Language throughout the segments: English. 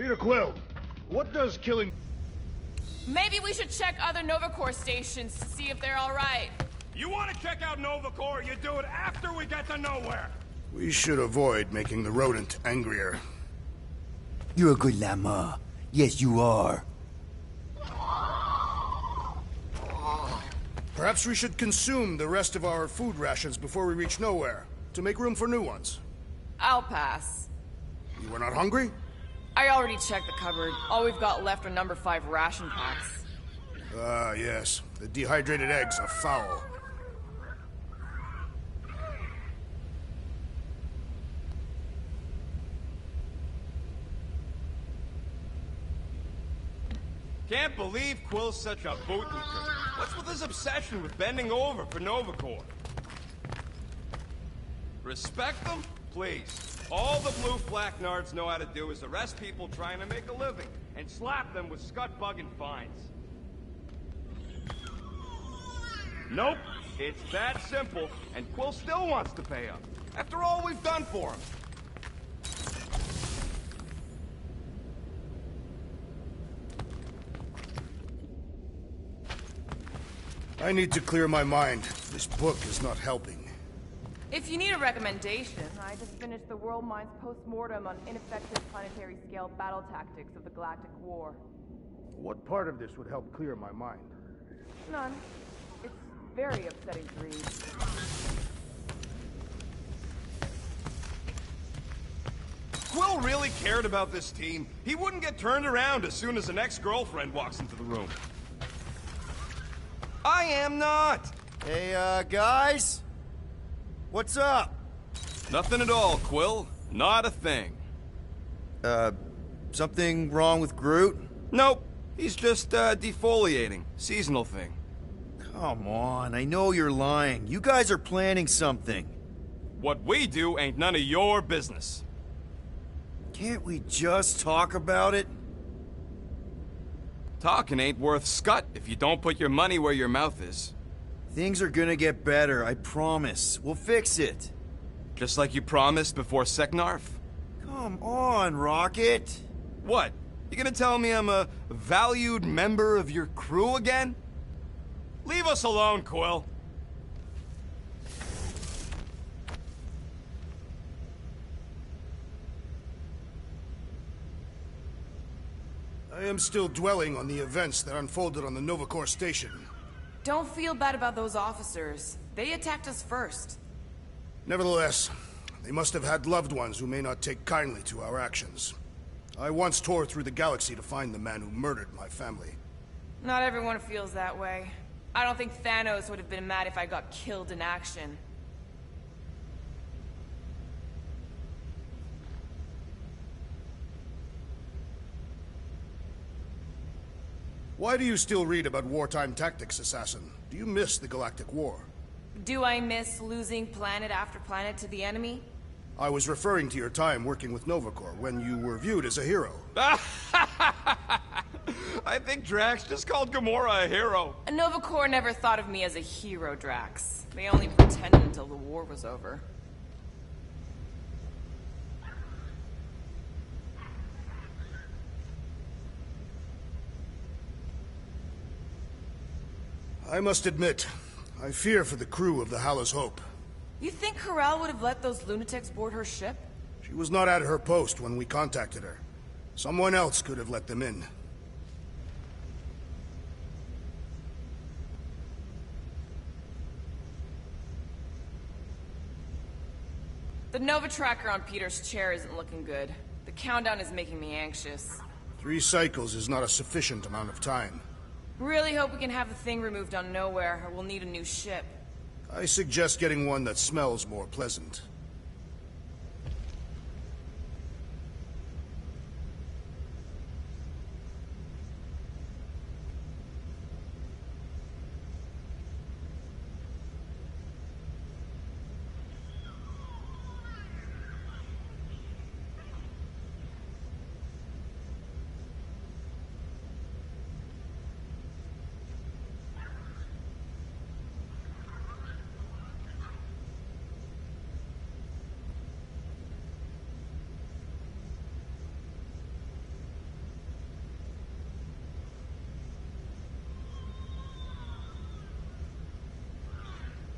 Peter Quill, what does killing... Maybe we should check other Nova Corps stations to see if they're alright. You want to check out Nova Corps, you do it after we get to Nowhere! We should avoid making the rodent angrier. You're a good llama. Yes, you are. Perhaps we should consume the rest of our food rations before we reach Nowhere, to make room for new ones. I'll pass. You were not hungry? I already checked the cupboard. All we've got left are number 5 ration packs. Ah, yes. The dehydrated eggs are foul. Can't believe Quill's such a bootlicker. What's with his obsession with bending over for Nova Corps? Respect them? Please. All the blue flak nards know how to do is arrest people trying to make a living, and slap them with scut-bug and fines. Nope. It's that simple, and Quill still wants to pay up. After all we've done for him. I need to clear my mind. This book is not helping. If you need a recommendation, I just finished the World Mind's post-mortem on ineffective planetary scale battle tactics of the Galactic War. What part of this would help clear my mind? None. It's very upsetting to read. Quill really cared about this team. He wouldn't get turned around as soon as an ex-girlfriend walks into the room. I am not! Hey, guys? What's up? Nothing at all, Quill. Not a thing. Something wrong with Groot? Nope. He's just, defoliating. Seasonal thing. Come on, I know you're lying. You guys are planning something. What we do ain't none of your business. Can't we just talk about it? Talking ain't worth scut if you don't put your money where your mouth is. Things are gonna get better, I promise. We'll fix it. Just like you promised before Seknarf? Come on, Rocket. What? You gonna tell me I'm a valued member of your crew again? Leave us alone, Quill. I am still dwelling on the events that unfolded on the Nova Corps station. Don't feel bad about those officers. They attacked us first. Nevertheless, they must have had loved ones who may not take kindly to our actions. I once tore through the galaxy to find the man who murdered my family. Not everyone feels that way. I don't think Thanos would have been mad if I got killed in action. Why do you still read about wartime tactics, Assassin? Do you miss the Galactic War? Do I miss losing planet after planet to the enemy? I was referring to your time working with Nova Corps when you were viewed as a hero. I think Drax just called Gamora a hero. Nova Corps never thought of me as a hero, Drax. They only pretended until the war was over. I must admit, I fear for the crew of the Hala's Hope. You think Corral would have let those lunatics board her ship? She was not at her post when we contacted her. Someone else could have let them in. The Nova tracker on Peter's chair isn't looking good. The countdown is making me anxious. 3 cycles is not a sufficient amount of time. Really hope we can have the thing removed on Nowhere, or we'll need a new ship. I suggest getting one that smells more pleasant.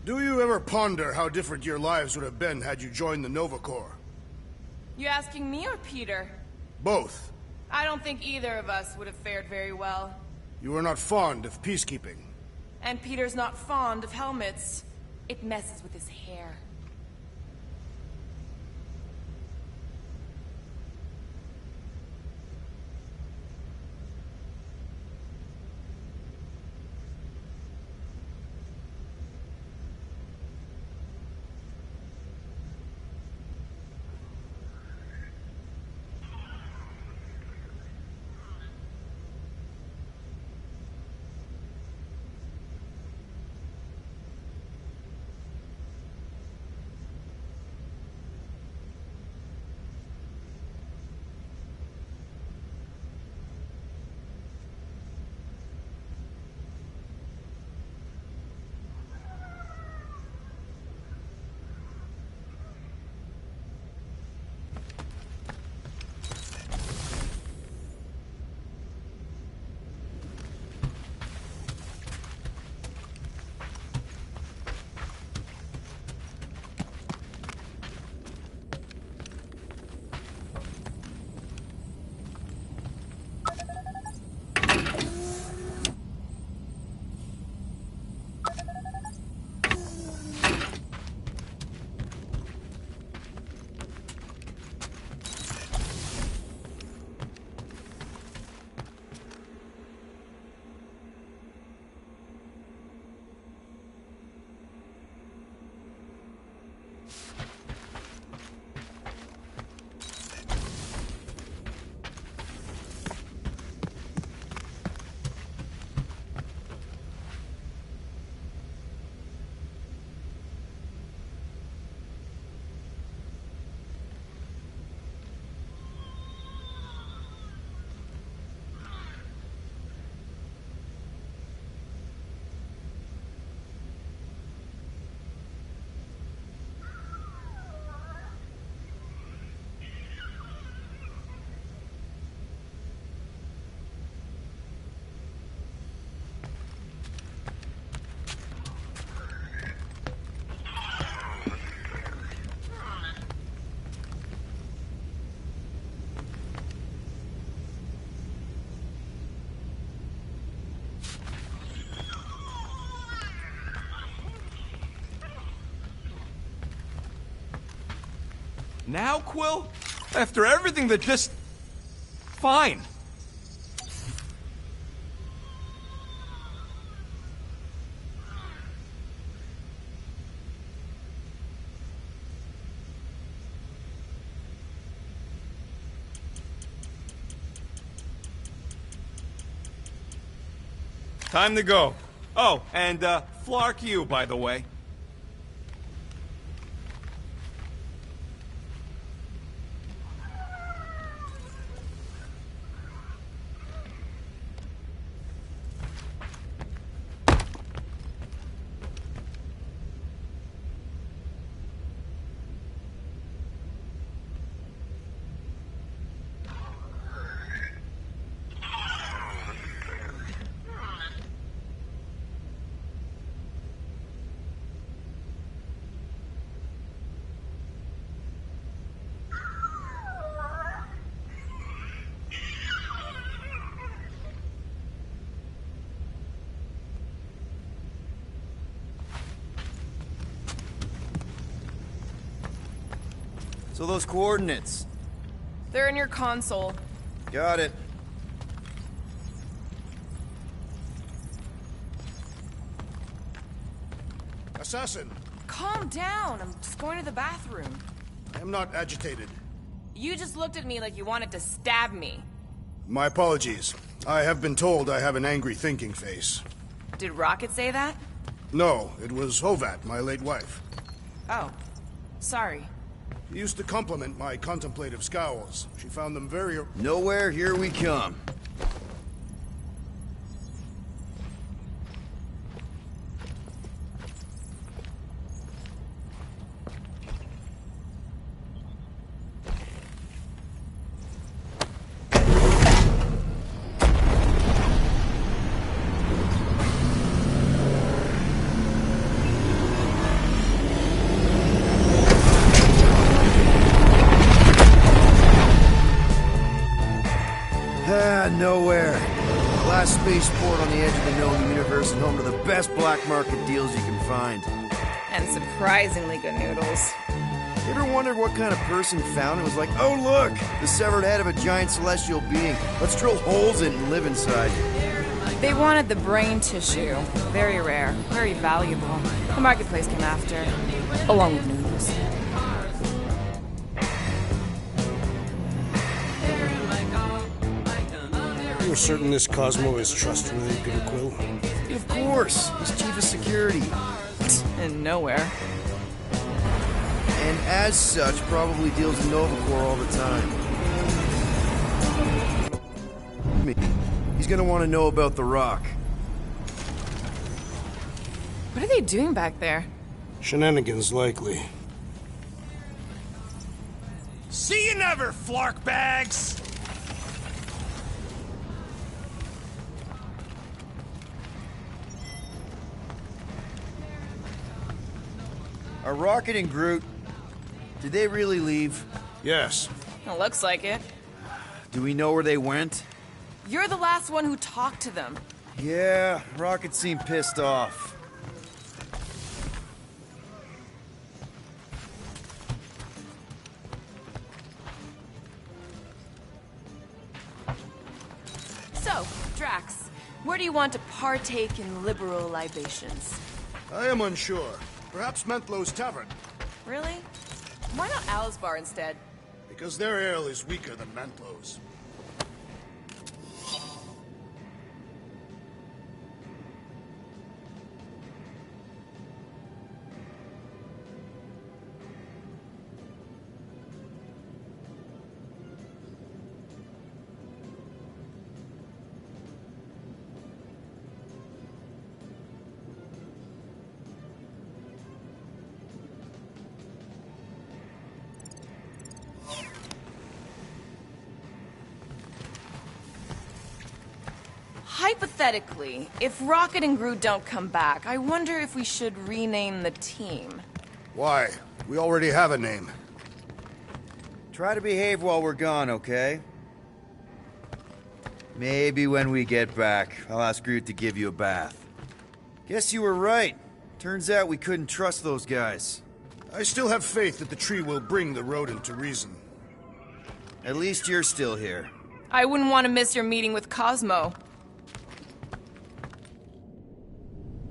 Do you ever ponder how different your lives would have been had you joined the Nova Corps? You asking me or Peter? Both. I don't think either of us would have fared very well. You are not fond of peacekeeping. And Peter's not fond of helmets. It messes with his hair. Now, Quill? After everything that just... Fine. Time to go. Oh, and, Flark you, by the way. So those coordinates. They're in your console. Got it. Assassin, Calm down. I'm just going to the bathroom. I am not agitated. You just looked at me like you wanted to stab me. My apologies. I have been told I have an angry thinking face. Did Rocket say that? No, it was Hovat, my late wife. Oh. Sorry. She used to compliment my contemplative scowls. She found them very... Nowhere, here we come. nowhere. Last spaceport on the edge of the known universe and home to the best black market deals you can find. And surprisingly good noodles. You ever wondered what kind of person found it was like, oh look, the severed head of a giant celestial being. Let's drill holes in it and live inside. They wanted the brain tissue. Very rare, very valuable. The marketplace came after, along with noodles. You're certain this Cosmo is trustworthy, Peter Quill? Of course, he's chief of security. And nowhere. And as such, probably deals in Novacore all the time. He's gonna want to know about the Rock. What are they doing back there? Shenanigans, likely. See you never, flark bags! Are Rocket and Groot... Did they really leave? Yes. It looks like it. Do we know where they went? You're the last one who talked to them. Yeah, Rocket seemed pissed off. So, Drax, where do you want to partake in liberal libations? I am unsure. Perhaps Mentlow's Tavern, Really? Why not Al's Bar instead? because their ale is weaker than Mentlow's. Hypothetically, if Rocket and Groot don't come back, I wonder if we should rename the team. Why? We already have a name. Try to behave while we're gone, okay? Maybe when we get back, I'll ask Groot to give you a bath. Guess you were right. Turns out we couldn't trust those guys. I still have faith that the tree will bring the rodent to reason. At least you're still here. I wouldn't want to miss your meeting with Cosmo.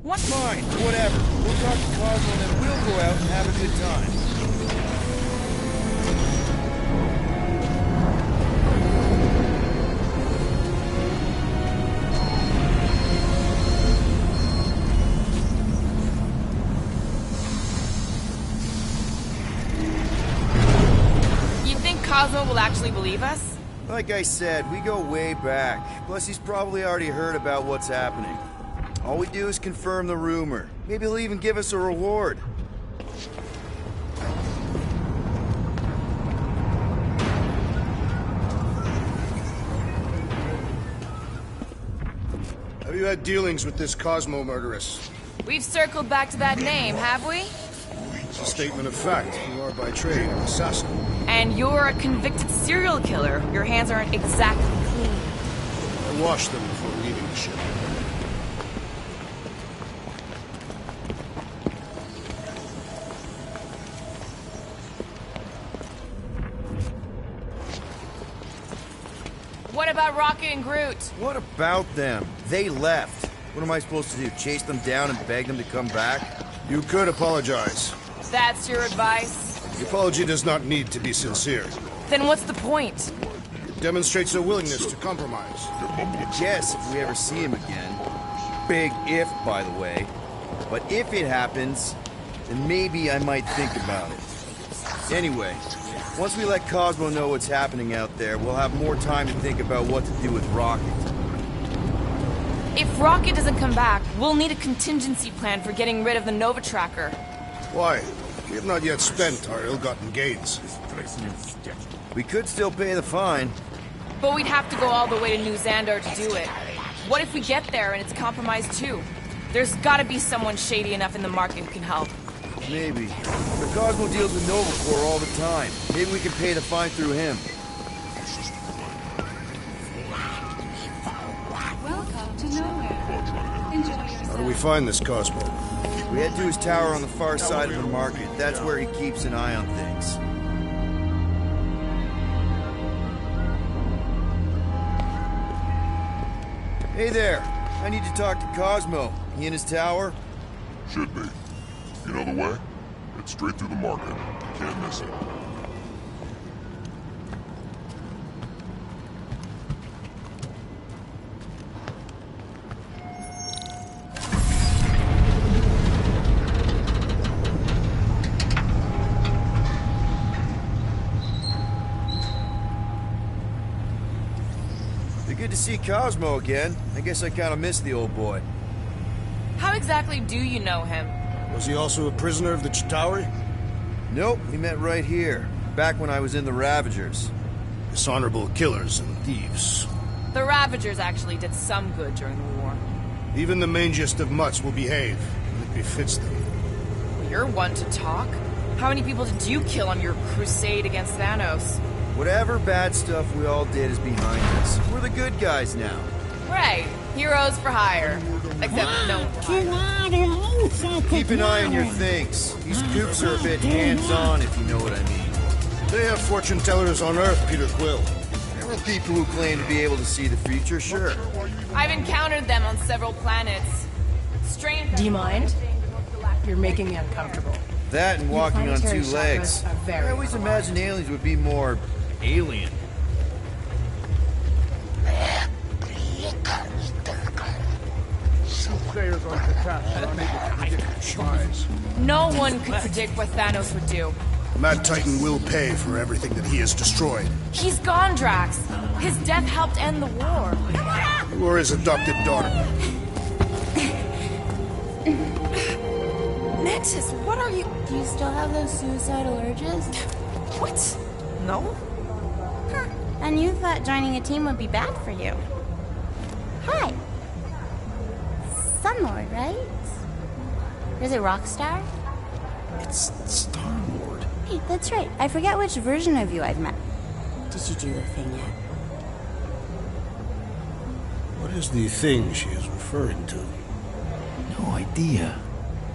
What? Fine, whatever. We'll talk to Cosmo and then we'll go out and have a good time. You think Cosmo will actually believe us? Like I said, we go way back. Plus, he's probably already heard about what's happening. All we do is confirm the rumor. Maybe he'll even give us a reward. Have you had dealings with this Cosmo murderess? We've circled back to that name, have we? It's a statement of fact. You are by trade an assassin. And you're a convicted serial killer. Your hands aren't exactly clean. I washed them before leaving the ship. What about Rocket and Groot? What about them? They left. What am I supposed to do? Chase them down and beg them to come back? You could apologize. That's your advice? The apology does not need to be sincere. Then what's the point? It demonstrates a willingness to compromise. Yes, if we ever see him again. Big if, by the way. But if it happens, then maybe I might think about it. Anyway, once we let Cosmo know what's happening out there, we'll have more time to think about what to do with Rocket. If Rocket doesn't come back, we'll need a contingency plan for getting rid of the Nova Tracker. Why? We have not yet spent our ill-gotten gains. We could still pay the fine. But we'd have to go all the way to New Xandar to do it. What if we get there and it's compromised too? There's gotta be someone shady enough in the market who can help. Maybe. But Cosmo deals with Novacore all the time. Maybe we can pay the fine through him. do we find this Cosmo? We head to his tower on the far side of the market. That's where he keeps an eye on things. Hey there. I need to talk to Cosmo. He in his tower? Should be. You know the way? It's straight through the market. You can't miss it. Good to see Cosmo again. I guess I kind of missed the old boy. How exactly do you know him? Was he also a prisoner of the Chitauri? Nope, we met right here. Back when I was in the Ravagers. Dishonorable killers and thieves. The Ravagers actually did some good during the war. Even the mangiest of mutts will behave, when it befits them. You're one to talk. How many people did you kill on your crusade against Thanos? Whatever bad stuff we all did is behind us. We're the good guys now. Right. Heroes for hire. Except no. Keep an eye on your things. These coops are a bit hands-on, if you know what I mean. They have fortune tellers on Earth, Peter Quill. There are people who claim to be able to see the future, sure. I've encountered them on several planets. Strange. Do you mind? You're making me uncomfortable. That and walking on two planetary legs. chakras are very I always imagined aliens would be more alien. No one could predict what Thanos would do. Mad Titan will pay for everything that he has destroyed. He's gone, Drax. His death helped end the war. You are his adopted daughter. Mantis, what are you... Do you still have those suicidal urges? What? No? Huh. And you thought joining a team would be bad for you. Hi. Sunlord, right? Is it Rockstar? It's Star-Lord. Hey, that's right. I forget which version of you I've met. Did you do the thing yet? What is the thing she is referring to? No idea.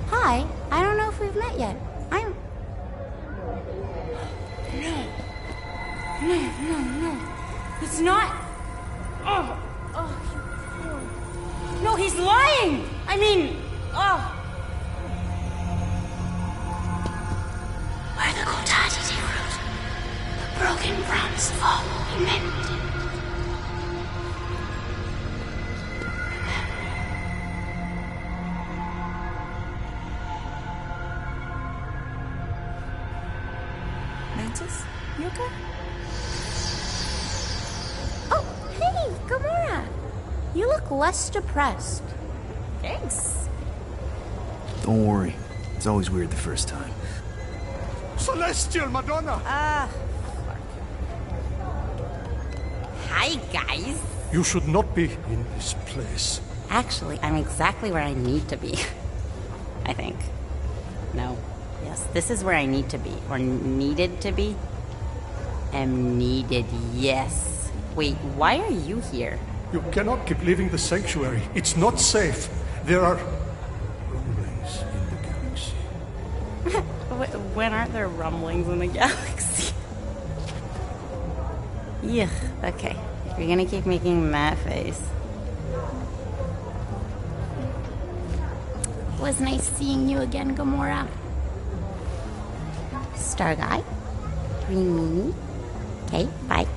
Hi. I don't know if we've met yet. I'm... No. It's not... Oh, you... No, he's lying! I mean... Oh... Where the Kotati root, the broken promise of all will be mended. Mantis? You okay? Oh, hey, Gamora! You look less depressed. Thanks. Don't worry. It's always weird the first time. Celestial Madonna! Hi, guys. You should not be in this place. Actually, I'm exactly where I need to be. I think. No. Yes, this is where I need to be. Or needed to be. Am needed, yes. Wait, why are you here? You cannot keep leaving the sanctuary. It's not safe. There are rumblings in the galaxy. When aren't there rumblings in the galaxy? Yuck, okay. If you're gonna keep making that face. It was nice seeing you again, Gamora. Star Guy. Green Meanie. Okay, bye.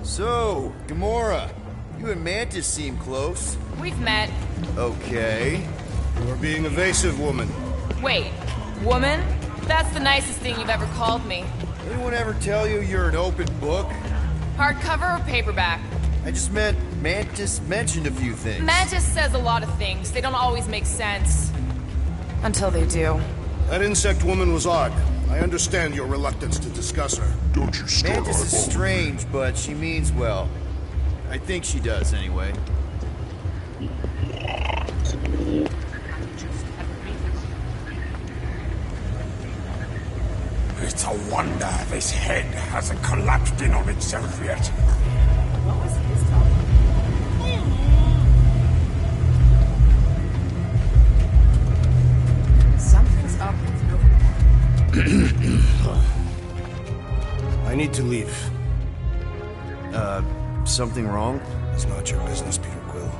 So, Gamora, you and Mantis seem close. We've met. Okay. You are being evasive, woman. Wait, woman? That's the nicest thing you've ever called me. Anyone ever tell you you're an open book? Hardcover or paperback? I just meant Mantis mentioned a few things. Mantis says a lot of things. They don't always make sense. Until they do. That insect woman was odd. I understand your reluctance to discuss her. Don't you start Mantis is eyeballing. strange, but she means well. I think she does, anyway. It's a wonder this head hasn't collapsed in on itself yet. I need to leave. Something wrong? It's not your business, Peter Quill.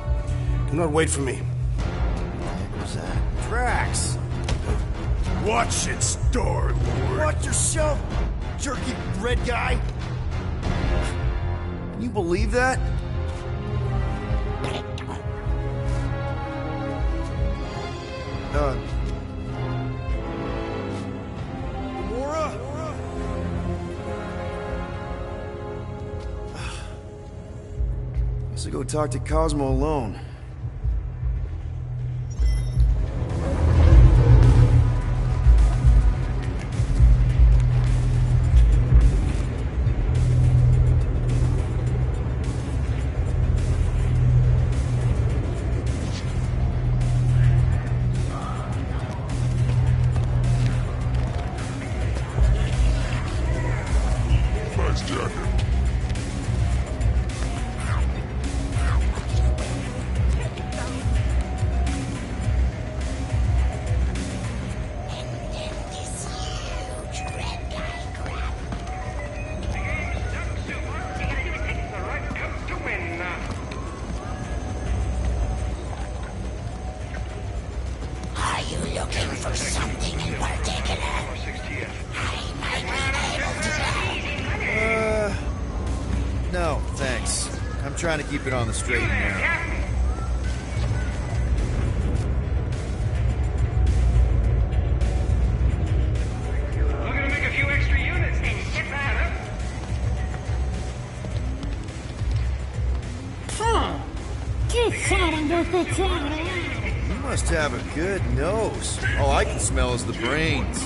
Do not wait for me. What was that? Drax! Watch it, Star-Lord! Watch yourself, jerky red guy! Can you believe that? Gamora? Guess I'll go talk to Cosmo alone. Nice jacket. Are you looking for something in particular? I might be able to help. No, thanks. I'm trying to keep it on the straight and narrow. Looking to make a few extra units and get that up. You must have a good nose. All I can smell is the brains.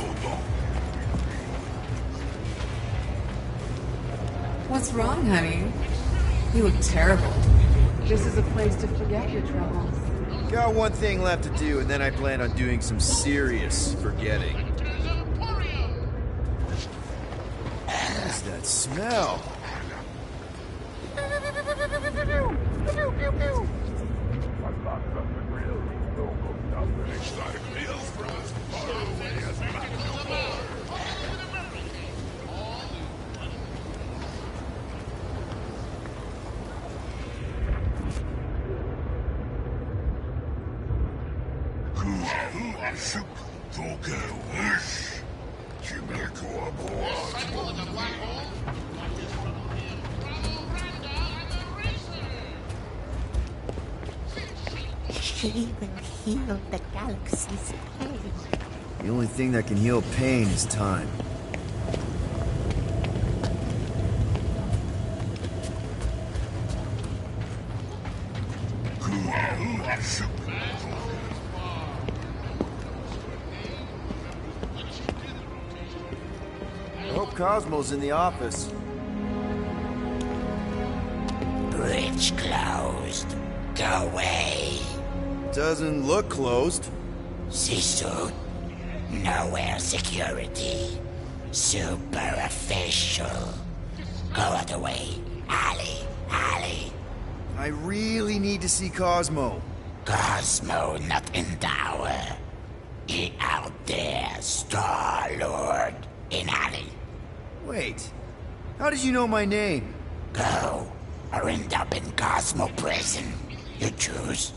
What's wrong, honey? You look terrible. This is a place to forget your troubles. Got one thing left to do, and then I plan on doing some serious forgetting. What's that smell? She will heal the galaxy's pain. The only thing that can heal pain is time. I hope Cosmo's in the office. Bridge closed. Go away. Doesn't look closed. C-suit. Nowhere security. Super official. Go out the way. Alley. I really need to see Cosmo. Cosmo not in tower. He out there, Star-Lord. In alley. Wait, how did you know my name? Go. Or end up in Cosmo prison. You choose.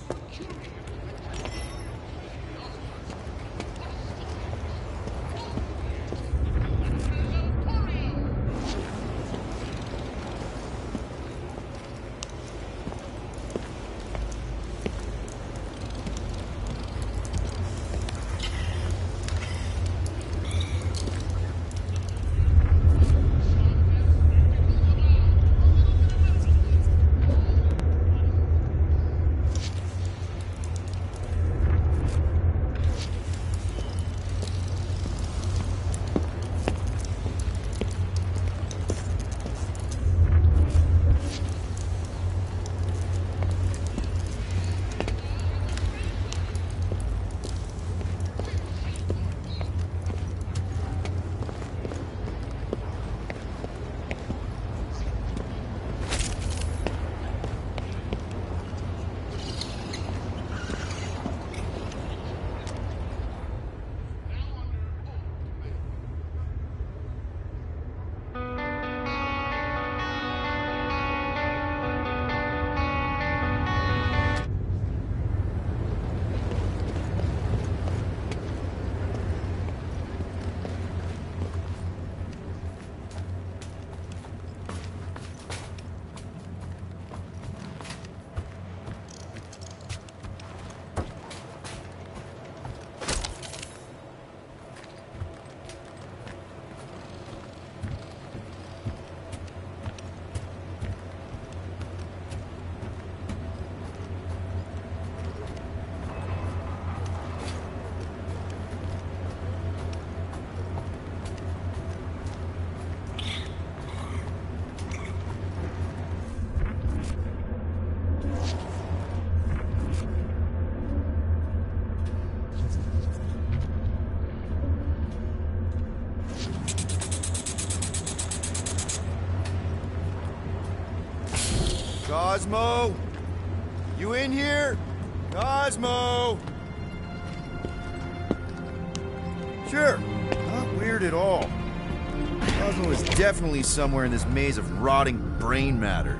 Cosmo? You in here? Cosmo? Sure. Not weird at all. Cosmo is definitely somewhere in this maze of rotting brain matter.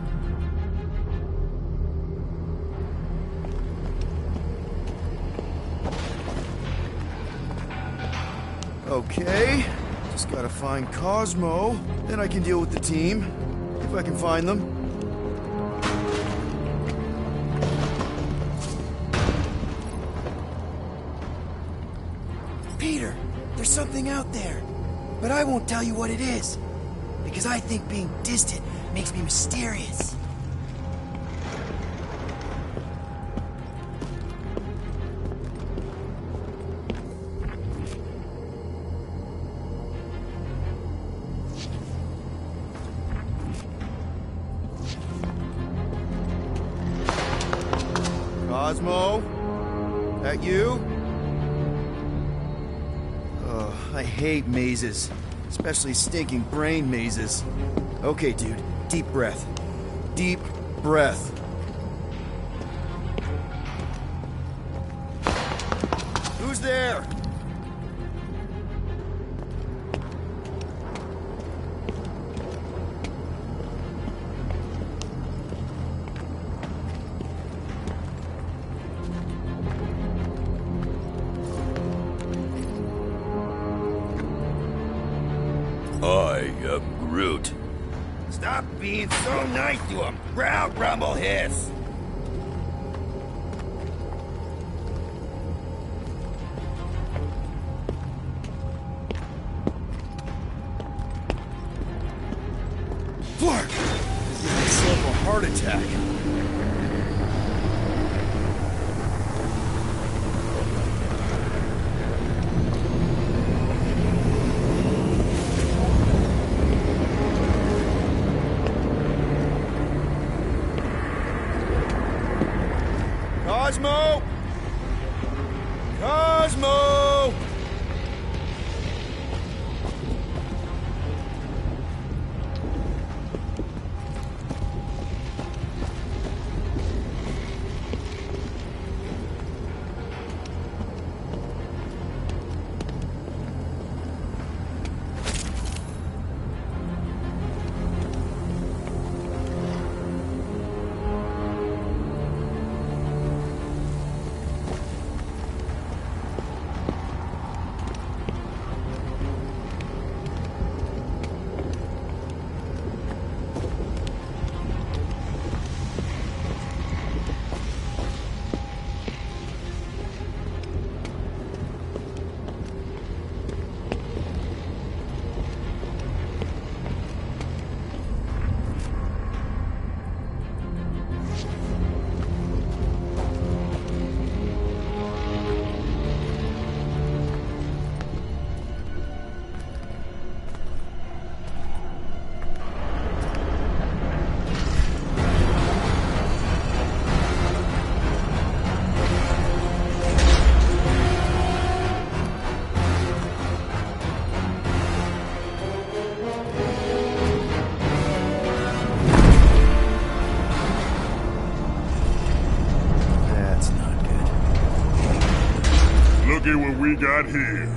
Okay. Just gotta find Cosmo. Then I can deal with the team. If I can find them. Peter, there's something out there. But I won't tell you what it is. Because I think being distant makes me mysterious. Cosmo? That you? Oh, I hate mazes. Especially stinking brain mazes. Okay, dude. Deep breath. Deep breath. Who's there? I am Groot. Stop being so nice to him. Growl, grumble, hiss. Flark! Give myself a heart attack. Cosmo! Cosmo! Look at what we got here.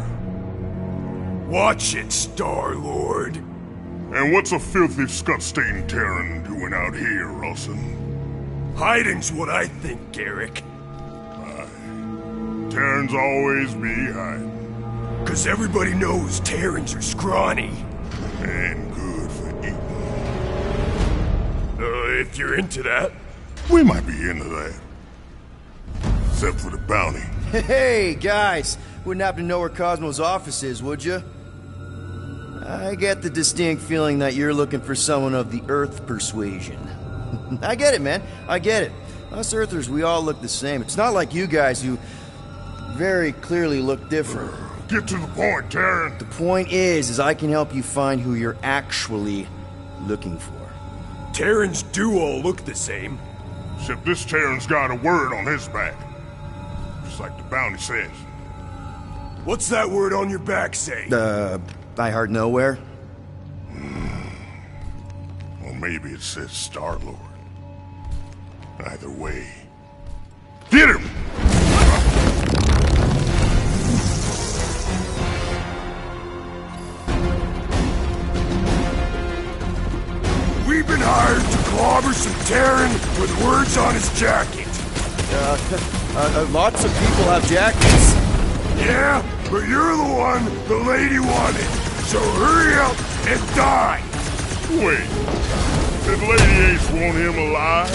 Watch it, Star-Lord. And what's a filthy scut-stained Terran doing out here, Rawson? Hiding's what I think, Garrick. Terrans always be hiding. 'Cause everybody knows Terrans are scrawny. And good for eating. If you're into that. We might be into that. Except for the bounty. Hey, guys! Wouldn't happen to know where Cosmo's office is, would you? I get the distinct feeling that you're looking for someone of the Earth persuasion. I get it, man. I get it. Us Earthers, we all look the same. It's not like you guys who very clearly look different. Get to the point, Terran. The point is I can help you find who you're actually looking for. Terrans do all look the same. Except this Terran's got a word on his back. Just like the bounty says. What's that word on your back say? I heart nowhere? Well, maybe it says Star-Lord. Either way. Get him! We've been hired to clobber some Terran with words on his jacket. Lots of people have jackets. Yeah, but you're the one the lady wanted. So hurry up and die. Wait. Did Lady H want him alive?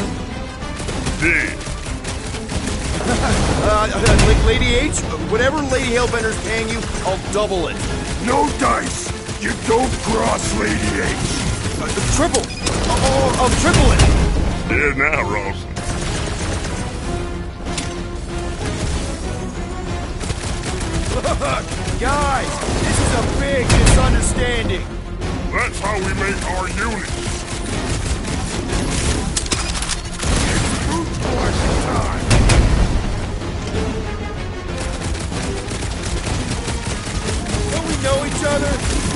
Dead. Lady H, whatever Lady Hellbender's paying you, I'll double it. No dice. You don't cross Lady H. Triple. I'll triple it. Dead now, Rawson. Guys, this is a big misunderstanding. That's how we make our units. It's food collection time. Don't we know each other?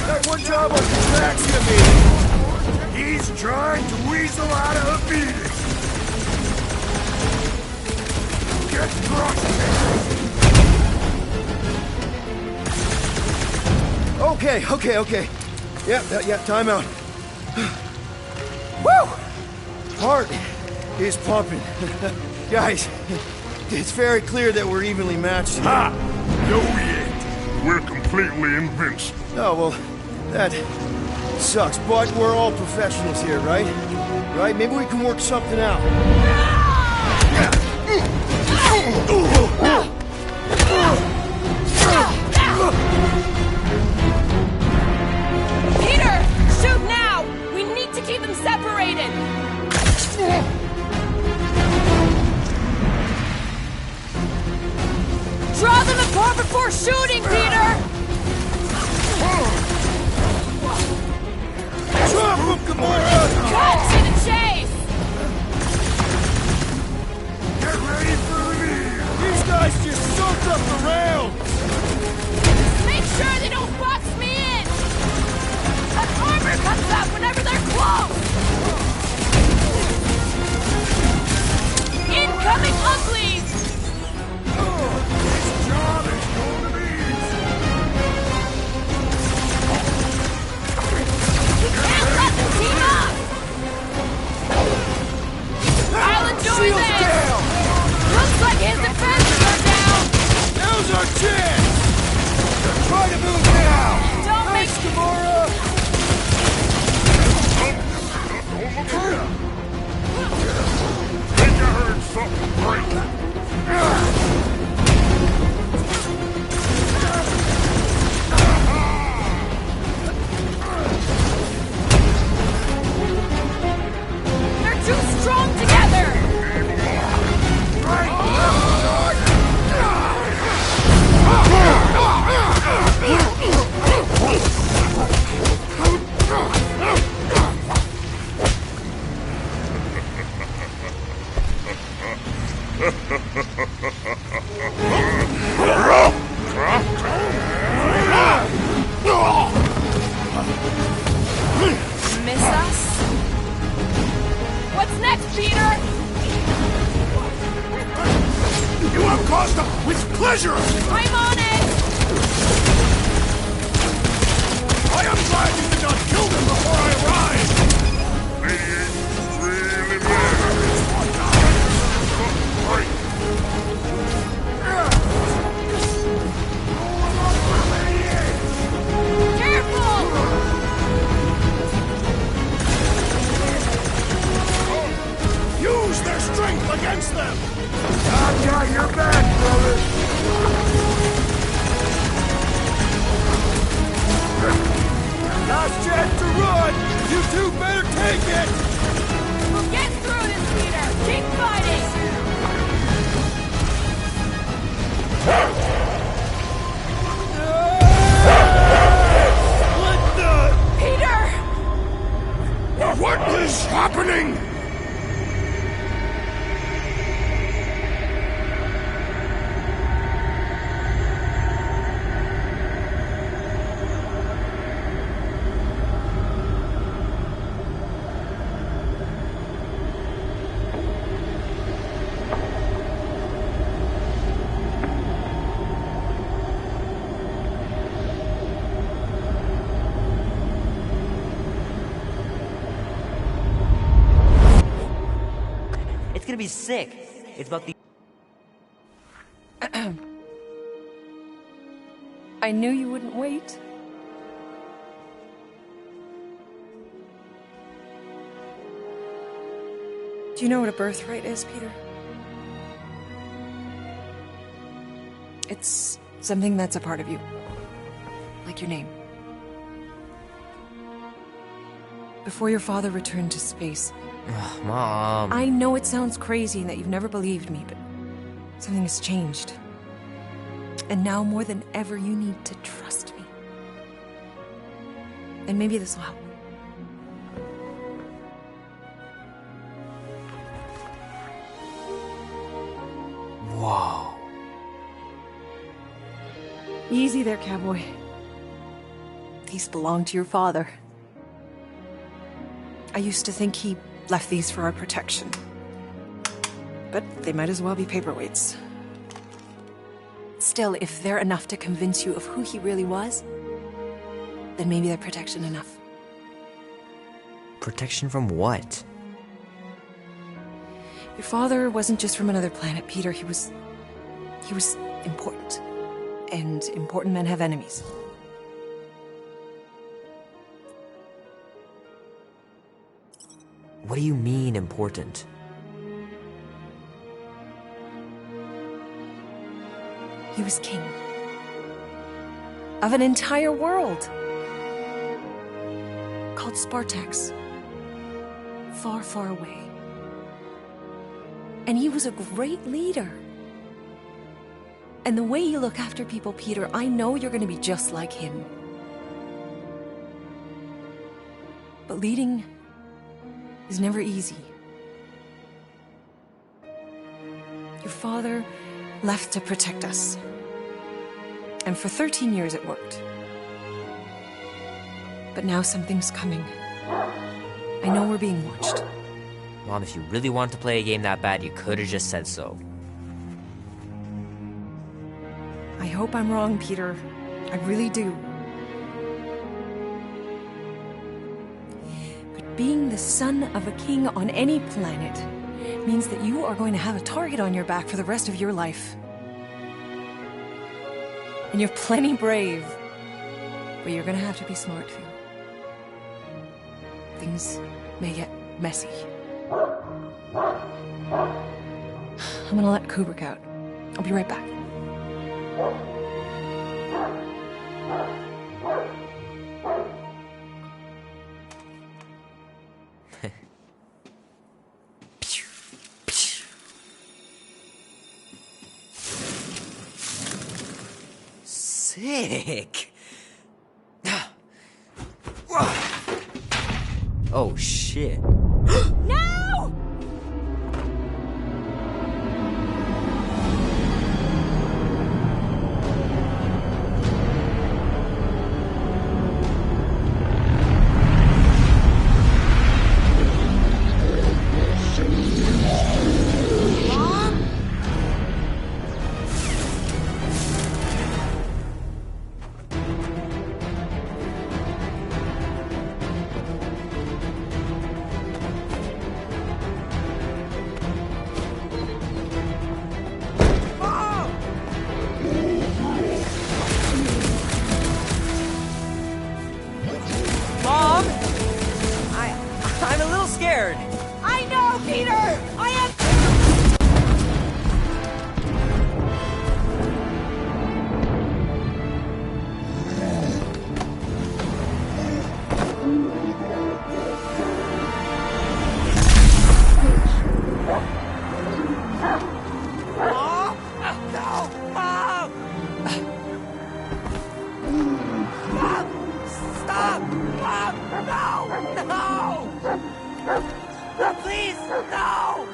That one job on the tracks to me. He's trying to weasel out of a beating. Get crushed. Okay. Yeah, time out. Woo! Heart is pumping. Guys, it's very clear that we're evenly matched. Ha! No, we ain't. We're completely invincible. Oh, well, that sucks, but we're all professionals here, right? Right? Maybe we can work something out. Peter! Shoot now! We need to keep them separated! Draw them apart before shooting, Peter! Drop him, Gamora! Cut to the chase! Get ready for me. These guys just soaked up the round! Make sure they don't box me in! That armor comes up whenever they're close! Incoming uglies! This job is going to be Can't let them team up! I'll enjoy Shields this! down! Looks like his defenses are down! Now's our chance! Try to move now! Don't make... Thanks, Gamora! Think I heard something break. They're too strong together! Miss us? What's next, Peter? You have caused them with pleasure! I'm on it! I am glad you did not kill them before I arrived! Lady H really mad. Something break. Careful! Use their strength against them! I've got your back, brother! Last chance to run! You two better take it! We'll get through this, Peter! Keep fighting! What the? Peter! What is happening? gonna be sick. It's about the... I knew you wouldn't wait. Do you know what a birthright is, Peter? It's something that's a part of you. Like your name. Before your father returned to space... Ugh, Mom... I know it sounds crazy and that you've never believed me, but something has changed. And now more than ever, you need to trust me. And maybe this will help. Whoa. Easy there, cowboy. These belong to your father. I used to think he left these for our protection. But they might as well be paperweights. Still, if they're enough to convince you of who he really was, then maybe they're protection enough. Protection from what? Your father wasn't just from another planet, Peter. He was important. And important men have enemies. What do you mean, important? He was king. Of an entire world. Called Spartax. Far, far away. And he was a great leader. And the way you look after people, Peter, I know you're going to be just like him. But leading is never easy. Your father left to protect us. And for 13 years it worked. But now something's coming. I know we're being watched. Mom, if you really wanted to play a game that bad, you could have just said so. I hope I'm wrong, Peter. I really do. But being the son of a king on any planet means that you are going to have a target on your back for the rest of your life. And you're plenty brave, but you're gonna have to be smart too. Things may get messy. I'm gonna let Kubrick out. I'll be right back. Sick. Oh shit. No! Mom! I'm a little scared. I know, Peter! I am... Mom! No! Mom! Mom! Stop! Mom! No! No! Please! No!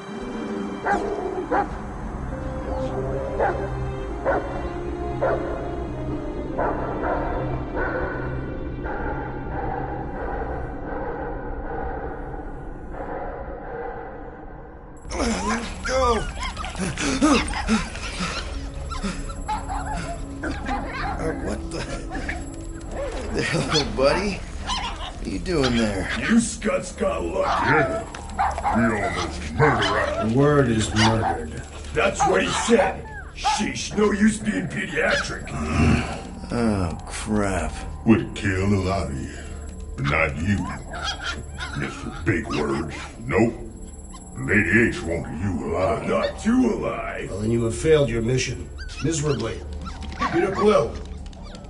Go! What the hell, buddy? What are you doing there? You scuts got lucky. We almost murdered. The word is murdered. That's what he said. Sheesh, no use being pediatric. Oh, crap. Would have killed a lot of you. But not you. Mr. Big Words. Nope. Lady H wanted you alive. Not too alive. Well, then you have failed your mission. Miserably. Peter Quill.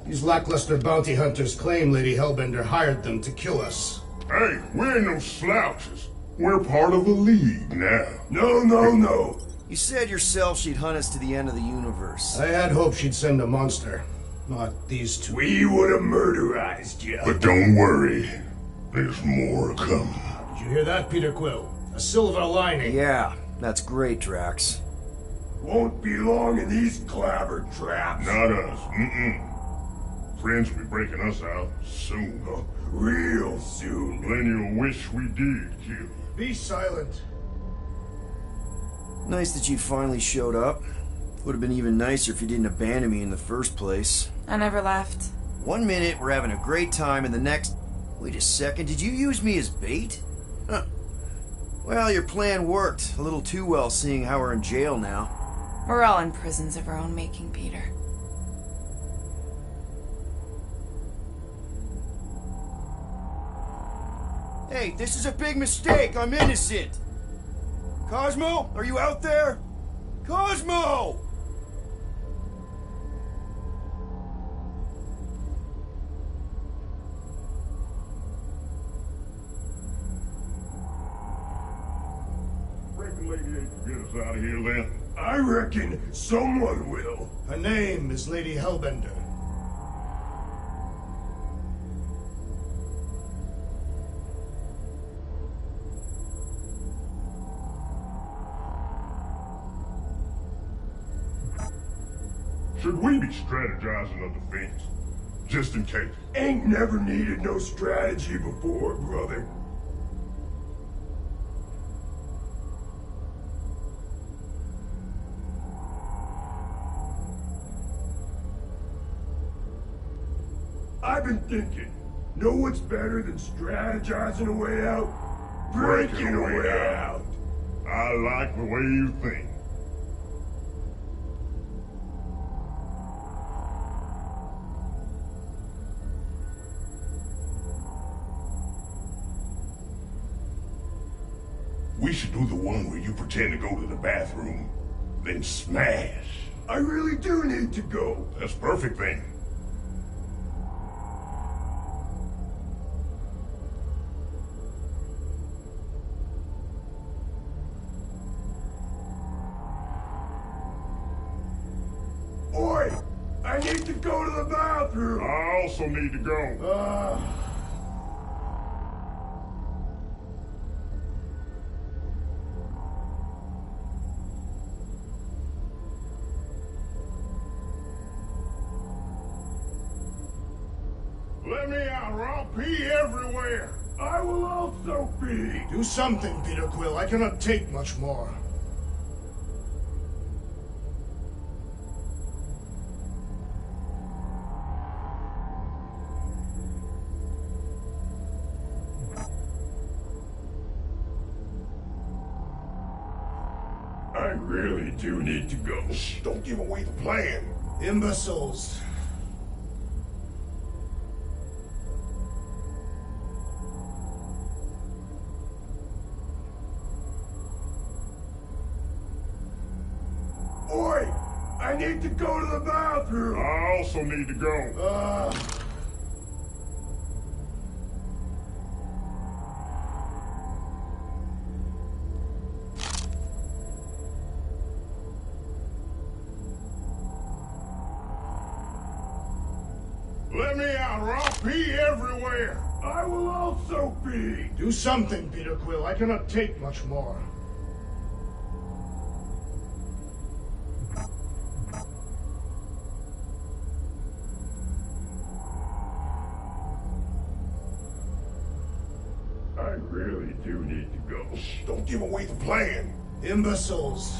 These lackluster bounty hunters claim Lady Hellbender hired them to kill us. Hey, we ain't no slouches. We're part of a league now. No. You said yourself she'd hunt us to the end of the universe. I had hoped she'd send a monster. Not these two. We would have murderized you. But don't worry. There's more coming. Did you hear that, Peter Quill? A silver lining. Yeah, that's great, Drax. Won't be long in these clabber traps. Not us. Friends will be breaking us out soon. Real soon. Plenty will wish we did kill. Be silent. Nice that you finally showed up. Would have been even nicer if you didn't abandon me in the first place. I never left. 1 minute, we're having a great time, and the next... Wait a second, did you use me as bait? Huh. Well, your plan worked. A little too well, seeing how we're in jail now. We're all in prisons of our own making, Peter. Hey, this is a big mistake. I'm innocent. Cosmo, are you out there? Cosmo! Reckon Lady H will get us out of here then. I reckon someone will. Her name is Lady Hellbender. Should we be strategizing a defense? Just in case. Ain't never needed no strategy before, brother. I've been thinking, know what's better than strategizing a way out? Breaking a way out. I like the way you think. We should do the one where you pretend to go to the bathroom, then smash. I really do need to go. That's perfect then. Oi! I need to go to the bathroom! I also need to go. Let me out or I'll pee everywhere. I will also be. Do something, Peter Quill. I cannot take much more. I really do need to go. Shh, don't give away the plan. Imbeciles. Oi! I need to go to the bathroom! I also need to go. Let me out or I'll pee everywhere. I will also be. Do something, Peter Quill. I cannot take much more. I really do need to go. Shh, don't give away the plan. Imbeciles.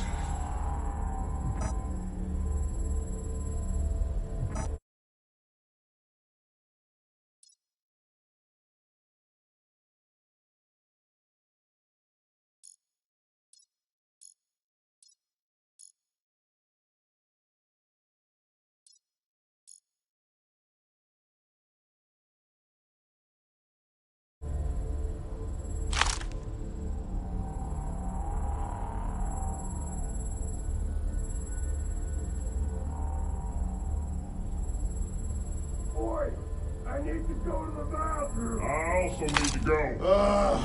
go to the bathroom. I also need to go.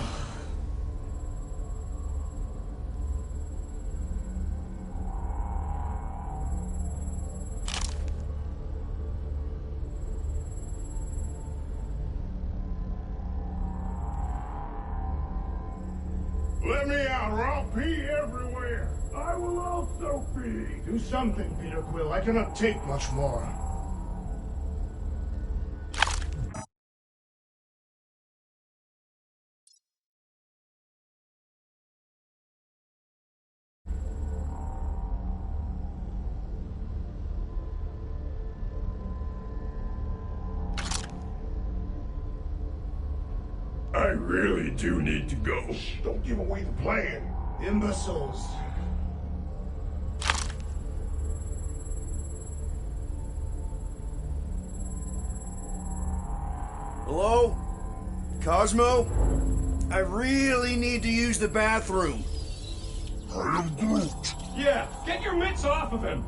Let me out or I'll pee everywhere. I will also pee. Do something, Peter Quill. I cannot take much more. I really do need to go. Don't give away the plan. Imbeciles. Hello? Cosmo? I really need to use the bathroom. I am Groot. Yeah, get your mitts off of him!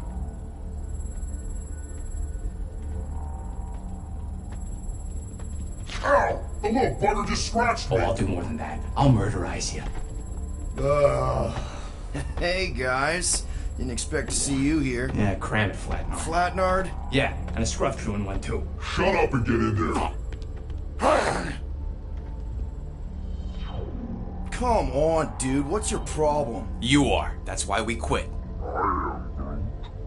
Ow! The little bugger just scratched me. Oh, I'll do more than that. I'll murderize you. Hey, guys. Didn't expect to see you here. Yeah, cram it, Flatnard. Flatnard? Yeah, and a scruff crew in one, too. Shut up and get in there. Come on, dude. What's your problem? You are. That's why we quit.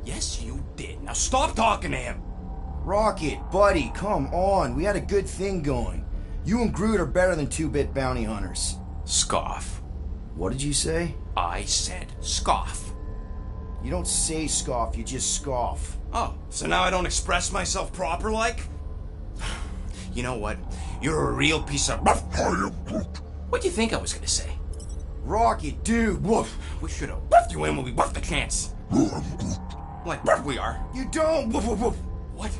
Yes, you did. Now stop talking to him. Rocket, buddy, come on. We had a good thing going. You and Groot are better than two-bit bounty hunters. Scoff. What did you say? I said scoff. You don't say scoff, you just scoff. Oh, so now I don't express myself proper like? You know what? You're a real piece of... What do you think I was gonna say? Rocket, dude, woof. We should've woofed you in when we woofed the chance. Like woof we are. You don't, woof, woof, woof. What?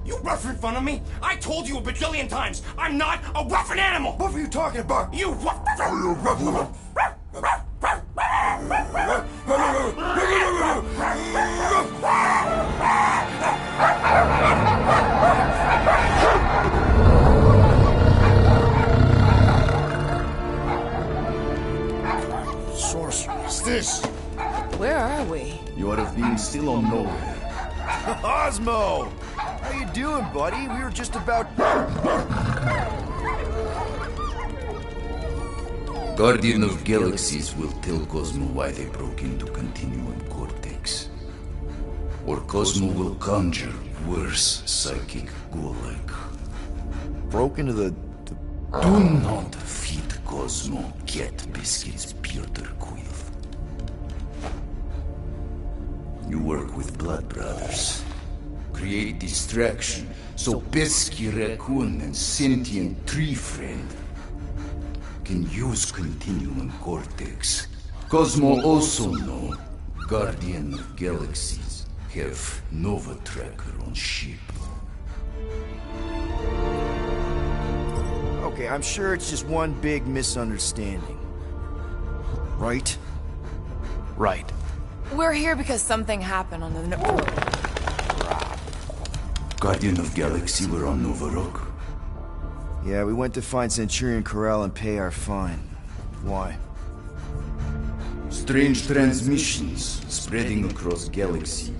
You rough in front of me? I told you a bajillion times, I'm not a roughin' animal! What are you talking about? You rough... Sorceress, this. Where are we? You are being still on nowhere. Cosmo! How you doing, buddy? We were just about... Guardian of Galaxies will tell Cosmo why they broke into Continuum Cortex. Or Cosmo will conjure worse psychic ghoul-like. Broke into the... Do not feed Cosmo cat biscuits, Peter Quill. You work with Blood Brothers. Create distraction so Pesky Raccoon and Sentient Tree Friend can use Continuum Cortex. Cosmo also know Guardian of Galaxies have Nova Tracker on ship. Okay, I'm sure it's just one big misunderstanding. Right? Right. We're here because something happened on the... Guardian of Galaxy were on Nova Rock. Yeah, we went to find Centurion Corral and pay our fine. Why? Strange transmissions spreading across galaxy.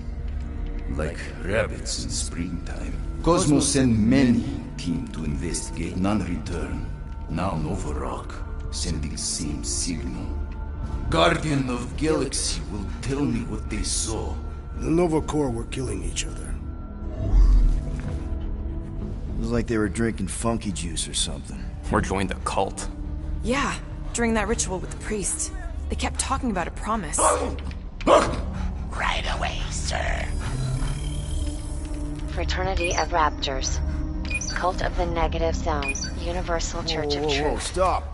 Like rabbits in springtime. Cosmo sent many team to investigate, none return. Now Nova Rock sending same signal. Guardian of Galaxy will tell me what they saw. The Nova Corps were killing each other. It was like they were drinking funky juice or something. Or joined the cult. Yeah, during that ritual with the priest. They kept talking about a promise. Right away, sir. Fraternity of Raptors. Cult of the Negative Zone. Universal Church of Truth. Whoa, stop.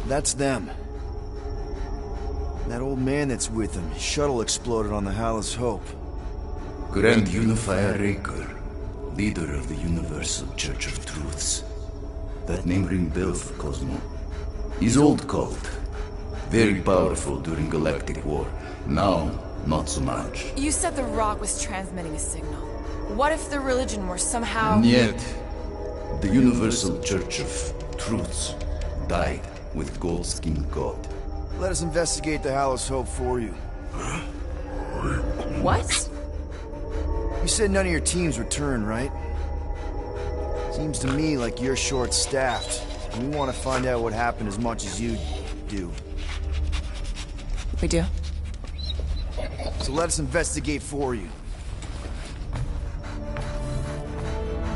That's them. That old man that's with them. His shuttle exploded on the Hallis Hope. Grand Unifier Raker, leader of the Universal Church of Truths. That name ring bell for Cosmo. His old cult. Very powerful during Galactic War. Now, not so much. You said the rock was transmitting a signal. What if the religion were somehow... Yet, the Universal Church of Truths died with Goldskin God. Let us investigate the Hallow's Hope for you. What? You said none of your teams returned, right? Seems to me like you're short-staffed. We want to find out what happened as much as you do. We do. So let us investigate for you.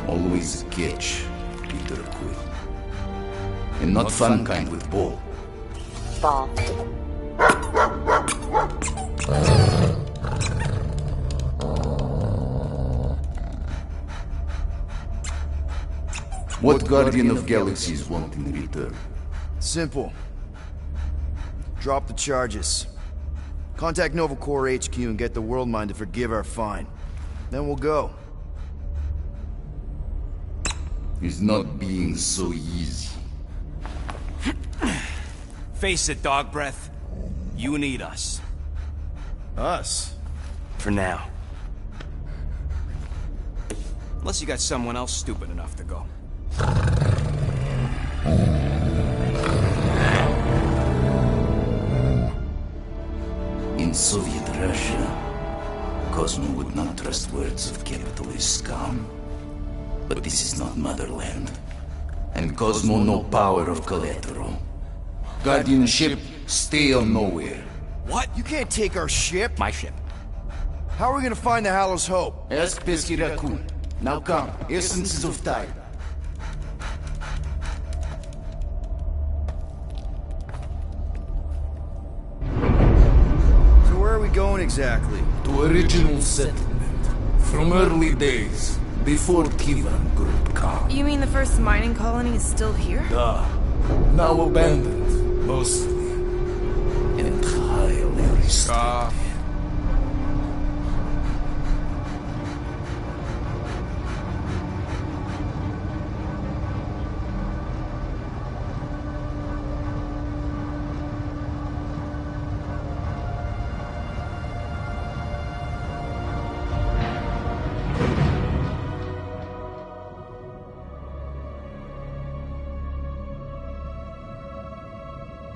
Always a catch, Peter Quill. And not fun kind with Ball. Ball. What Guardian of Galaxies want in return? Simple. Drop the charges. Contact Nova Corps HQ and get the World Mind to forgive our fine. Then we'll go. It's not being so easy. Face it, Dog Breath. You need us. Us? For now. Unless you got someone else stupid enough to go. In Soviet Russia, Cosmo would not trust words of capitalist scum. But this is not motherland. And Cosmo no power of collateral. Guardianship, stay on nowhere. What? You can't take our ship? My ship. How are we gonna find the Hallow's Hope? Ask Pesky Raccoon. Now come, essences of time. So where are we going exactly? To original settlement. From early days, before Kivan Group come. You mean the first mining colony is still here? Now abandoned, mostly. Entirely restored.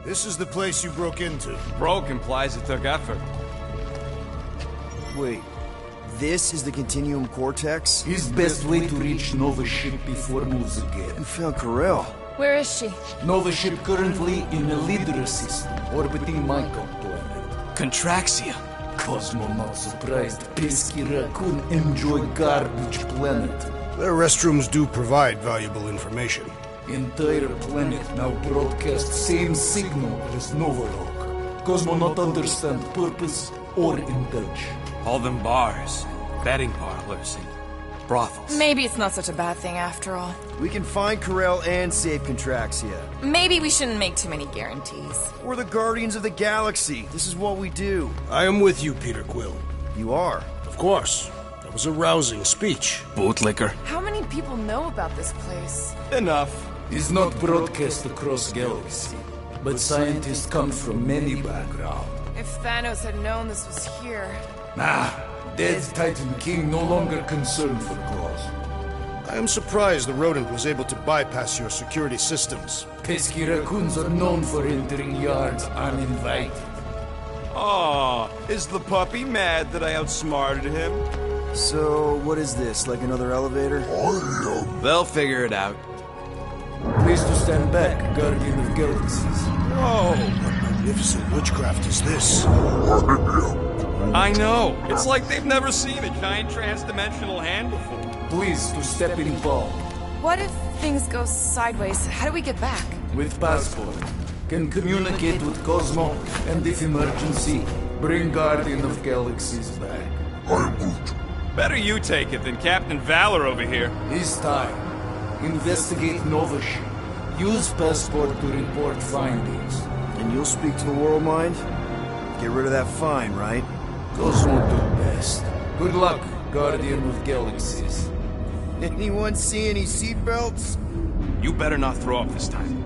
This is the place you broke into. Broke implies it took effort. Wait, this is the Continuum Cortex? His best way to reach Nova ship before moves again. You found Karel. Where is she? Nova ship currently in a Lydra system, orbiting my planet. Contraxia. Cosmo not surprised. Pesky Raccoon enjoy garbage planet. Their restrooms do provide valuable information. Entire planet now broadcast same signal as Novolog. Cosmo not understand purpose or indulge. All them bars, betting parlors, and brothels. Maybe it's not such a bad thing after all. We can find Karel and save Contraxia. Maybe we shouldn't make too many guarantees. We're the Guardians of the Galaxy. This is what we do. I am with you, Peter Quill. You are? Of course. That was a rousing speech. Bootlicker. How many people know about this place? Enough. Is not broadcast across galaxy, but scientists come from many backgrounds. If Thanos had known this was here... Nah, dead Titan King no longer concerned for cause. I am surprised the rodent was able to bypass your security systems. Pesky raccoons are known for entering yards uninvited. Aw, is the puppy mad that I outsmarted him? So, what is this, like another elevator? They'll figure it out. Please to stand back, Guardian of Galaxies. Whoa, what magnificent witchcraft is this? I know. It's like they've never seen a giant trans-dimensional hand before. Please to step in Paul. What if things go sideways? How do we get back? With passport. Can communicate with Cosmo, and if emergency, bring Guardian of Galaxies back. Better you take it than Captain Valor over here. His time. Investigate Nova ship. Use passport to report findings. And you'll speak to the World Mind? Get rid of that fine, right? Cosmo do best. Good luck, Guardian of Galaxies. Anyone see any seatbelts? You better not throw up this time.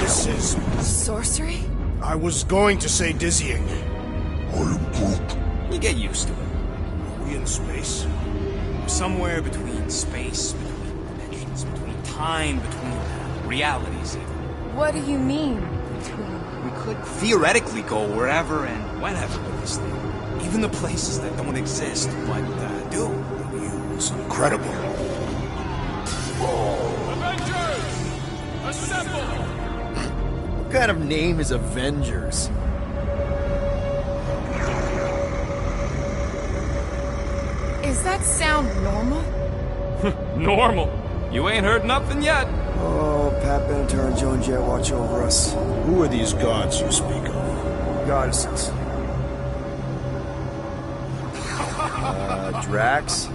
This is... sorcery? I was going to say dizzying. You get used to it. In space? Somewhere between space, between dimensions, between time, between realities even. What do you mean? We could theoretically go wherever and whenever with this thing. Even the places that don't exist, but do. It's incredible. Avengers! Assemble! What kind of name is Avengers? Is that sound normal? Normal. You ain't heard nothing yet. Oh, Pat Benatar and Joan Jett watch over us. Who are these gods you speak of? Goddesses. Drax?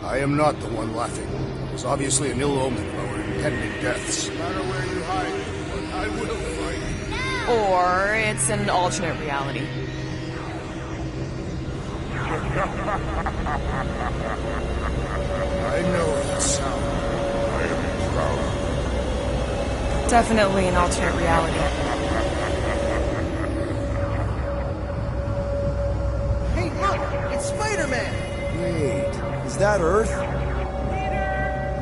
I am not the one laughing. It's obviously an ill omen of our impending deaths. No matter where you hide, I will fight. Or it's an alternate reality. I know that sound. I am proud. Definitely an alternate reality. Hey, look! It's Spider-Man! Wait, is that Earth?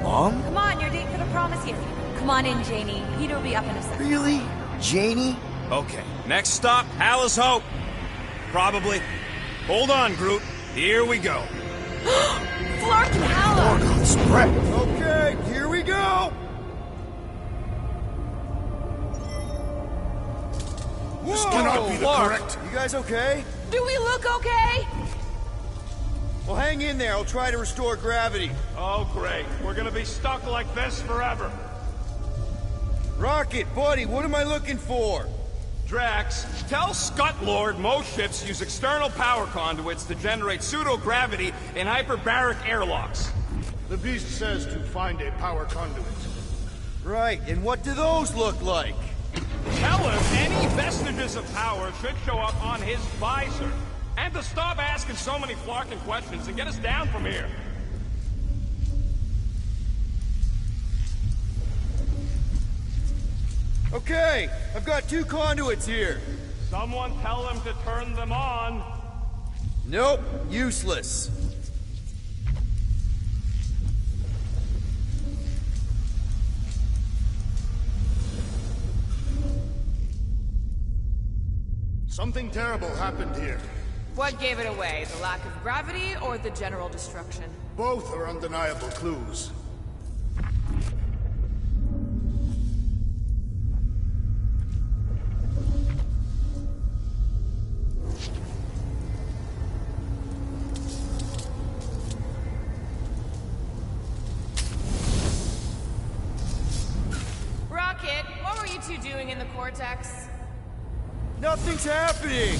Mom? Come on, you're late for the promise here. Come on in, Janie. Peter will be up in a second. Really? Janie? Okay, next stop, Hallis Hope. Probably. Hold on, Groot. Here we go. Flark and Hala! Spread. Okay, here we go! This cannot be the correct. You guys okay? Do we look okay? Well, hang in there. I'll try to restore gravity. Oh, great. We're gonna be stuck like this forever. Rocket, buddy, what am I looking for? Drax, tell Scut Lord most ships use external power conduits to generate pseudo-gravity in hyperbaric airlocks. The beast says to find a power conduit. Right, and what do those look like? Tell him any vestiges of power should show up on his visor. And to stop asking so many flarking questions and get us down from here. Okay, I've got 2 conduits here. Someone tell him to turn them on. Nope, useless. Something terrible happened here. What gave it away? The lack of gravity or the general destruction? Both are undeniable clues. Rocket, what were you two doing in the Cortex? Nothing's happening!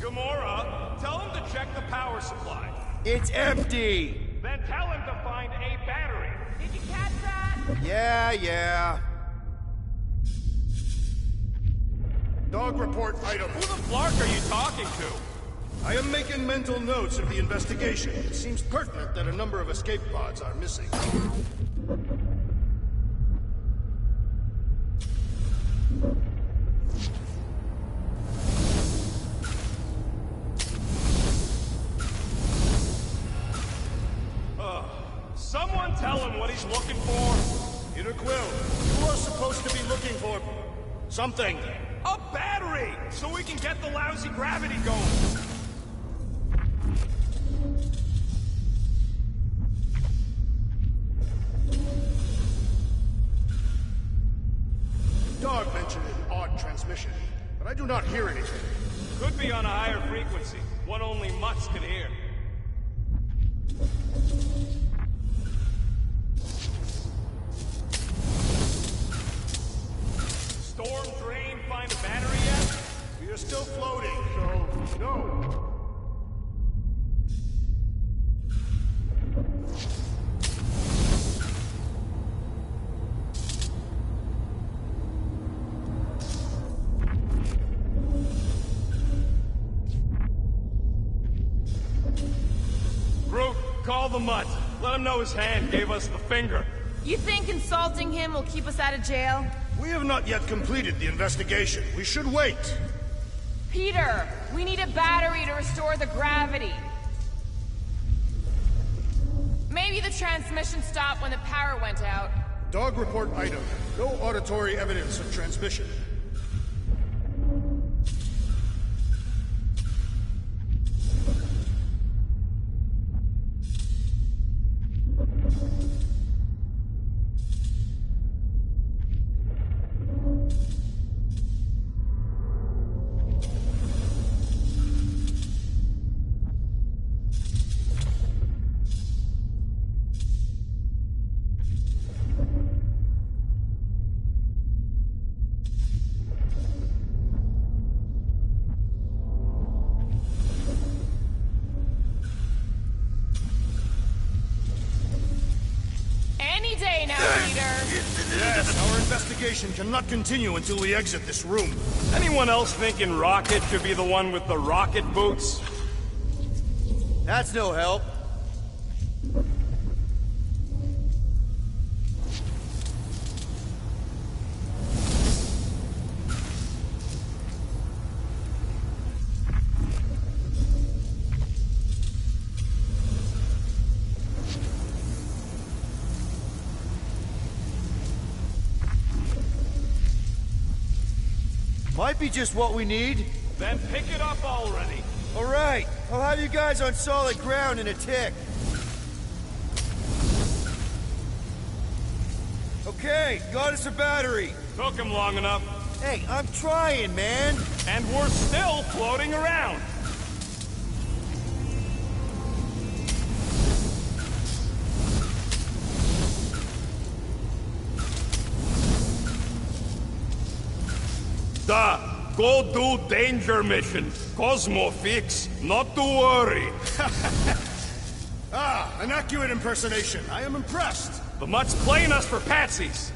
Gamora, tell him to check the power supply. It's empty! Then tell him to find a battery. Did you catch that? Yeah. Dog report item. Who the flark are you talking to? I am making mental notes of the investigation. It seems pertinent that a number of escape pods are missing. Someone tell him what he's looking for. Peter Quill, you are supposed to be looking for something. A battery! So we can get the lousy gravity going. Dog mentioned an odd transmission, but I do not hear anything. Could be on a higher frequency, one only mutts can hear. Storm drain find a battery yet? We are still floating, so no. Groot, call the mutt. Let him know his hand gave us the finger. You think insulting him will keep us out of jail? We have not yet completed the investigation. We should wait. Peter, we need a battery to restore the gravity. Maybe the transmission stopped when the power went out. Dog report item. No auditory evidence of transmission. Yes, our investigation cannot continue until we exit this room. Anyone else thinking Rocket should be the one with the rocket boots? That's no help. Might be just what we need. Then pick it up already. All right, I'll have you guys on solid ground in a tick. Okay, got us a battery. Took him long enough. Hey, I'm trying, man. And we're still floating around. Go do danger mission. Cosmo fix. Not to worry. An accurate impersonation. I am impressed. The Mutt's playing us for patsies.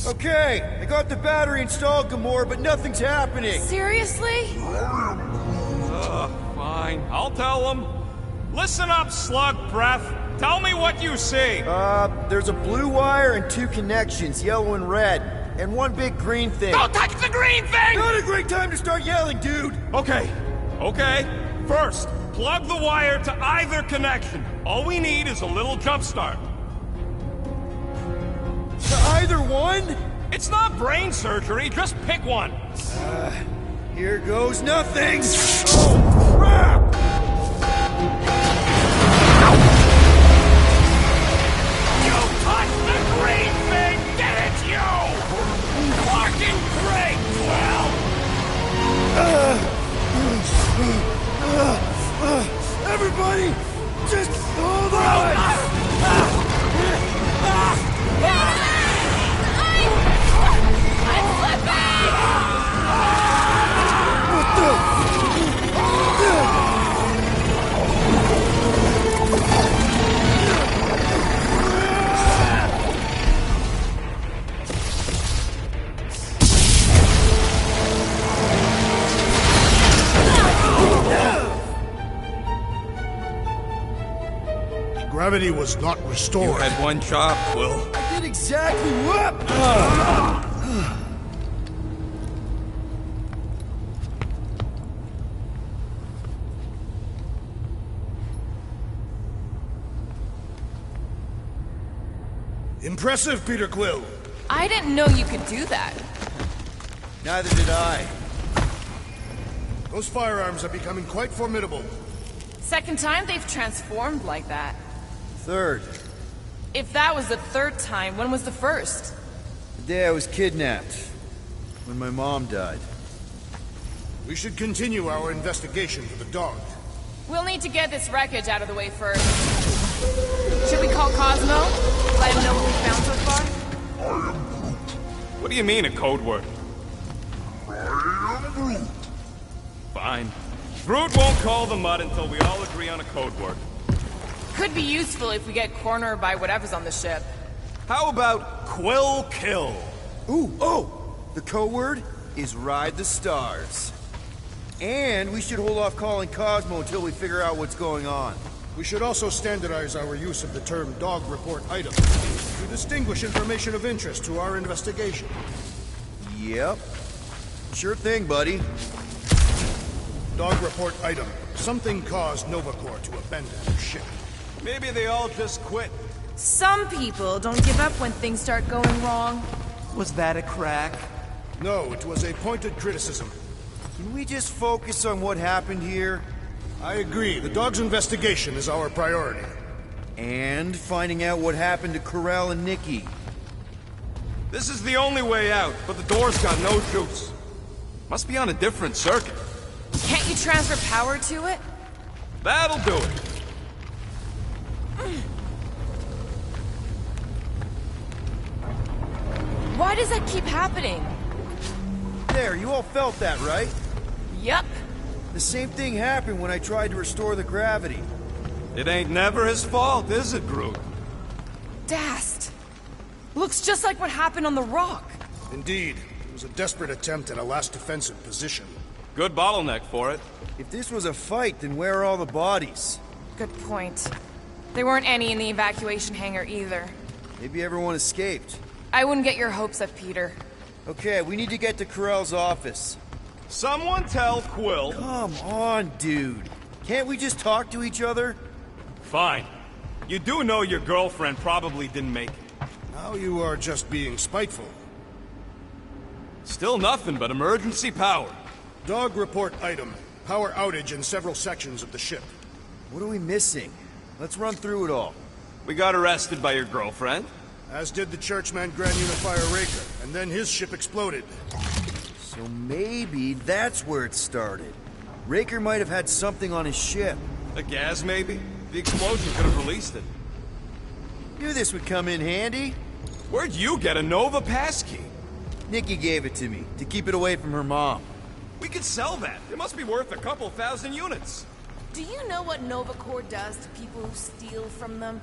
Okay, I got the battery installed, Gamora, but nothing's happening. Seriously? Fine. I'll tell them. Listen up, slug breath. Tell me what you see. There's a blue wire and two connections, yellow and red, and one big green thing. Don't touch the green thing! Not a great time to start yelling, dude! Okay. First, plug the wire to either connection. All we need is a little jump start. To either one? It's not brain surgery, just pick one. Here goes nothing! Oh, crap! You touched the green thing! Get it, you! Fucking great, Quill! Everybody, just hold on! Gravity was not restored. You had one job, Quill. I did exactly what? Impressive, Peter Quill. I didn't know you could do that. Neither did I. Those firearms are becoming quite formidable. Second time they've transformed like that. Third. If that was the third time, when was the first? The day I was kidnapped. When my mom died. We should continue our investigation for the dog. We'll need to get this wreckage out of the way first. Should we call Cosmo? Let him know what we found so far? What do you mean, a code word? Fine. Groot won't call the mud until we all agree on a code word. Could be useful if we get cornered by whatever's on the ship. How about Quill Kill? Ooh, oh! The code word is Ride the Stars. And we should hold off calling Cosmo until we figure out what's going on. We should also standardize our use of the term dog report item to distinguish information of interest to our investigation. Yep. Sure thing, buddy. Dog report item. Something caused Nova Corps to abandon their ship. Maybe they all just quit. Some people don't give up when things start going wrong. Was that a crack? No, it was a pointed criticism. Can we just focus on what happened here? I agree. The dog's investigation is our priority. And finding out what happened to Corell and Nikki. This is the only way out, but the door's got no juice. Must be on a different circuit. Can't you transfer power to it? That'll do it. Why does that keep happening? There, you all felt that, right? Yup. The same thing happened when I tried to restore the gravity. It ain't never his fault, is it, Groot? Dast. Looks just like what happened on the rock. Indeed. It was a desperate attempt at a last defensive position. Good bottleneck for it. If this was a fight, then where are all the bodies? Good point. There weren't any in the evacuation hangar either. Maybe everyone escaped. I wouldn't get your hopes up, Peter. Okay, we need to get to Corell's office. Someone tell Quill... Come on, dude. Can't we just talk to each other? Fine. You do know your girlfriend probably didn't make it. Now you are just being spiteful. Still nothing but emergency power. Dog report item. Power outage in several sections of the ship. What are we missing? Let's run through it all. We got arrested by your girlfriend. As did the Churchman Grand Unifier Raker, and then his ship exploded. So maybe that's where it started. Raker might have had something on his ship. A gas, maybe? The explosion could have released it. Knew this would come in handy. Where'd you get a Nova passkey? Nikki gave it to me, to keep it away from her mom. We could sell that. It must be worth a couple thousand units. Do you know what Nova Corps does to people who steal from them?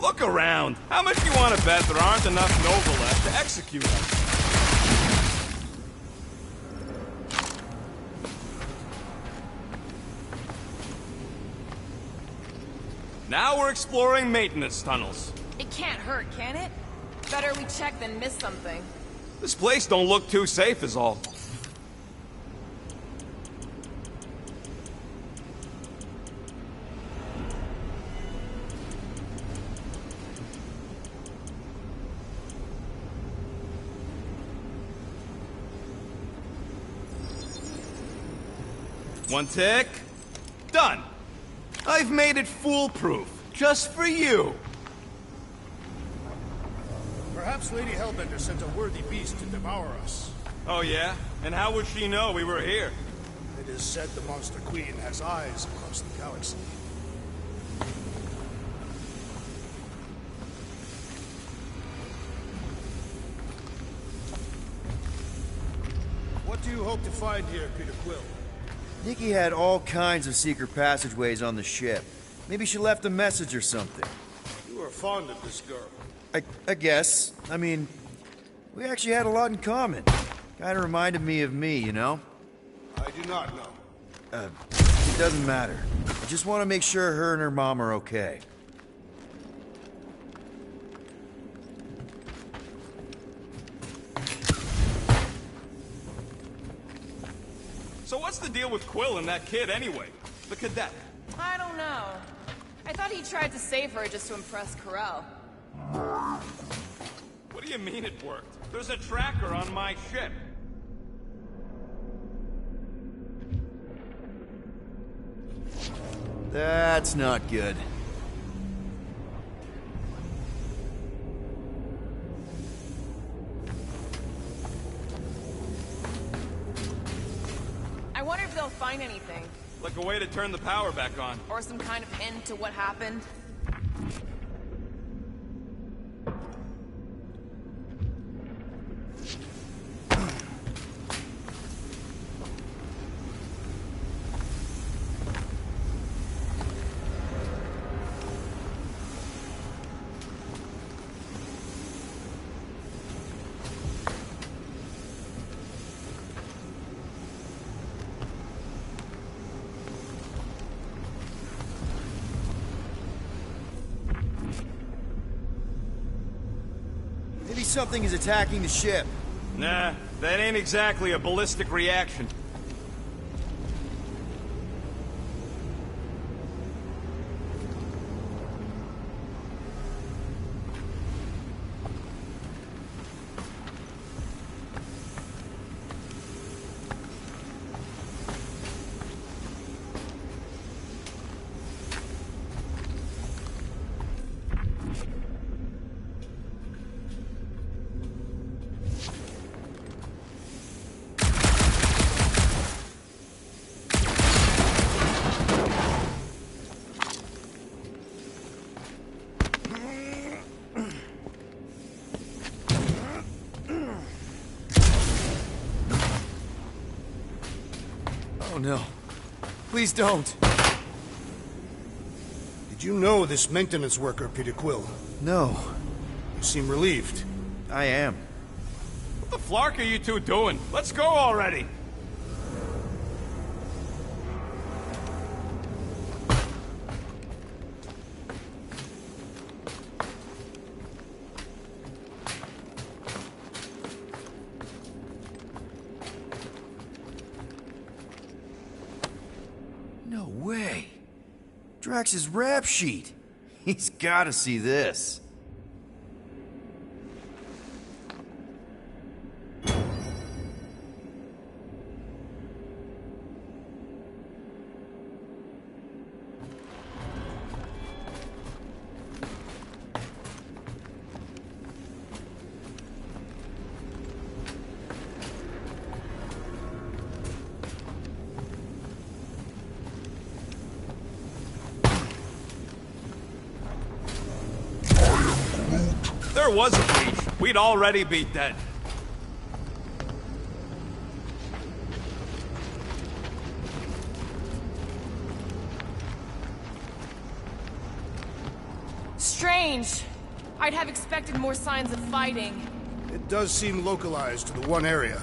Look around. How much do you want to bet there aren't enough Nova left to execute us? Now we're exploring maintenance tunnels. It can't hurt, can it? Better we check than miss something. This place don't look too safe is all. One tick. Done. I've made it foolproof, just for you. Perhaps Lady Hellbender sent a worthy beast to devour us. Oh yeah? And how would she know we were here? It is said the Monster Queen has eyes across the galaxy. What do you hope to find here, Peter Quill? Nikki had all kinds of secret passageways on the ship. Maybe she left a message or something. You are fond of this girl. I guess. I mean, we actually had a lot in common. Kinda reminded me of me, you know? I do not know. It doesn't matter. I just want to make sure her and her mom are okay. So what's the deal with Quill and that kid anyway? The cadet. I don't know. I thought he tried to save her just to impress Corell. What do you mean it worked? There's a tracker on my ship. That's not good. I wonder if they'll find anything. Like like a way to turn the power back on. Or some kind of end to what happened. Maybe something is attacking the ship. Nah, that ain't exactly a ballistic reaction. Oh no. Please don't. Did you know this maintenance worker, Peter Quill? No. You seem relieved. I am. What the flark are you two doing? Let's go already! No way. Drax's rap sheet. He's gotta see this. There was a breach. We'd already be dead. Strange. I'd have expected more signs of fighting. It does seem localized to the one area.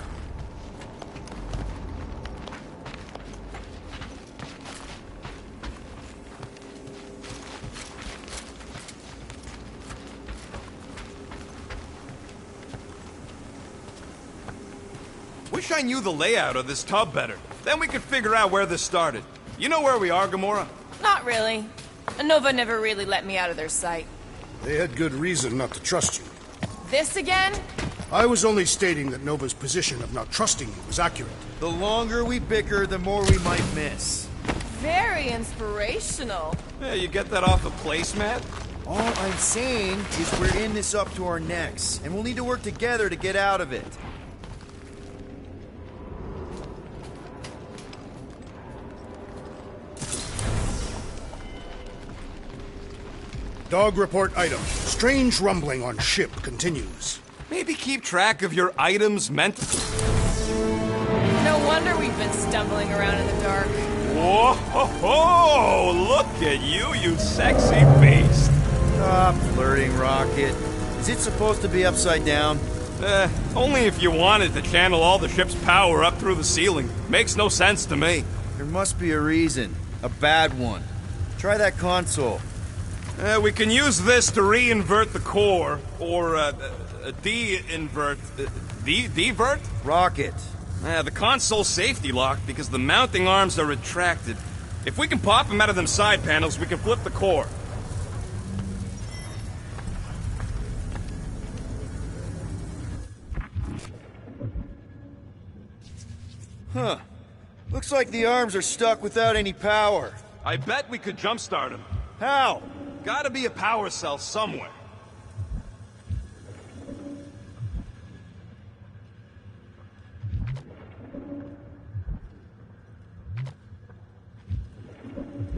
Wish I knew the layout of this tub better. Then we could figure out where this started. You know where we are, Gamora? Not really. Nova never really let me out of their sight. They had good reason not to trust you. This again? I was only stating that Nova's position of not trusting you was accurate. The longer we bicker, the more we might miss. Very inspirational. Yeah, you get that off a placemat? All I'm saying is we're in this up to our necks, and we'll need to work together to get out of it. Dog report item. Strange rumbling on ship continues. Maybe keep track of your items mentally. No wonder we've been stumbling around in the dark. Whoa! Ho, ho, look at you, you sexy beast! Stop flirting, Rocket. Is it supposed to be upside down? Only if you wanted to channel all the ship's power up through the ceiling. Makes no sense to me. There must be a reason. A bad one. Try that console. We can use this to re-invert the core, or de-invert... Divert? Rocket. The console's safety locked because the mounting arms are retracted. If we can pop them out of them side panels, we can flip the core. Huh. Looks like the arms are stuck without any power. I bet we could jumpstart them. How? Gotta be a power cell somewhere.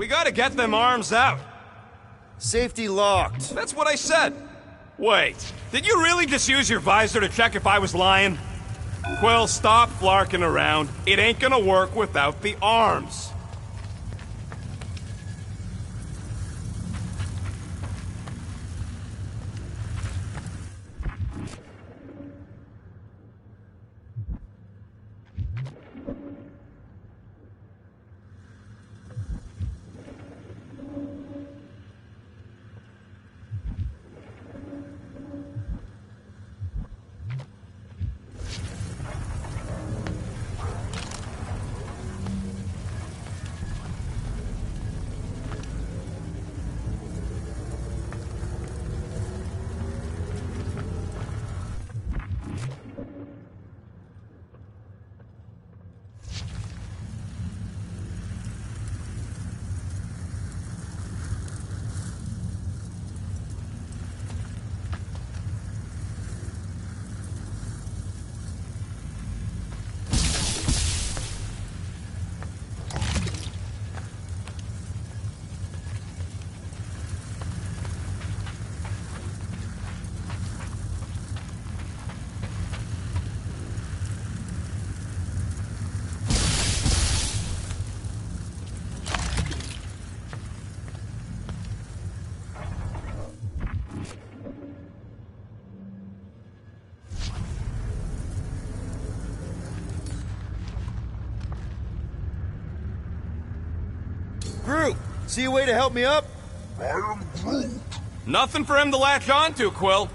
We gotta get them arms out. Safety locked. That's what I said. Wait, did you really just use your visor to check if I was lying? Quill, stop flarking around. It ain't gonna work without the arms. Groot, see a way to help me up? I am Groot. Nothing for him to latch onto, Quill.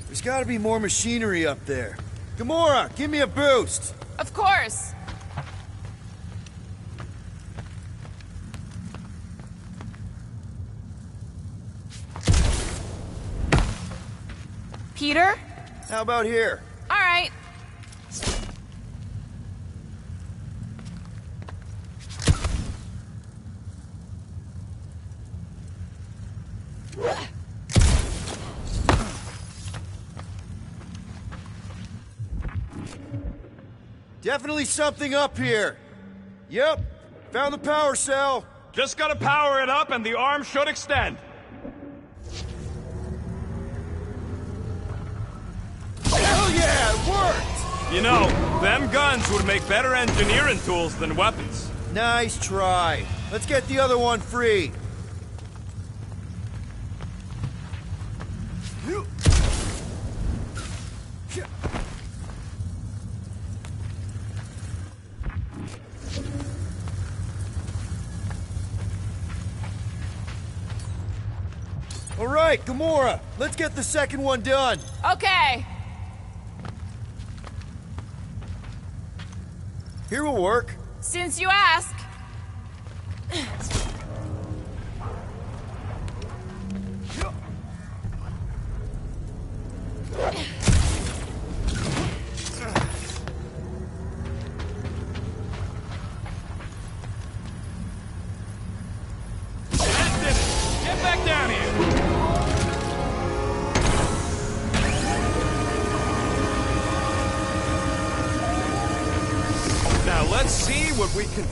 There's gotta be more machinery up there. Gamora, give me a boost! Of course! Peter? How about here? All right. Definitely something up here. Yep, found the power cell. Just gotta power it up and the arm should extend. Hell yeah, it worked! You know, them guns would make better engineering tools than weapons. Nice try. Let's get the other one free. All right, Gamora, let's get the second one done. Okay. Here will work. Since you ask. Get back down here. Now let's see what we can...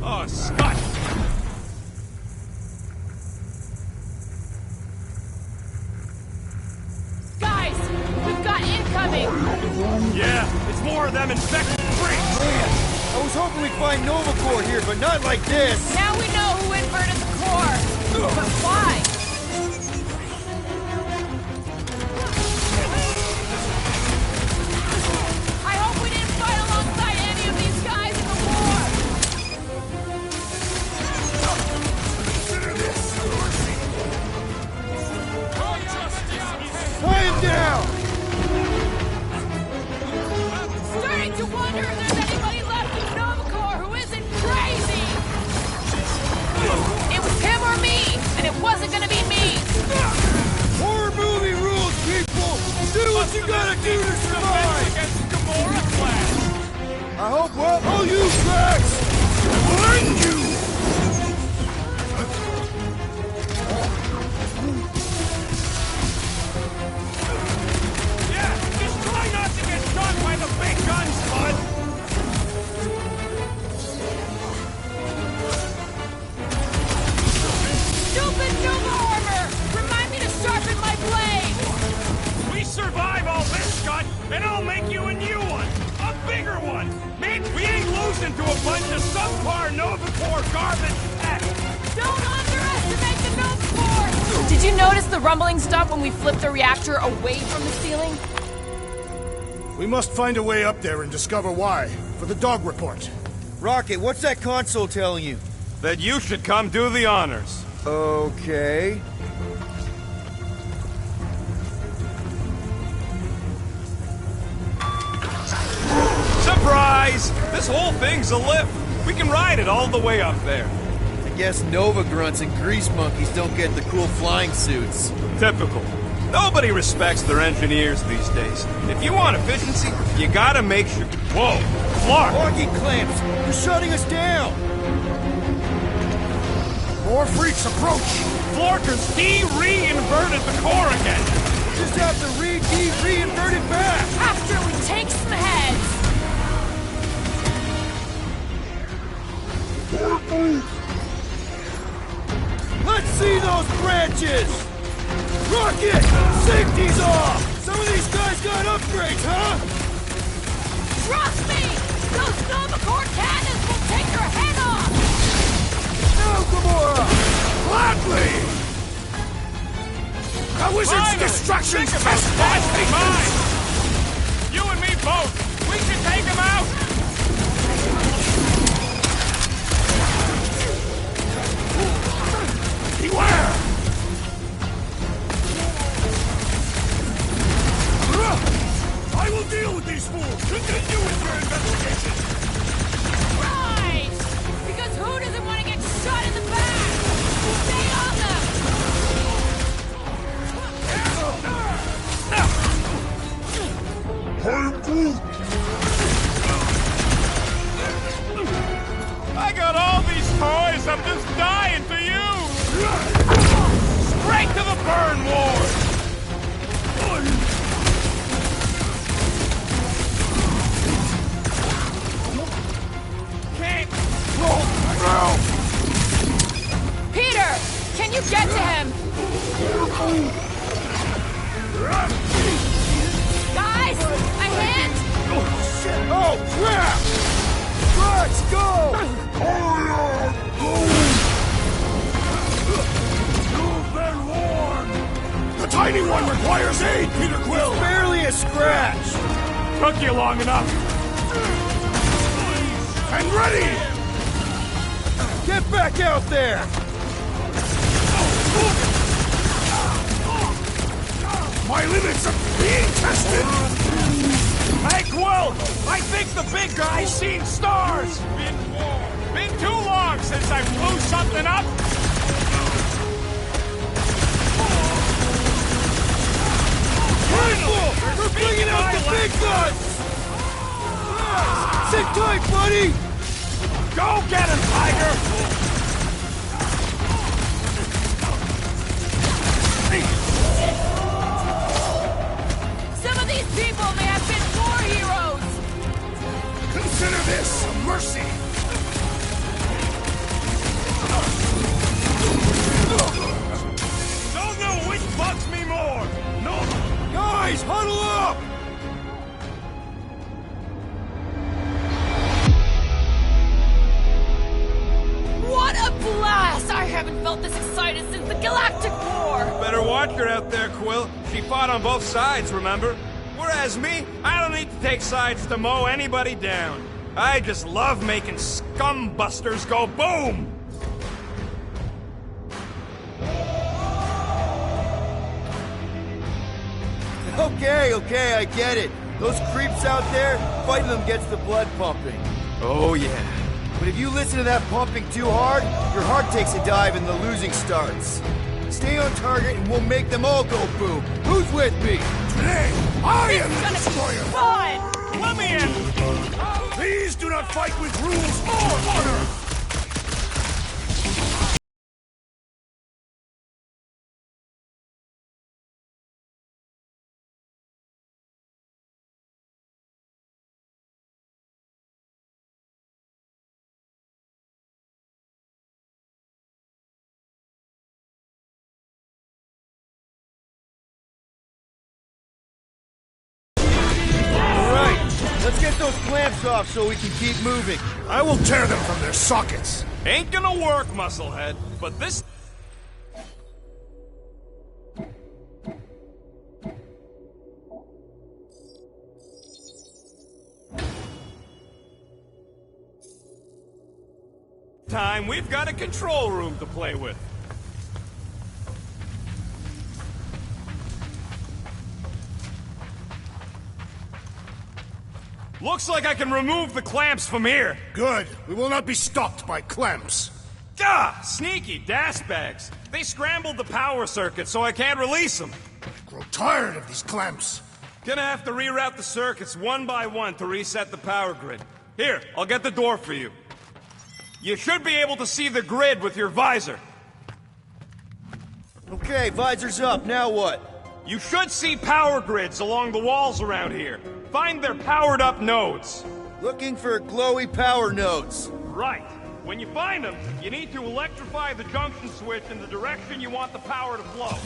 Oh, Scott! Guys, we've got incoming! Yeah, it's more of them infected freaks! Man, I was hoping we'd find Nova Corps here, but not like this! Now we know who inverted the core! But why? I hope we didn't fight alongside any of these guys in the war! Tie him down! Starting to wonder if there's anybody left in Nova Corps who isn't crazy! It was him or me, and it wasn't gonna be me! Horror movie rules, people! Do what you gotta do to survive! I hope well, I'll use Drax! Find you! Yeah, just try not to get shot by the big guns, bud! into a bunch of subpar Novacore garbage tech! Don't underestimate the Novacore! Did you notice the rumbling stuff when we flipped the reactor away from the ceiling? We must find a way up there and discover why, for the dog report. Rocket, what's that console telling you? That you should come do the honors. Okay. Surprise! This whole thing's a lift. We can ride it all the way up there. I guess Nova grunts and grease monkeys don't get the cool flying suits. Typical. Nobody respects their engineers these days. If you want efficiency, you gotta make sure... Whoa! Flark! Parking clamps! You're shutting us down! More freaks approach! Flarker's de-reinverted the core again! Just have to reinvert it back! After we take some heads! Let's see those branches! Rocket! Safety's off! Some of these guys got upgrades, huh? Trust me! Those Novacore cannons will take your head off! Now, Gamora! Gladly! The wizard's destruction's test mine! You and me both! We should take him out! Beware! I will deal with these fools! Continue with your investigation! Right! Because who doesn't want to get shot in the back? Stay on them! I got all these toys, I'm just dying to use! Straight to the burn ward! Can't roll through! Peter! Can you get to him? Guys! A hand! Oh, crap! Let's go! You've been warned! The tiny one requires aid, Peter Quill! It's barely a scratch! Took you long enough! And ready! Get back out there! My limits are being tested! Hey, Quill! I think the big guy's seen stars! Been too long since I blew something up! Rifle! We're bringing out the big guns! Sit tight, buddy! Go get him, Tiger! Some of these people may have been war heroes! Consider this a mercy! Don't know which bugs me more! No! Guys, huddle up! What a blast! I haven't felt this excited since the Galactic War! Better watch her out there, Quill. She fought on both sides, remember? Whereas me, I don't need to take sides to mow anybody down. I just love making scumbusters go boom! Okay, I get it. Those creeps out there, fighting them gets the blood pumping. Oh, yeah. But if you listen to that pumping too hard, your heart takes a dive and the losing starts. Stay on target and we'll make them all go boom. Who's with me? Today, I am the destroyer! Fun! Let me in! Please do not fight with rules or order! Let's get those clamps off so we can keep moving. I will tear them from their sockets. Ain't gonna work, musclehead. But this... time, we've got a control room to play with. Looks like I can remove the clamps from here. Good. We will not be stopped by clamps. Gah! Sneaky bags. They scrambled the power circuit, so I can't release them. I grow tired of these clamps. Gonna have to reroute the circuits one by one to reset the power grid. Here, I'll get the door for you. You should be able to see the grid with your visor. Okay, visor's up. Now what? You should see power grids along the walls around here. Find their powered-up nodes. Looking for glowy power nodes. Right. When you find them, you need to electrify the junction switch in the direction you want the power to flow.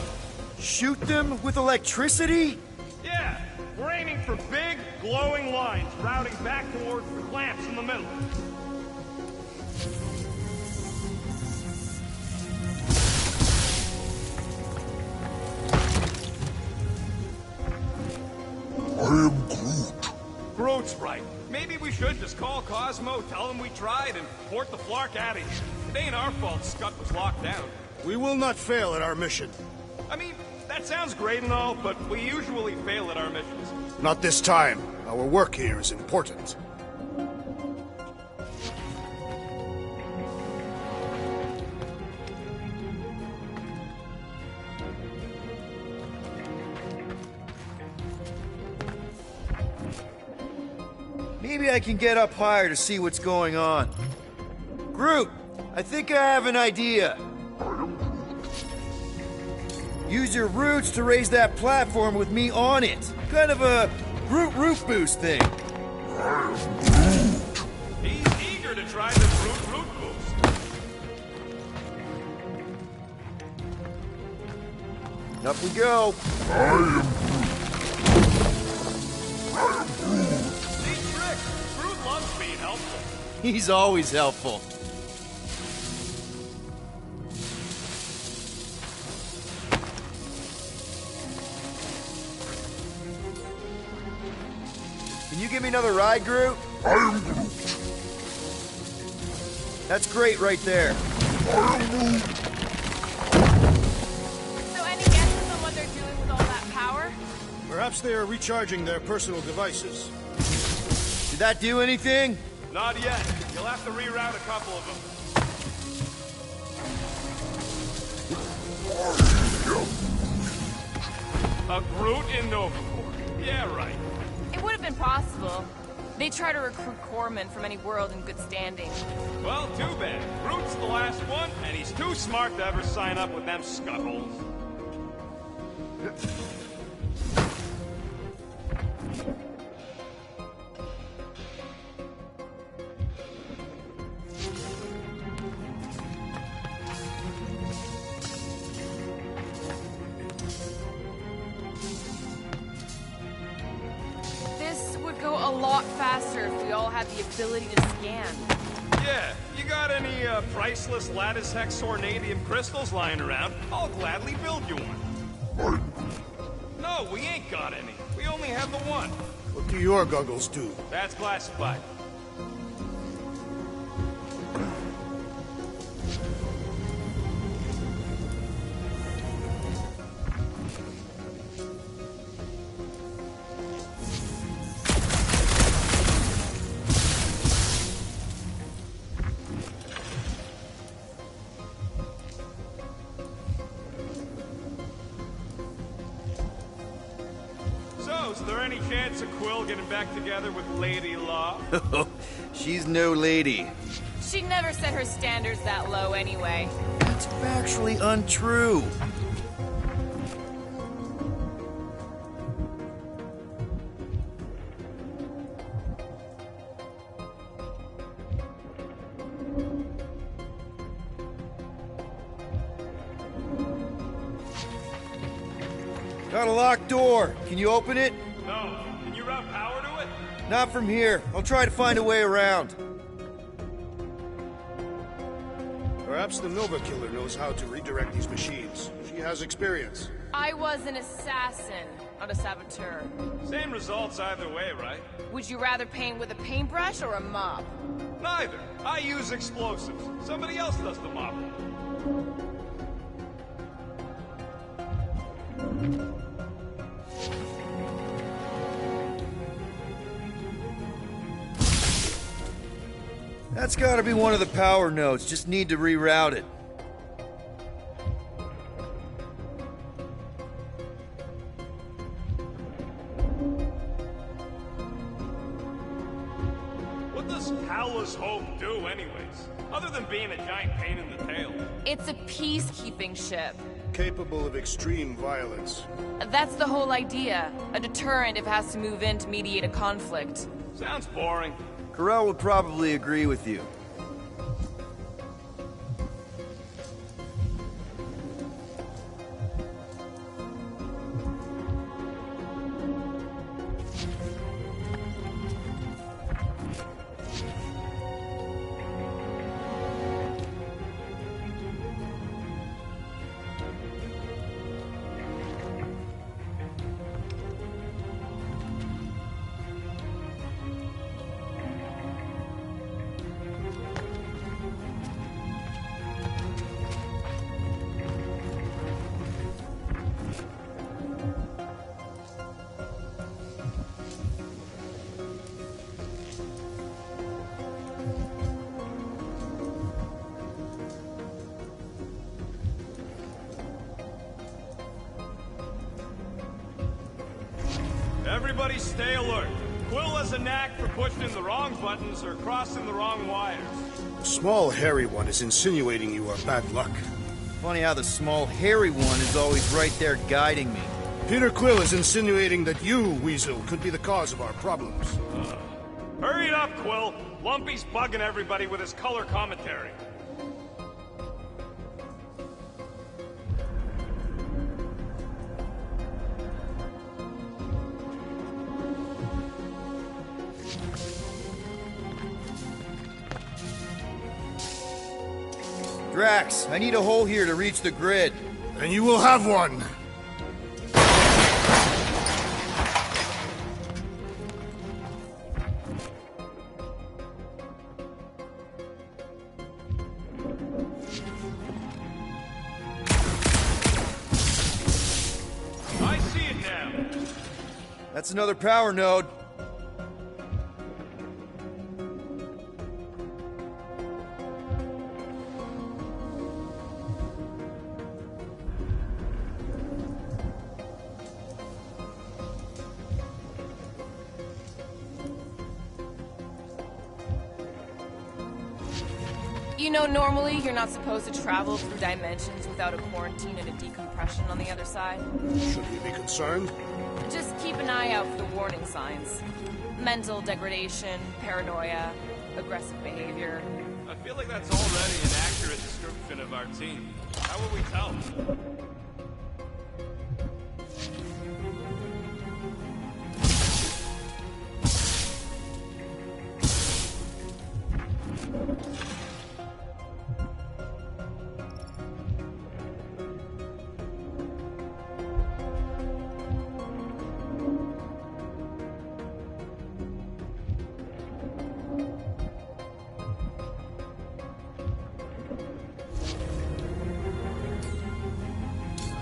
Shoot them with electricity? Yeah. We're aiming for big, glowing lines routing back towards the clamps in the middle. I am Groot. Groot's right. Maybe we should just call Cosmo, tell him we tried, and port the Flark out of here. It ain't our fault Scott was locked down. We will not fail at our mission. I mean, that sounds great and all, but we usually fail at our missions. Not this time. Our work here is important. Maybe I can get up higher to see what's going on. Groot, I think I have an idea. Use your roots to raise that platform with me on it. Kind of a Groot roof boost thing. He's eager to try this root boost. Up we go. Groot loves being helpful. He's always helpful. Can you give me another ride, Groot? I am Groot. That's great right there. I am Groot. So any guesses on what they're doing with all that power? Perhaps they are recharging their personal devices. Did that do anything? Not yet. You'll have to reroute a couple of them. A Groot in Novacore. Yeah, right. It would have been possible. They try to recruit corpsmen from any world in good standing. Well, too bad. Groot's the last one, and he's too smart to ever sign up with them scuttholes. This would go a lot faster if we all had the ability to scan. Yeah, you got any priceless lattice hex ornadium crystals lying around? I'll gladly build you one. No, we ain't got any. We only have the one. What do your goggles do? That's classified. So, is there any chance of Quill getting back together with Lady Law? She's no lady. She never set her standards that low anyway. That's factually untrue. Got a locked door. Can you open it? No. Can you route power to it? Not from here. I'll try to find a way around. Perhaps the Nova Killer knows how to redirect these machines. She has experience. I was an assassin, not a saboteur. Same results either way, right? Would you rather paint with a paintbrush or a mop? Neither. I use explosives. Somebody else does the mopping. That's gotta be one of the power nodes. Just need to reroute it. What does Howler's Hope do, anyways? Other than being a giant pain in the tail. It's a peacekeeping ship. Capable of extreme violence. That's the whole idea. A deterrent if it has to move in to mediate a conflict. Sounds boring. Corell would probably agree with you. Everybody stay alert. Quill has a knack for pushing the wrong buttons or crossing the wrong wires. The small, hairy one is insinuating you are bad luck. Funny how the small, hairy one is always right there guiding me. Peter Quill is insinuating that you, Weasel, could be the cause of our problems. Hurry it up, Quill. Lumpy's bugging everybody with his color commentary. Drax, I need a hole here to reach the grid. And you will have one. I see it now. That's another power node. You know, normally you're not supposed to travel through dimensions without a quarantine and a decompression on the other side. Should we be concerned? Just keep an eye out for the warning signs. Mental degradation, paranoia, aggressive behavior. I feel like that's already an accurate description of our team. How will we tell?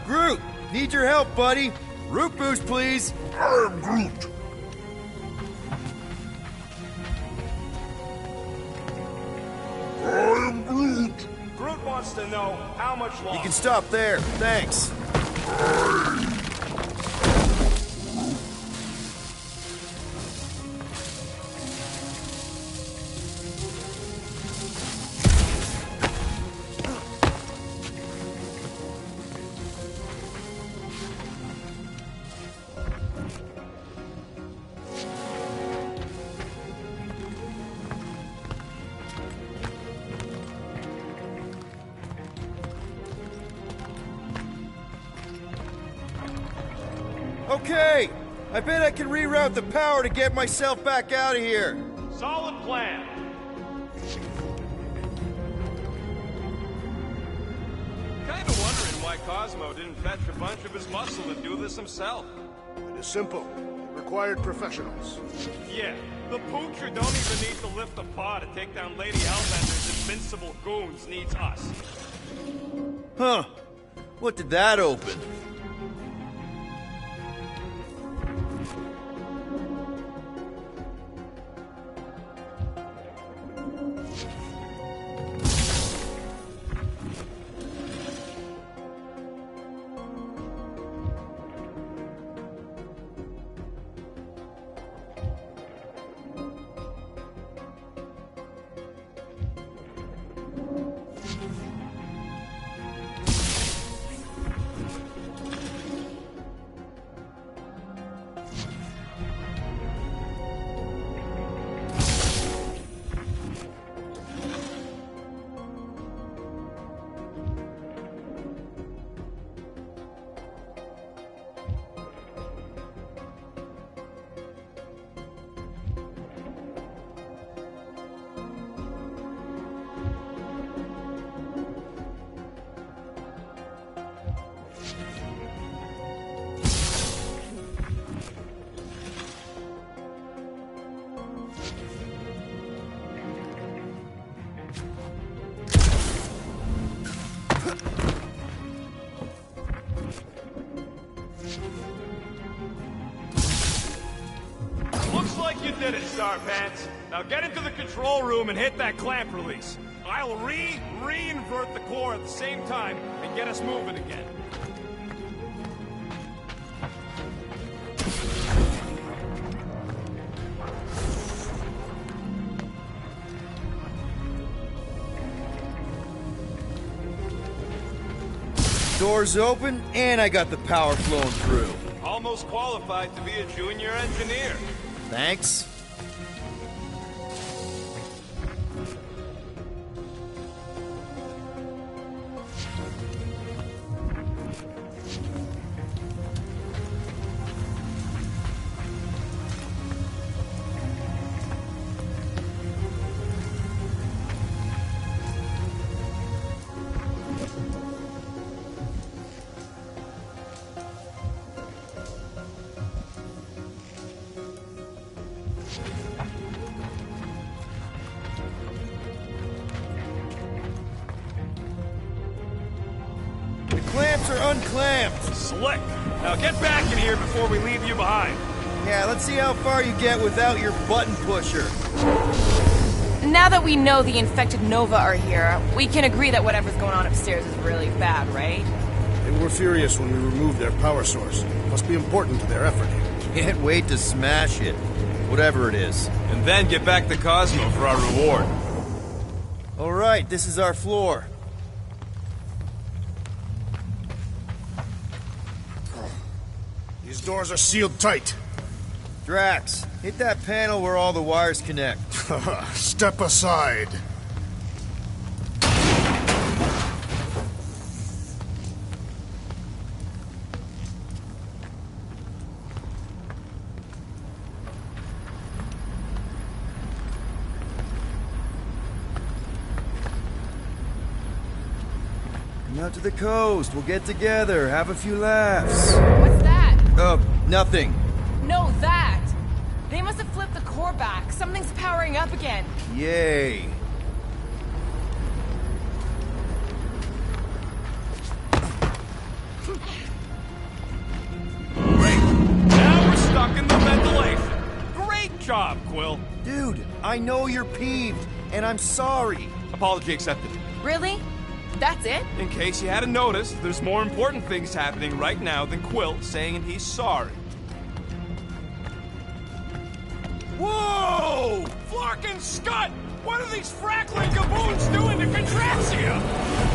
Groot! Need your help, buddy! Root boost, please! I am Groot! I am Groot! Groot wants to know how much longer. You can stop there. Thanks. Okay, I bet I can reroute the power to get myself back out of here. Solid plan. Kinda wondering why Cosmo didn't fetch a bunch of his muscle and do this himself. It is simple. It required professionals. Yeah, the poocher don't even need to lift a paw to take down Lady Hellbender's invincible goons needs us. Huh. What did that open? You did it, Starpants. Now get into the control room and hit that clamp release. I'll re-invert the core at the same time and get us moving again. Doors open, and I got the power flowing through. Almost qualified to be a junior engineer. Thanks. Clamps are unclamped. Slick. Now get back in here before we leave you behind. Yeah, let's see how far you get without your button pusher. Now that we know the infected Nova are here, we can agree that whatever's going on upstairs is really bad, right? They were furious when we removed their power source. Must be important to their effort. Can't wait to smash it. Whatever it is. And then get back to Cosmo for our reward. Alright, this is our floor. These doors are sealed tight. Drax, hit that panel where all the wires connect. Step aside. Come out to the coast. We'll get together, have a few laughs. What's that? Nothing. No, that! They must have flipped the core back. Something's powering up again. Yay. Great. Now we're stuck in the ventilation. Great job, Quill. Dude, I know you're peeved, and I'm sorry. Apology accepted. Really? That's it? In case you hadn't noticed, there's more important things happening right now than Quill saying he's sorry. Whoa! Flarkin' Scud! What are these frackling gaboons doing to Contraxia?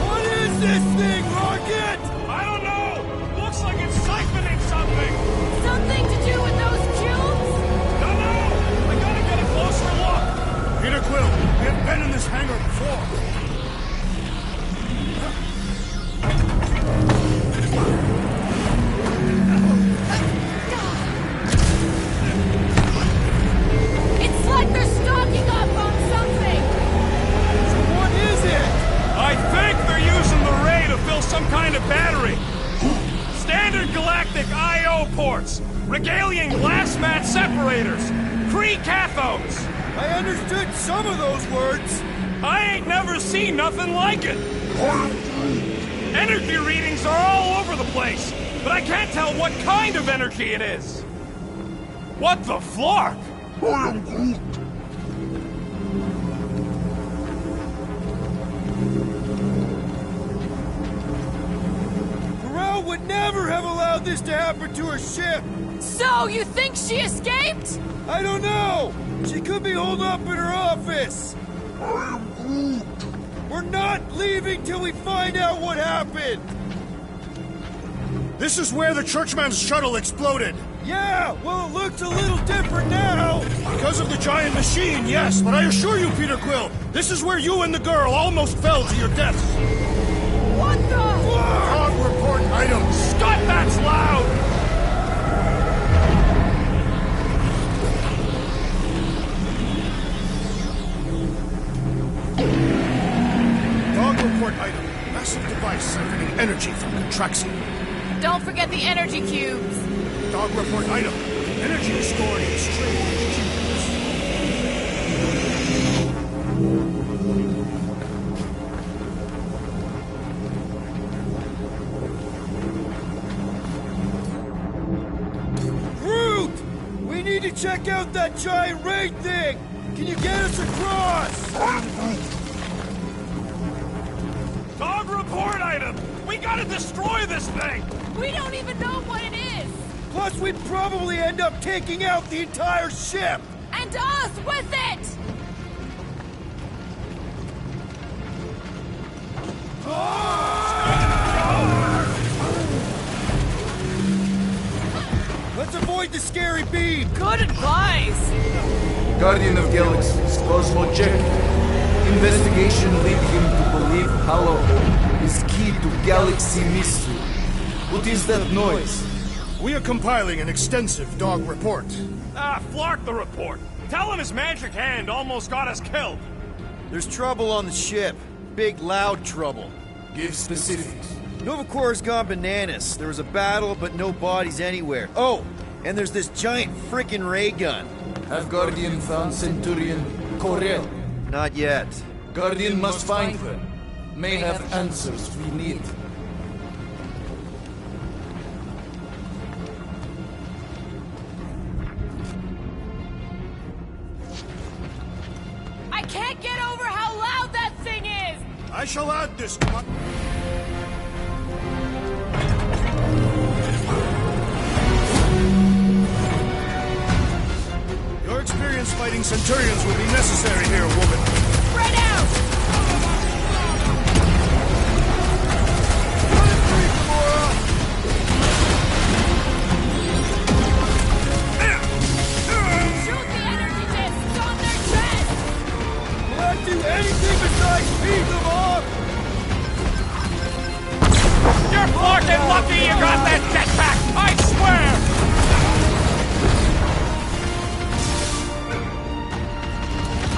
What is this thing, Rocket? I don't know! Looks like it's siphoning something! Something to do with those cubes? Don't know! I gotta get a closer look! Peter Quill, we have been in this hangar before. ports, regalian glass mat separators, Kree cathodes. I understood some of those words. I ain't never seen nothing like it. Energy readings are all over the place, but I can't tell what kind of energy it is. What the flark? I am Groot. Pharrell would never have allowed this to happen to her ship. So, you think she escaped? I don't know. She could be holed up in her office. I am Groot. We're not leaving till we find out what happened. This is where the Churchman's shuttle exploded. Yeah, well, it looks a little different now. Because of the giant machine, yes, but I assure you, Peter Quill, this is where you and the girl almost fell to your deaths. What the? Dog report item. Scott, that's loud! Dog report item. Massive device siphoning energy from Contraxia. Don't forget the energy cubes. Dog report item. Energy stored in strange cubes. Groot! We need to check out that giant raid thing! Can you get us across? Dog report item! We gotta destroy this thing! We don't even know what it is! Plus, we'd probably end up taking out the entire ship! And us with it! Let's avoid the scary beam! Good advice! Guardian of Galaxies, Cosmo check. Investigation lead him to believe Hollow is key to galaxy mystery. What is that noise? We are compiling an extensive dog report. Ah, flark the report. Tell him his magic hand almost got us killed. There's trouble on the ship. Big, loud trouble. Give specifics. Nova Corps gone bananas. There was a battle, but no bodies anywhere. Oh, and there's this giant frickin' ray gun. Have Guardian found Centurion Corel? Not yet. Guardian must find her. May have answers we need. I can't get over how loud that thing is! I shall add this to my... Your experience fighting Centurions will be necessary here, woman. Spread out! Shoot the energy discs on their chest! Will that do anything besides beat them off? You're fucking lucky you got that jetpack! I swear!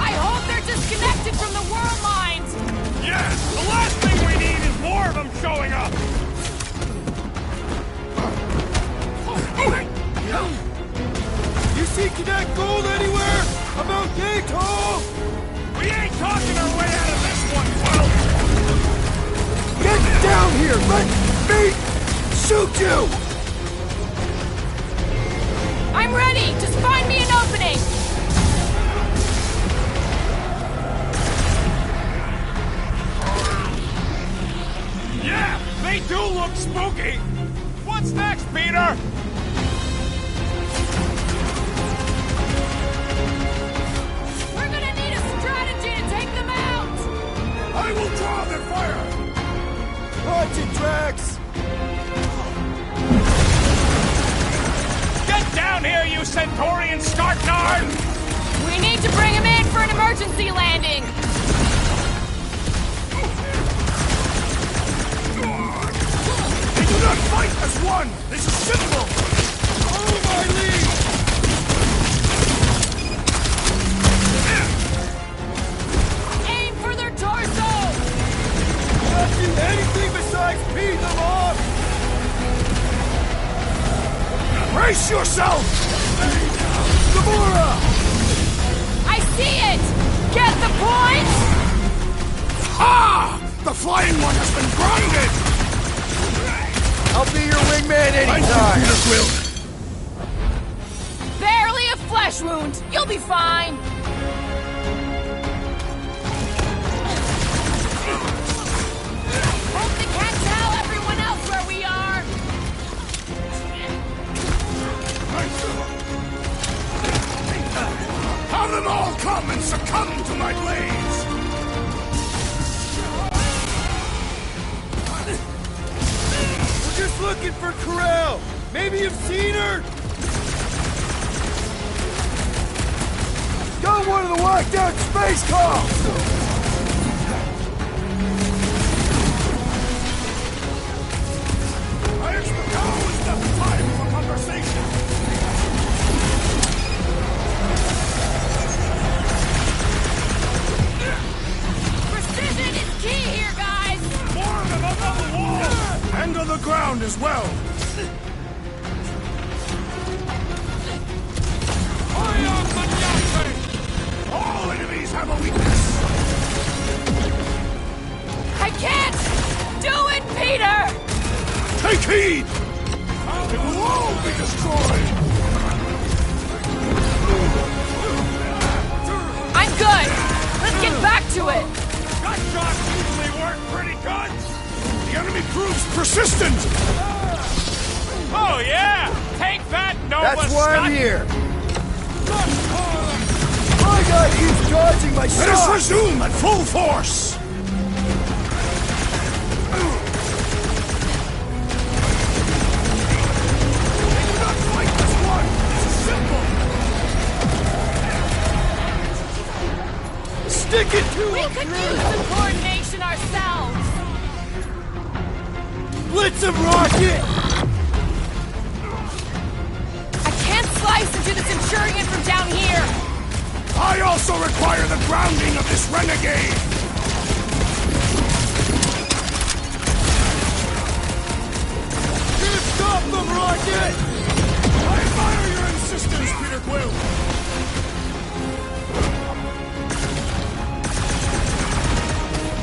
I hope they're disconnected from the world lines! Yeah, the last thing we need is more of them showing up! You see Cadet Gold anywhere? About Gato? We ain't talking our way out of this one, Quill! Get down here! Let me shoot you! I'm ready! Just find me an opening! Yeah, they do look spooky! What's next, Peter? We're gonna need a strategy to take them out! I will draw their fire! Watch it, Drax! Get down here, you Centaurian Starknard! We need to bring him in for an emergency landing! They do not fight as one! This is simple! Follow my lead! Aim for their torso! Not do anything besides beat them off! Brace yourself! Gamora! I see it! Get the point? Ha! The flying one has been grounded! I'll be your wingman anytime! Thank you, Peter Quill. Barely a flesh wound. You'll be fine. Hope they can't tell everyone else where we are. Have them all come and succumb to my blades! We're just looking for Corel! Maybe you've seen her? Got one of the whacked out space calls! Now is the time for conversation! Precision is key here, guys! More of them up on the wall! And on the ground as well! All enemies have a weakness! I can't do it, Peter! Take heed! It will all be destroyed! I'm good! Let's get back to it! Gut shots usually work pretty good! The enemy proves persistent! Oh yeah! Take that, Nova That's why Scott. I'm here! My guy keeps dodging my shot! Let us resume at full force! Stick it to We him! could use some coordination ourselves! Blitz him, Rocket! I can't slice into the Centurion from down here! I also require the grounding of this renegade! Can't stop them, Rocket! I admire your insistence, Peter Quill!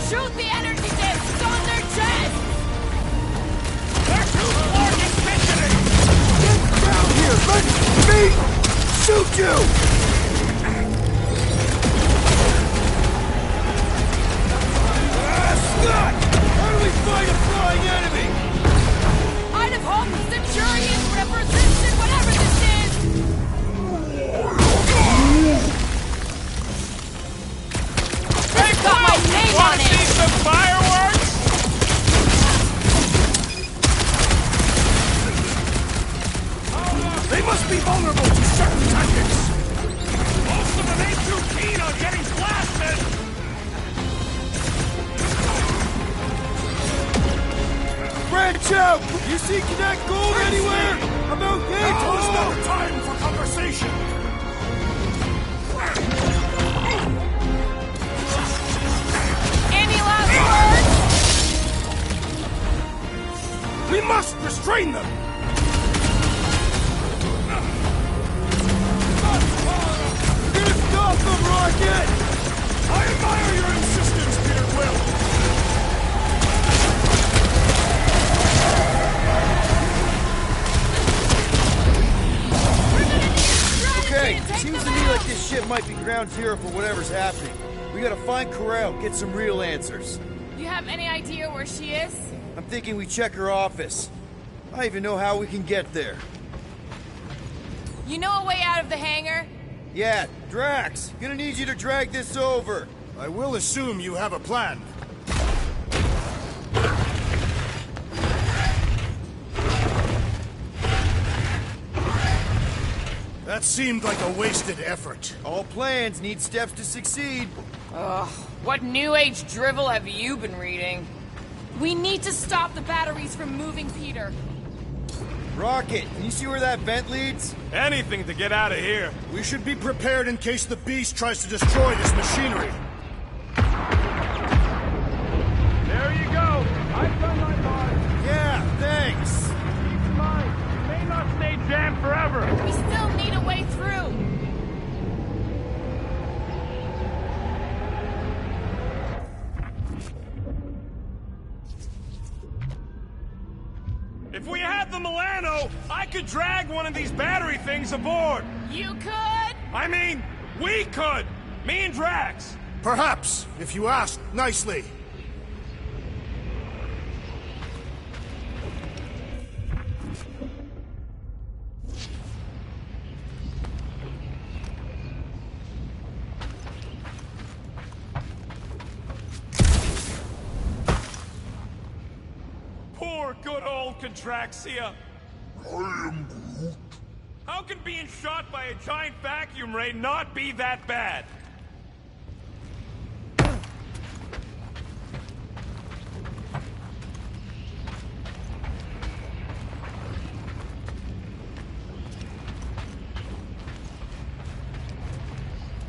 Shoot the energy discs on their chests! They're too far extensioning! Get down here! Let me shoot you! Scott! How do we fight a flying enemy? I'd have hoped the Centurions would have resisted whatever this is! It's got my name on Wanna it! see some fireworks? They must be vulnerable to certain tactics! Most of them ain't too keen on getting blasted! Branch out! You see Cadet Gold anywhere? I'm okay! Now is not the time for conversation! Any last words? We must restrain them! You're gonna stop them, Rocket! I admire your insistence, Peter Quill! Okay, seems to me like this ship might be ground zero for whatever's happening. We gotta find Corel, get some real answers. You have any idea where she is? I'm thinking we check her office. I don't even know how we can get there. You know a way out of the hangar? Yeah, Drax, gonna need you to drag this over. I will assume you have a plan. That seemed like a wasted effort. All plans need steps to succeed. Ugh, what new age drivel have you been reading? We need to stop the batteries from moving Peter. Rocket, can you see where that vent leads? Anything to get out of here. We should be prepared in case the beast tries to destroy this machinery. There you go. I've done my part. Yeah, thanks. Keep in mind, you may not stay jammed If we had the Milano, I could drag one of these battery things aboard. You could? I mean, we could. Me and Drax. Perhaps, if you asked nicely. Poor good old Contraxia. I am Groot. How can being shot by a giant vacuum ray not be that bad?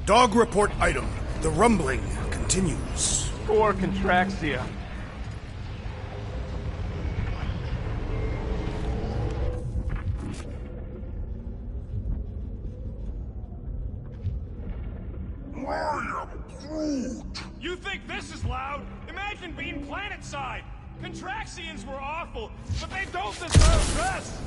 Dog report item. The rumbling continues. Poor Contraxia. I am Groot. You think this is loud? Imagine being planet-side. Contraxians were awful, but they don't deserve this.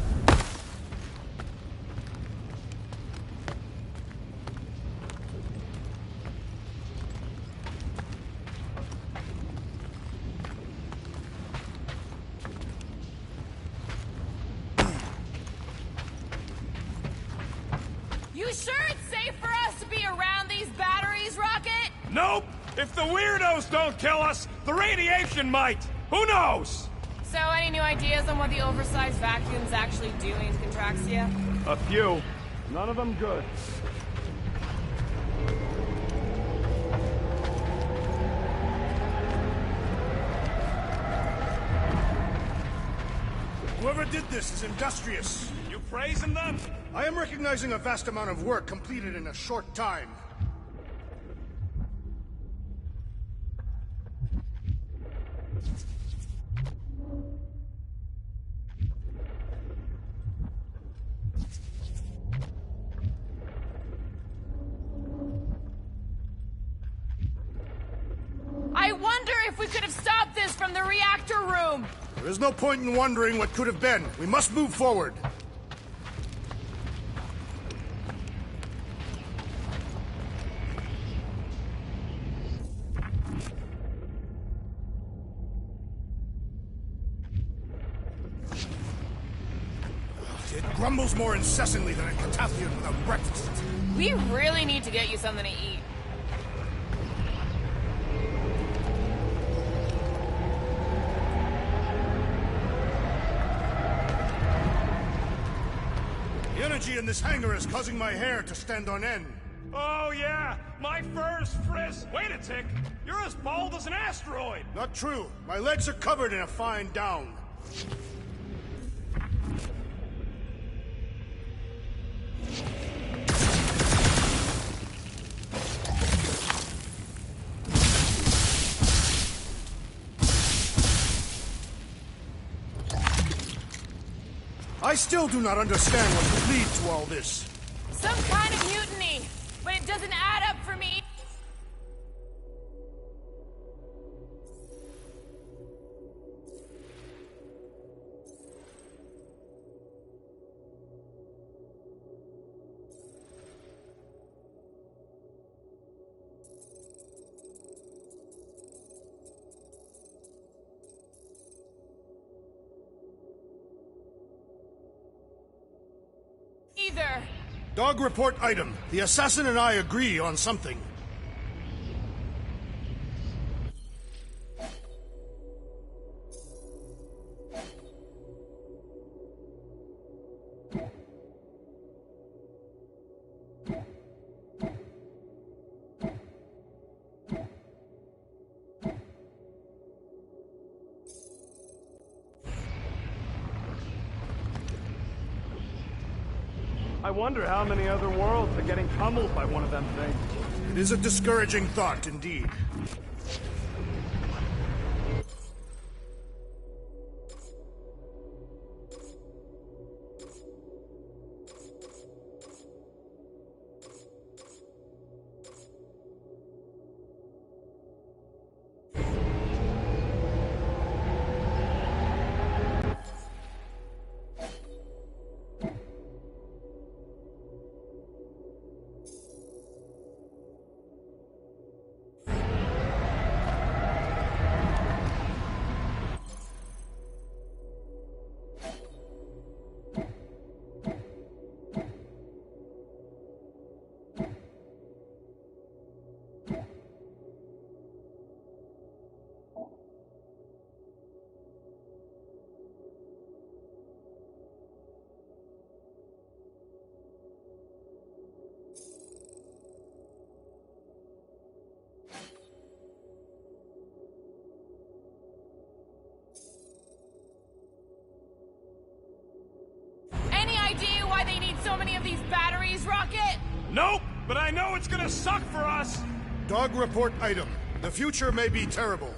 You sure it's safe for us to be around these batteries, Rocket? Nope! If the weirdos don't kill us, the radiation might! Who knows? So, any new ideas on what the oversized vacuum's actually doing to Contraxia? A few. None of them good. Whoever did this is industrious. You praising them? I am recognizing a vast amount of work completed in a short time. I wonder if we could have stopped this from the reactor room! There is no point in wondering what could have been. We must move forward. It grumbles more incessantly than a Catathian without breakfast. We really need to get you something to eat. The energy in this hangar is causing my hair to stand on end. Oh yeah, my fur's frizz. Wait a tick, you're as bald as an asteroid. Not true. My legs are covered in a fine down. I still do not understand what could lead to all this. Some kind of mutiny, but it doesn't add up for me. Either. Dog report item. The assassin and I agree on something. I wonder how many other worlds are getting pummeled by one of them things. It is a discouraging thought, indeed. Nope, but I know it's gonna suck for us! Dog report item. The future may be terrible.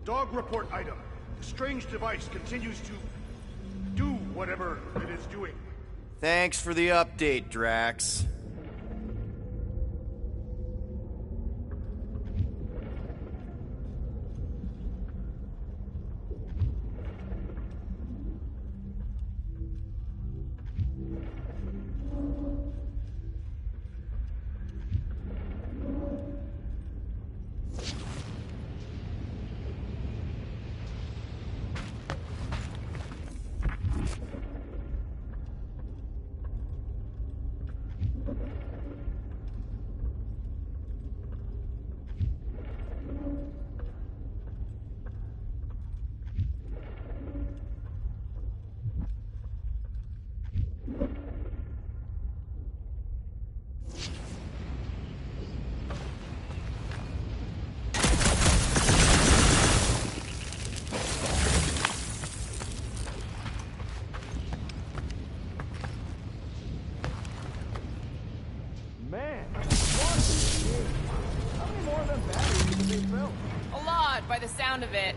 Dog report item. The strange device continues to do whatever it is doing. Thanks for the update, Drax. A lot, by the sound of it.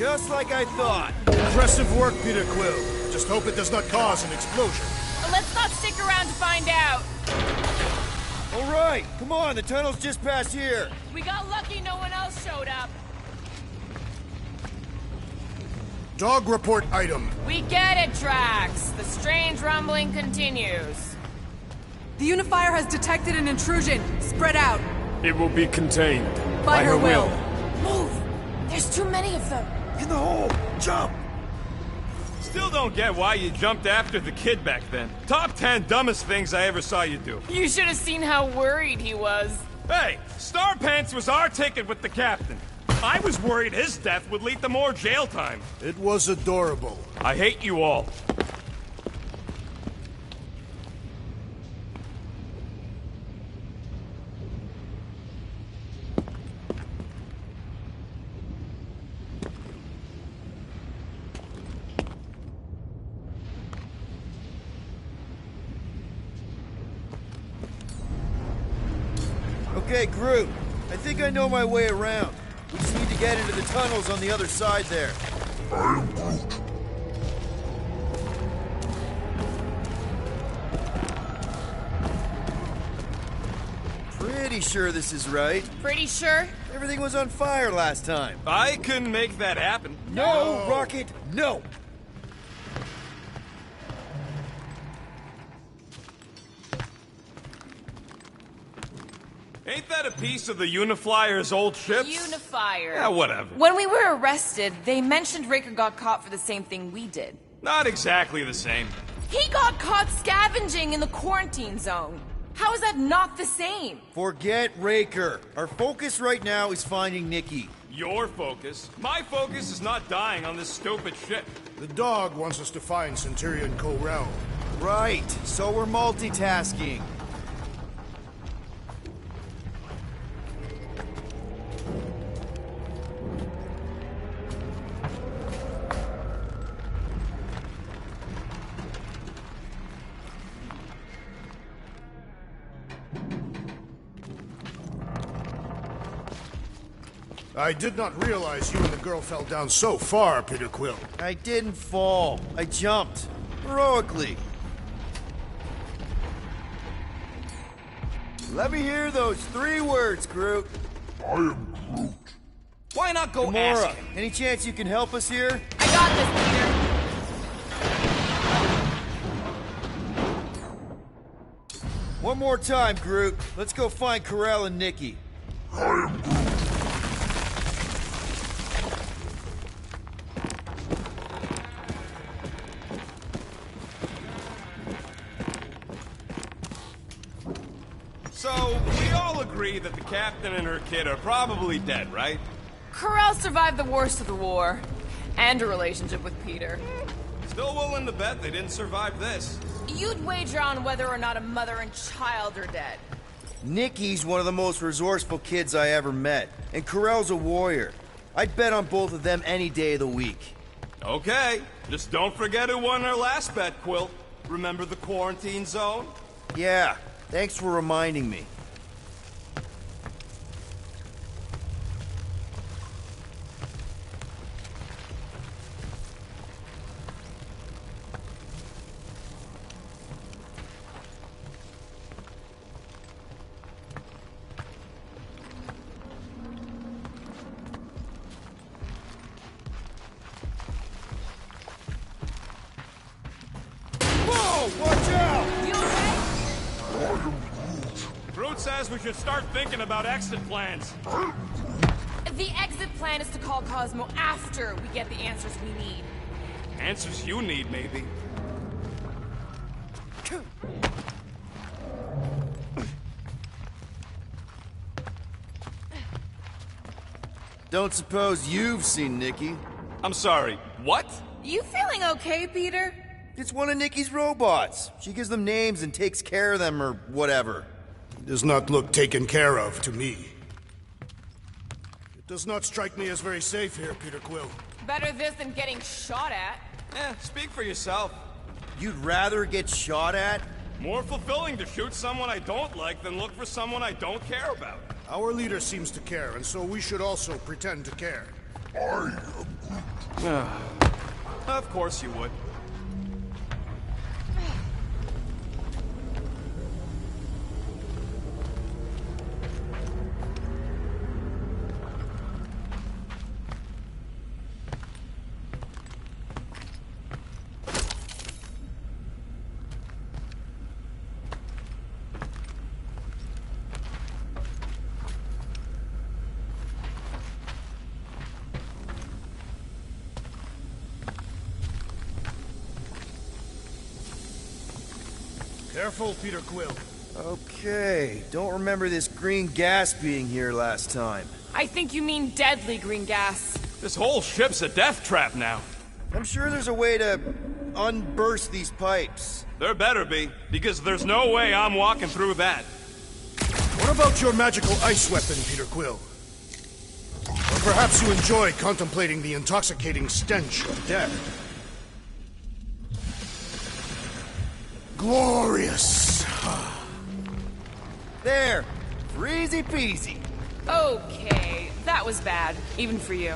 Just like I thought. Impressive work, Peter Quill. Just hope it does not cause an explosion. Let's not stick around to find out. All right, come on, the tunnel's just past here. We got lucky no one else showed up. Dog report item. We get it, Drax. The strange rumbling continues. The Unifier has detected an intrusion. Spread out. It will be contained. By her will. Move! There's too many of them. In the hole! Jump! Still don't get why you jumped after the kid back then. Top 10 dumbest things I ever saw you do. You should have seen how worried he was. Hey, Star Pants was our ticket with the captain. I was worried his death would lead to more jail time. It was adorable. I hate you all. Okay, Groot. I think I know my way around. We just need to get into the tunnels on the other side there. I am Groot. Pretty sure this is right. Pretty sure? Everything was on fire last time. I couldn't make that happen. No, Rocket, no! Ain't that a piece of the Uniflyer's old ships? Unifier. Yeah, whatever. When we were arrested, they mentioned Raker got caught for the same thing we did. Not exactly the same. He got caught scavenging in the quarantine zone. How is that not the same? Forget Raker. Our focus right now is finding Nikki. Your focus. My focus is not dying on this stupid ship. The dog wants us to find Centurion Ko-Rel. Right, so we're multitasking. I did not realize you and the girl fell down so far, Peter Quill. I didn't fall. I jumped. Heroically. Let me hear those 3 words, Groot. I am Groot. Why not go Gamora, ask him? any chance you can help us here? I got this, Peter. One more time, Groot. Let's go find Ko-Rel and Nikki. I am Groot. So, we all agree that the captain and her kid are probably dead, right? Ko-Rel survived the worst of the war. And a relationship with Peter. Still willing to bet they didn't survive this. You'd wager on whether or not a mother and child are dead. Nikki's one of the most resourceful kids I ever met, and Ko-Rel's a warrior. I'd bet on both of them any day of the week. Okay, just don't forget who won our last bet, Quill. Remember the quarantine zone? Yeah, thanks for reminding me. Watch out! You okay? Groot says we should start thinking about exit plans. The exit plan is to call Cosmo after we get the answers we need. Answers you need, maybe. Don't suppose you've seen Nikki? I'm sorry, what? You feeling okay, Peter? It's one of Nikki's robots. She gives them names and takes care of them or whatever. It does not look taken care of to me. It does not strike me as very safe here, Peter Quill. Better this than getting shot at. Speak for yourself. You'd rather get shot at? More fulfilling to shoot someone I don't like than look for someone I don't care about. Our leader seems to care, and so we should also pretend to care. I am Of course you would. Careful, Peter Quill. Okay, don't remember this green gas being here last time. I think you mean deadly green gas. This whole ship's a death trap now. I'm sure there's a way to unburst these pipes. There better be, because there's no way I'm walking through that. What about your magical ice weapon, Peter Quill? Or perhaps you enjoy contemplating the intoxicating stench of death. Glorious! There! Easy peasy. Okay, that was bad, even for you.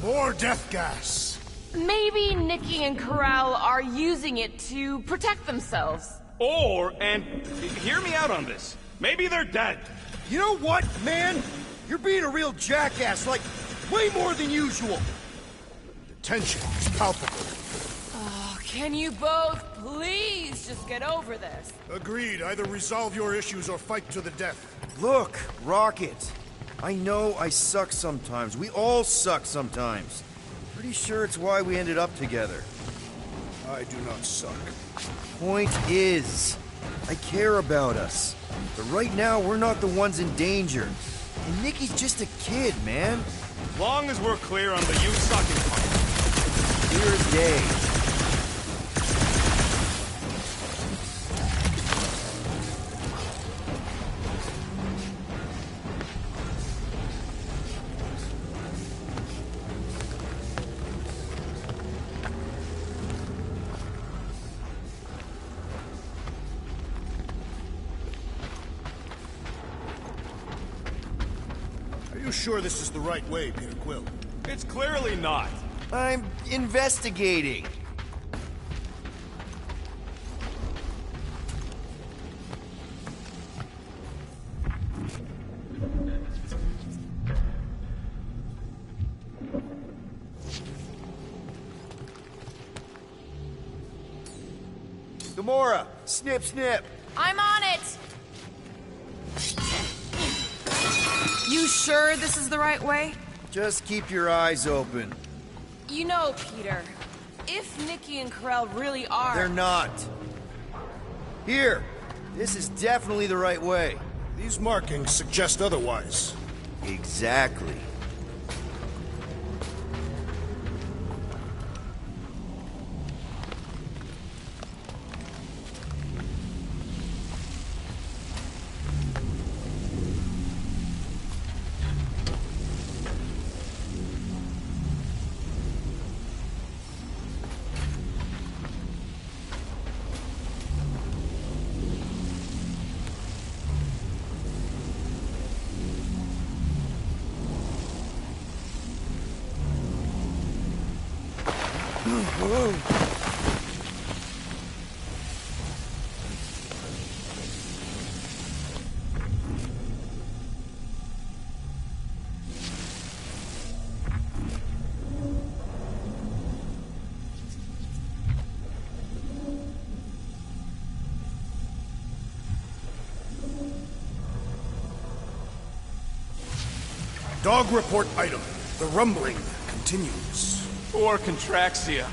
More death gas. Maybe Nikki and Corral are using it to protect themselves. And hear me out on this. Maybe they're dead. You know what, man? You're being a real jackass, like, way more than usual. The tension is palpable. Oh, can you both please just get over this? Agreed. Either resolve your issues or fight to the death. Look, Rocket. I know I suck sometimes. We all suck sometimes. Pretty sure it's why we ended up together. I do not suck. Point is, I care about us. But right now, we're not the ones in danger. And Nikki's just a kid, man. As long as we're clear on the you sucking part. Clear as day. Are you sure this is the right way, Peter Quill? It's clearly not. I'm investigating. Gamora, snip, snip. I'm on it! You sure this is the right way? Just keep your eyes open. You know, Peter, if Nikki and Corell really are... They're not. Here, this is definitely the right way. These markings suggest otherwise. Exactly. Whoa. Dog report item. The rumbling continues. Or Contraxia.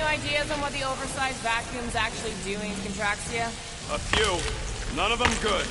ideas on what the oversized vacuum's actually doing to Contraxia? A few. None of them good.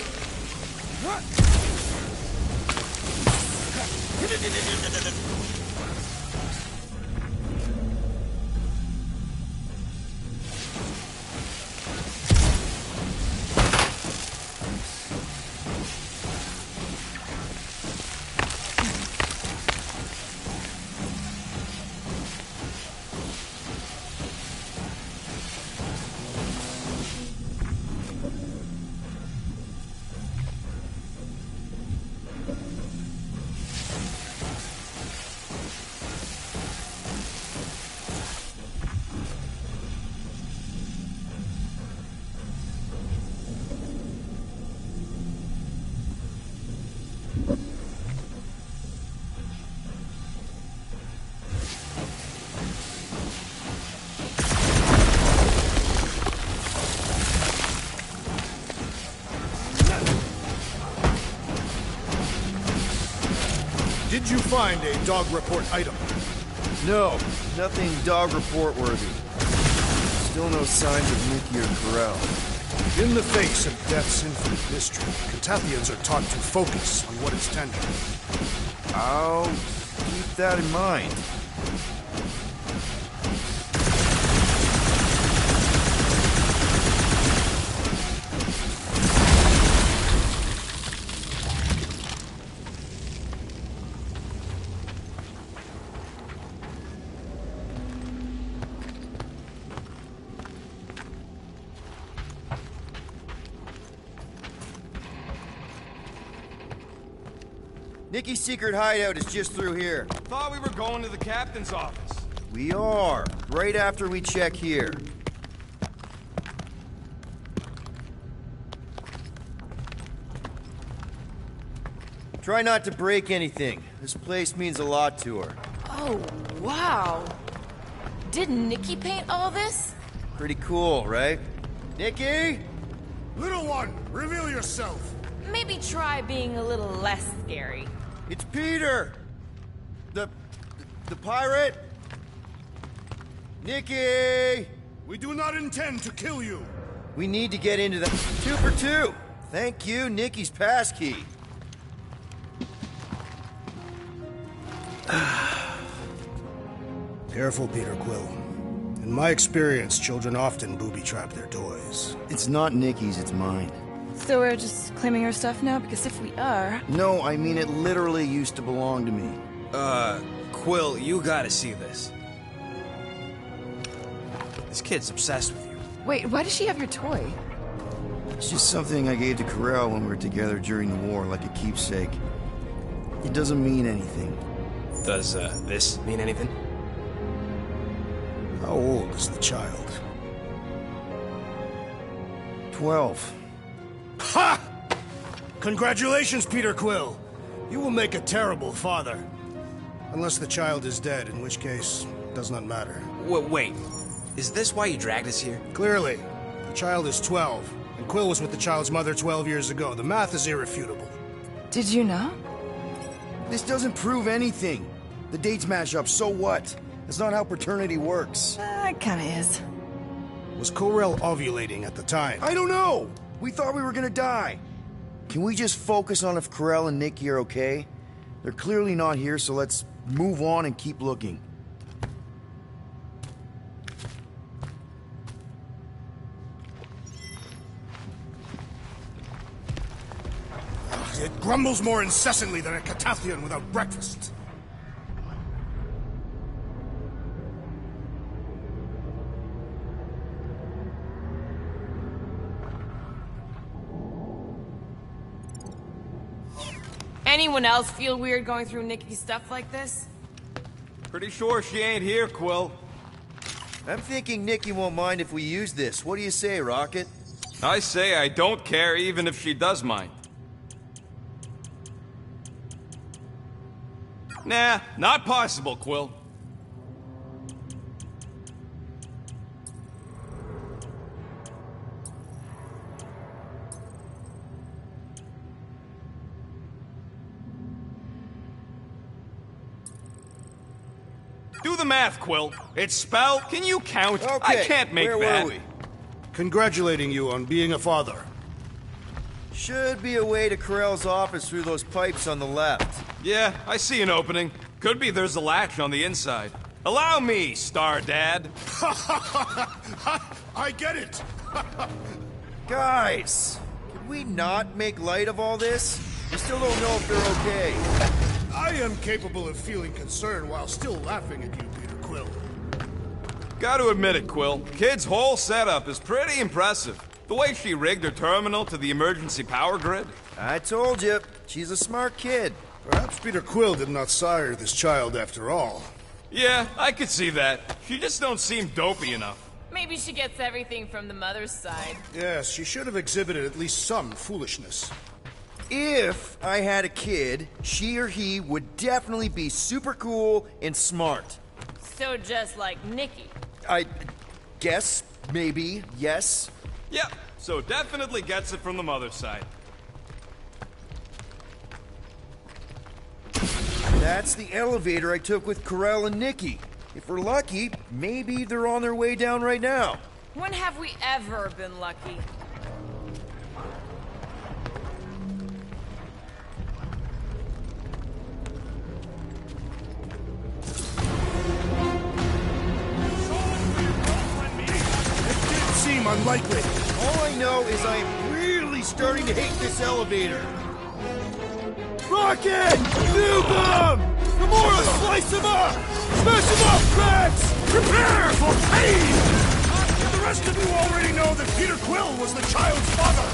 Did you find a dog report item? No, nothing dog report worthy. Still no signs of Nikki or Corell. In the face of Death's infinite mystery, Catathians are taught to focus on what is tangible. I'll keep that in mind. Nikki's secret hideout is just through here. Thought we were going to the captain's office. We are, right after we check here. Try not to break anything. This place means a lot to her. Oh, wow. Did Nikki paint all this? Pretty cool, right? Nikki? Little one, reveal yourself. Maybe try being a little less scary. It's Peter! The pirate? Nikki! We do not intend to kill you. We need to get into the 2 for 2. Thank you, Nikki's passkey. Careful, Peter Quill. In my experience, children often booby-trap their toys. It's not Nikki's, it's mine. So we're just claiming her stuff now? Because if we are... No, I mean it literally used to belong to me. Quill, you gotta see this. This kid's obsessed with you. Wait, why does she have your toy? It's just something I gave to Corell when we were together during the war, like a keepsake. It doesn't mean anything. Does, this mean anything? How old is the child? 12. Ha! Congratulations, Peter Quill. You will make a terrible father. Unless the child is dead, in which case, it does not matter. Wait. Is this why you dragged us here? Clearly. The child is 12, and Quill was with the child's mother 12 years ago. The math is irrefutable. Did you know? This doesn't prove anything. The dates match up, so what? That's not how paternity works. It kinda is. Was Corell ovulating at the time? I don't know! We thought we were gonna die. Can we just focus on if Corell and Nikki are okay? They're clearly not here, so let's move on and keep looking. It grumbles more incessantly than a Catathian without breakfast. Anyone else feel weird going through Nikki's stuff like this? Pretty sure she ain't here, Quill. I'm thinking Nikki won't mind if we use this. What do you say, Rocket? I say I don't care even if she does mind. Nah, not possible, Quill. Do the math, Quill. It's spelled. Can you count? Okay, I can't make where that. were we? Congratulating you on being a father. Should be a way to Corell's office through those pipes on the left. Yeah, I see an opening. Could be there's a latch on the inside. Allow me, Star Dad. I get it. Guys, can we not make light of all this? We still don't know if they're okay. I am capable of feeling concern while still laughing at you, Peter Quill. Gotta admit it, Quill. Kid's whole setup is pretty impressive. The way she rigged her terminal to the emergency power grid. I told you, she's a smart kid. Perhaps Peter Quill did not sire this child after all. Yeah, I could see that. She just don't seem dopey enough. Maybe she gets everything from the mother's side. Yes, she should have exhibited at least some foolishness. If I had a kid, she or he would definitely be super cool and smart. So just like Nikki. I guess, maybe, yes. Yep, so definitely gets it from the mother's side. That's the elevator I took with Corell and Nikki. If we're lucky, maybe they're on their way down right now. When have we ever been lucky? Seem unlikely. All I know is I am really starting to hate this elevator. Rocket! Nuke him! Gamora, slice him up! Smash him up, Drax! Prepare for pain! The rest of you already know that Peter Quill was the child's father.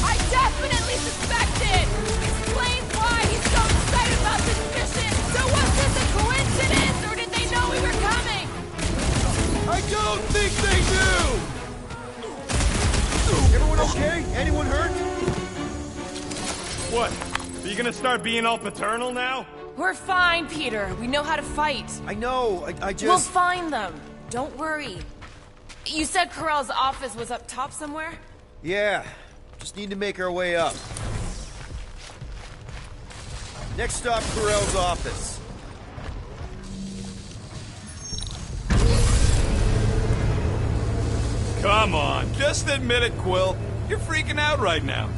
I definitely suspected! Explains why he's so excited about this mission! So was this a coincidence, or did they know we were coming? I don't think they do! Everyone okay? Anyone hurt? What? Are you gonna start being all paternal now? We're fine, Peter. We know how to fight. I know, I just... We'll find them. Don't worry. You said Corell's office was up top somewhere? Yeah, just need to make our way up. Next stop, Corell's office. Come on, just admit it, Quill. You're freaking out right now.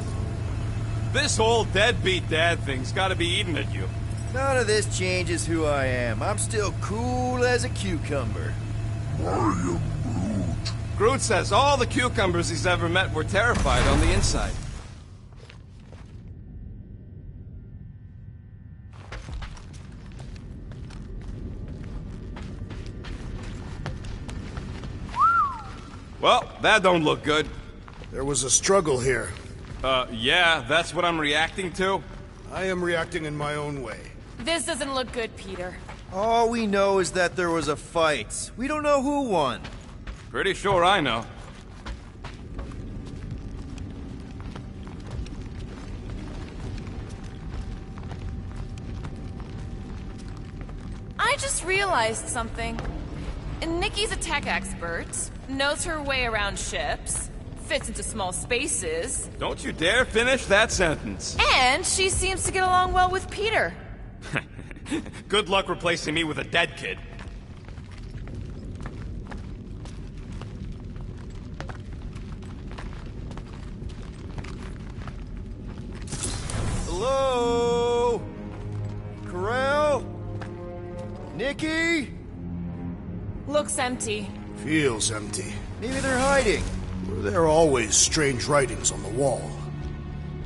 This whole deadbeat dad thing's gotta be eating at you. None of this changes who I am. I'm still cool as a cucumber. Groot says all the cucumbers he's ever met were terrified on the inside. Well, that don't look good. There was a struggle here. Yeah, that's what I'm reacting to? I am reacting in my own way. This doesn't look good, Peter. All we know is that there was a fight. We don't know who won. Pretty sure I know. I just realized something. Nikki's a tech expert, knows her way around ships, fits into small spaces. Don't you dare finish that sentence. And she seems to get along well with Peter. Good luck replacing me with a dead kid. Hello? Corell? Nikki? Looks empty. Feels empty. Maybe they're hiding. There are always strange writings on the wall.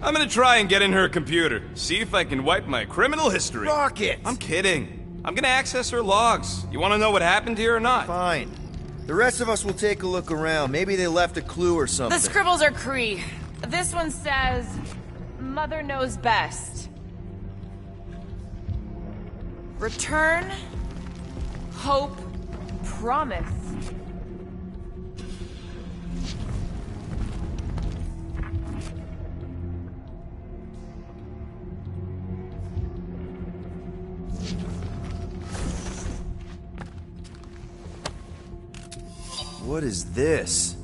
I'm gonna try and get in her computer, see if I can wipe my criminal history. Rocket! I'm kidding. I'm gonna access her logs. You wanna know what happened here or not? Fine. The rest of us will take a look around. Maybe they left a clue or something. The scribbles are Kree. This one says, Mother knows best. Return, hope, promise. What is this?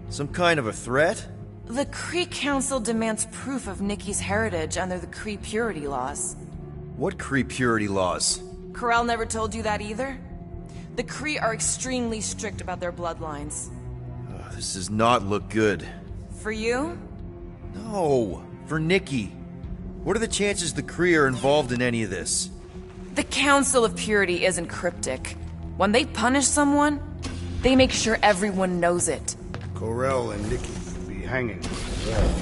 Some kind of a threat? The Kree Council demands proof of Nikki's heritage under the Kree purity laws. What Kree purity laws? Corel never told you that either? The Kree are extremely strict about their bloodlines. This does not look good. For you? No, for Nikki. What are the chances the Kree are involved in any of this? The Council of Purity isn't cryptic. When they punish someone, they make sure everyone knows it. Corel and Nikki will be hanging from the wall.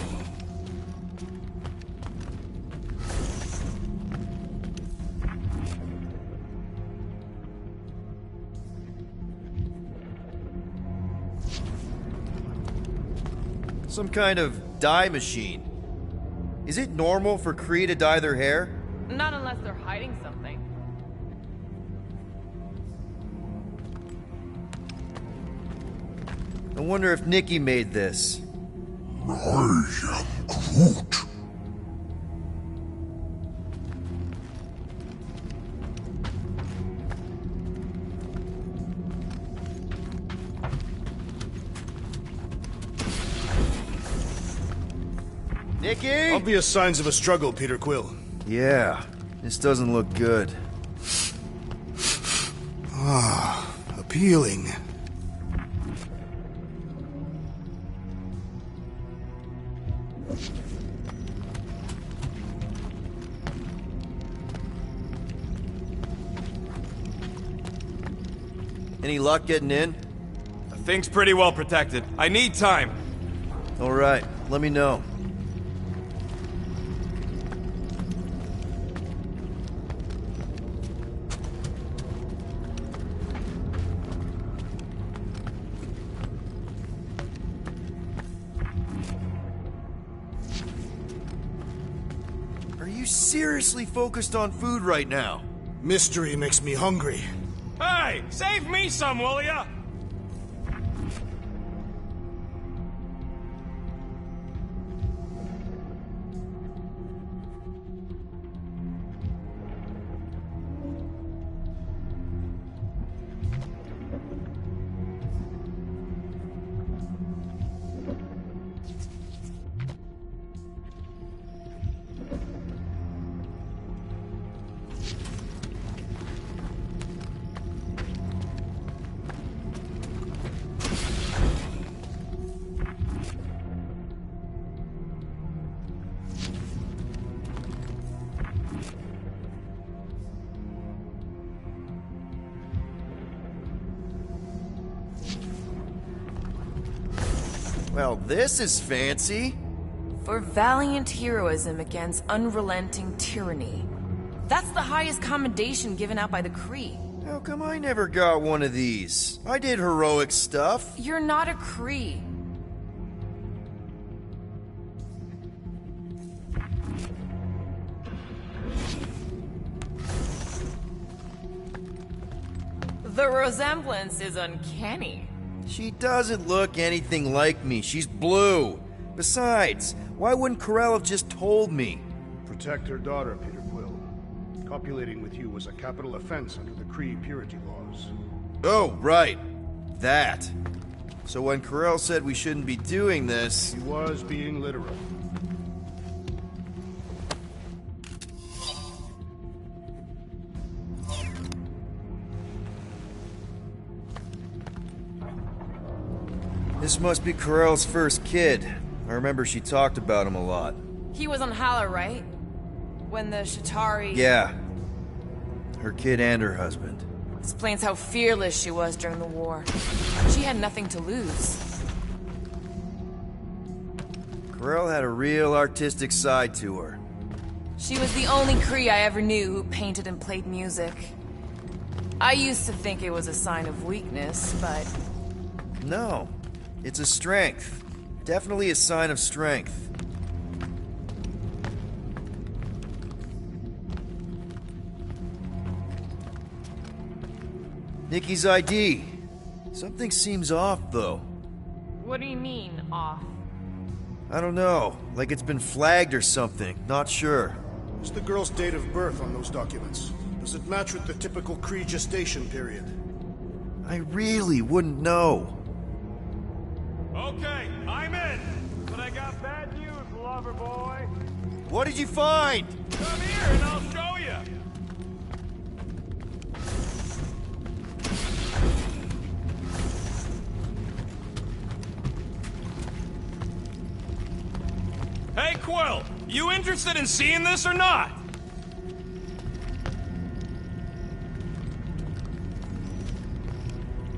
Some kind of dye machine. Is it normal for Kree to dye their hair? Not unless they're hiding something. I wonder if Nikki made this. I am Groot. Nikki? Obvious signs of a struggle, Peter Quill. Yeah, this doesn't look good. Ah, appealing. Any luck getting in? The thing's pretty well protected. I need time. All right, let me know. Are you seriously focused on food right now? Mystery makes me hungry. Hey, save me some, will ya? Well, this is fancy. For valiant heroism against unrelenting tyranny. That's the highest commendation given out by the Kree. How come I never got one of these? I did heroic stuff. You're not a Kree. The resemblance is uncanny. She doesn't look anything like me. She's blue. Besides, why wouldn't Corel have just told me? Protect her daughter, Peter Quill. Copulating with you was a capital offense under the Kree purity laws. Oh, right. That. So when Corel said we shouldn't be doing this... He was being literal. This must be Corel's first kid. I remember she talked about him a lot. He was on Hala, right? When the Chitauri... Yeah. Her kid and her husband. Explains how fearless she was during the war. She had nothing to lose. Corel had a real artistic side to her. She was the only Kree I ever knew who painted and played music. I used to think it was a sign of weakness, but... No. It's a strength. Definitely a sign of strength. Nikki's ID. Something seems off, though. What do you mean, off? I don't know. Like it's been flagged or something. Not sure. What's the girl's date of birth on those documents? Does it match with the typical Kree gestation period? I really wouldn't know. Okay, I'm in. But I got bad news, lover boy. What did you find? Come here and I'll show you. Quill, you interested in seeing this or not?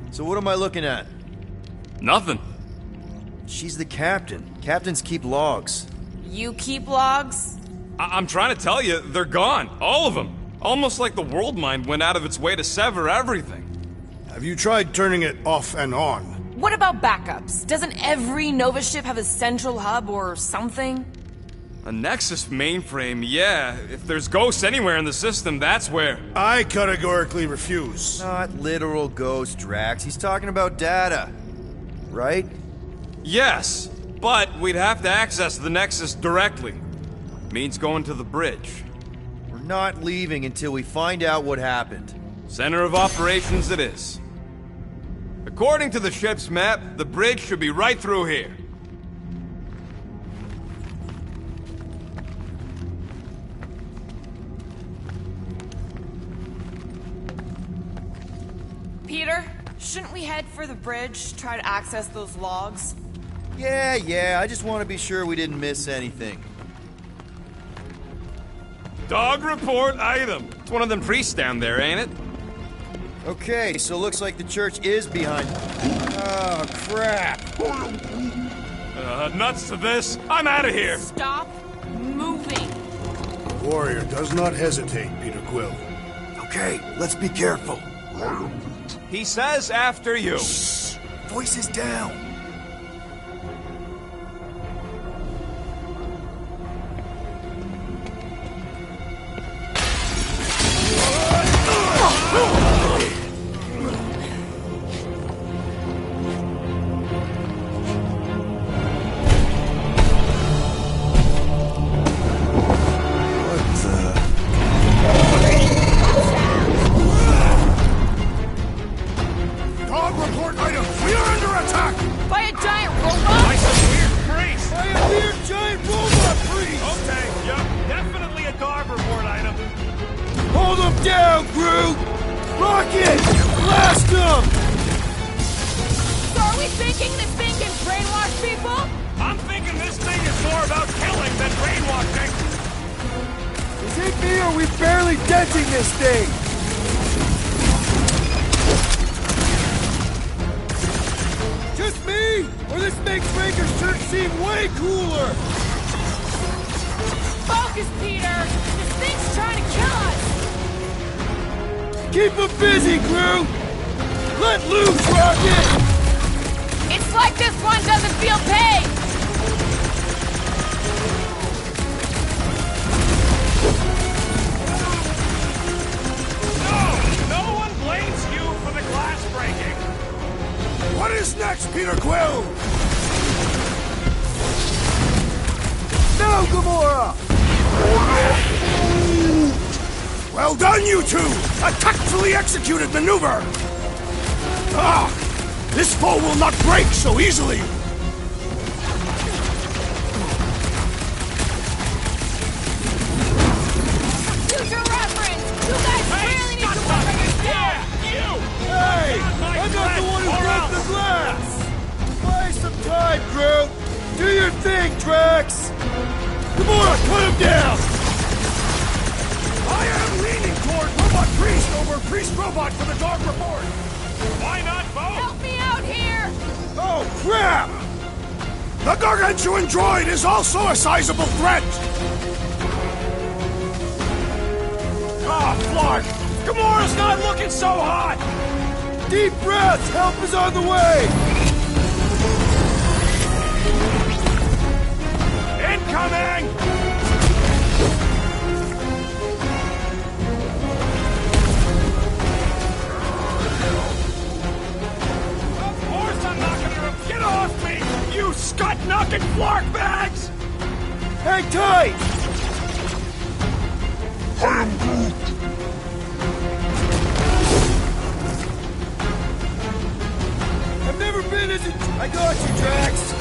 So what am I looking at? Nothing. She's the captain. Captains keep logs. You keep logs? I'm trying to tell you, they're gone. All of them. Almost like the World Mind went out of its way to sever everything. Have you tried turning it off and on? What about backups? Doesn't every Nova ship have a central hub or something? A Nexus mainframe, yeah. If there's ghosts anywhere in the system, that's where. I categorically refuse. Not literal ghost, Drax. He's talking about data. Right? Yes, but we'd have to access the Nexus directly. Means going to the bridge. We're not leaving until we find out what happened. Center of operations it is. According to the ship's map, the bridge should be right through here. Peter, shouldn't we head for the bridge, try to access those logs? Yeah, I just want to be sure we didn't miss anything. Dog report item. It's one of them priests down there, ain't it? Okay, so looks like the church is behind. Oh, crap. Nuts to this. I'm out of here. Stop moving. The warrior does not hesitate, Peter Quill. Okay, let's be careful. He says after you. Shh. Voices down. Keep them busy, crew! Let loose, Rocket! It's like this one doesn't feel pain! No one blames you for the glass breaking! What is next, Peter Quill? No, Gamora! Well done, you two! A tactfully executed maneuver! Ah! This foe will not break so easily! Future reference! You guys really need to work on yourself! Hey! I'm not the one who broke the glass! Buy some time, crew! Do your thing, Drax! Gamora, put him down! I am leaning toward Robot Priest over Priest Robot for the dog report! Why not both? Help me out here! Oh, crap! The gargantuan droid is also a sizable threat! Ah, Flark! Gamora's not looking so hot! Deep breaths! Help is on the way! Incoming! Get off me, you scut-knocking flark bags! Hang tight! I am Groot! I've never been as I got you, Drax!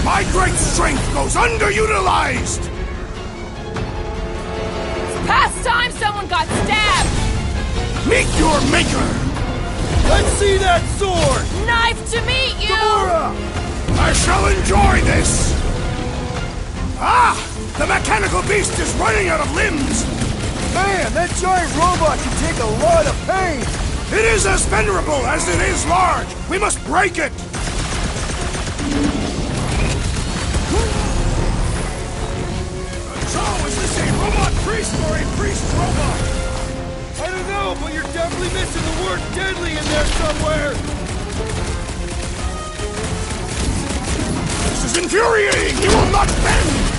My great strength goes underutilized! It's past time someone got stabbed! Meet your maker! Let's see that sword! Knife to meet you! Gamora! I shall enjoy this! Ah! The mechanical beast is running out of limbs! Man, that giant robot can take a lot of pain! It is as venerable as it is large! We must break it! So, is this a robot priest or a priest robot? I don't know, but you're definitely missing the word deadly in there somewhere! This is infuriating! He will not bend!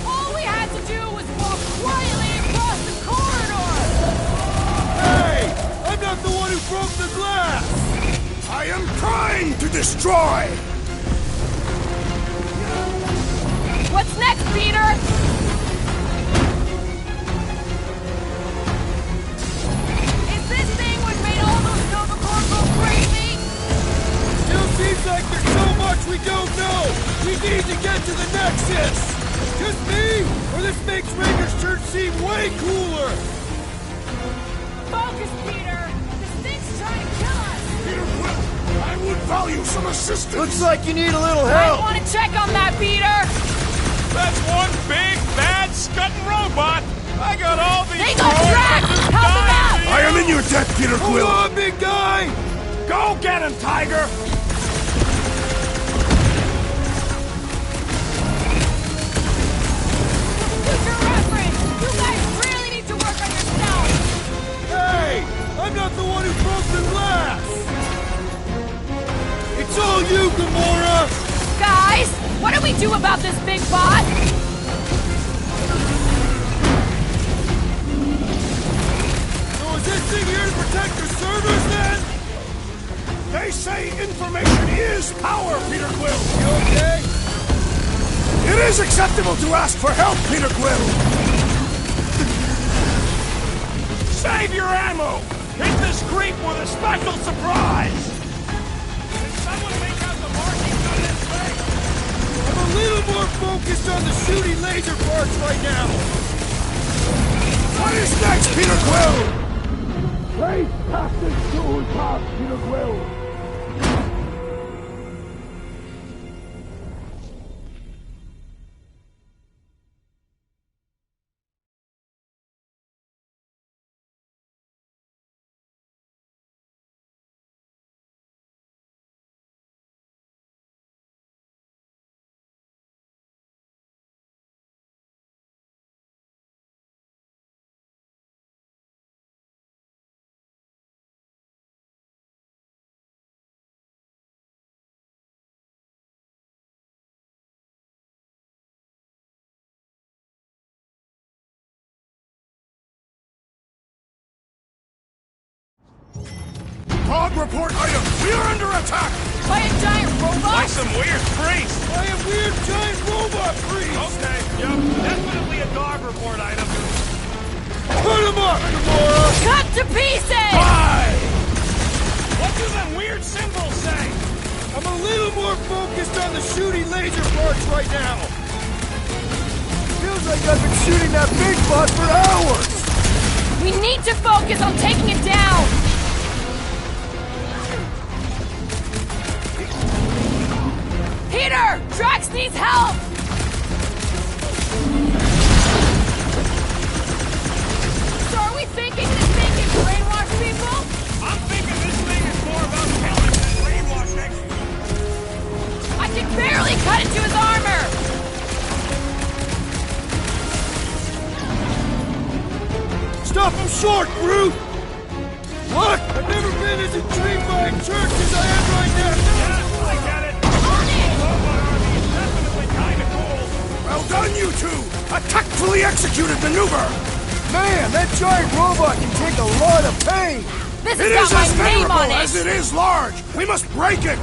All we had to do was walk quietly across the corridor! Hey! I'm not the one who broke the glass! I am trying to destroy! What's next, Peter? Is this thing what made all those Nova Corps go crazy? Still seems like there's so much we don't know! We need to get to the Nexus! Just me? Or this makes Rager's Church seem way cooler! Focus, Peter! This thing's trying to kill us! Peter Quill, I would value some assistance! Looks like you need a little I help! want to check on that, Peter! That's one big, bad, scudding robot! I got all these... They got tracked! Help them out! I am in your debt, Peter Quill! Hold on, big guy! Go get him, Tiger! Future reference! You guys really need to work on yourselves! Hey! I'm not the one who broke the glass! It's all you, Gamora! Guys, what do we do about this big bot? So is this thing here to protect the servers, then? They say information is power, Peter Quill! You okay? It is acceptable to ask for help, Peter Quill! Save your ammo! Hit this creep with a special surprise! Can someone make out the markings on this thing? I'm a little more focused on the shooting laser parts right now! What is next, Peter Quill? Race past this tool path, Peter Quill! Log report item! We are under attack! By a giant robot? By some weird priest! By a weird giant robot priest! Okay, yep, definitely a dog report item. Put him up, Gamora! Cut to pieces! Why? What do them weird symbols say? I'm a little more focused on the shooting laser parts right now! Feels like I've been shooting that big bot for hours! We need to focus on taking it down! Peter! Drax needs help! So are we thinking this thing can brainwash people? I'm thinking this thing is more about killing than brainwashing. I can barely cut into his armor! Stop him short, Groot! Look! I've never been as intrigued by a church as I am right now! Yes, I get it. Robot army is definitely kinda cool. Well done, you two! A tactfully executed maneuver! Man, that giant robot can take a lot of pain! This It has is got as my name venerable on it! as it is large! We must break it!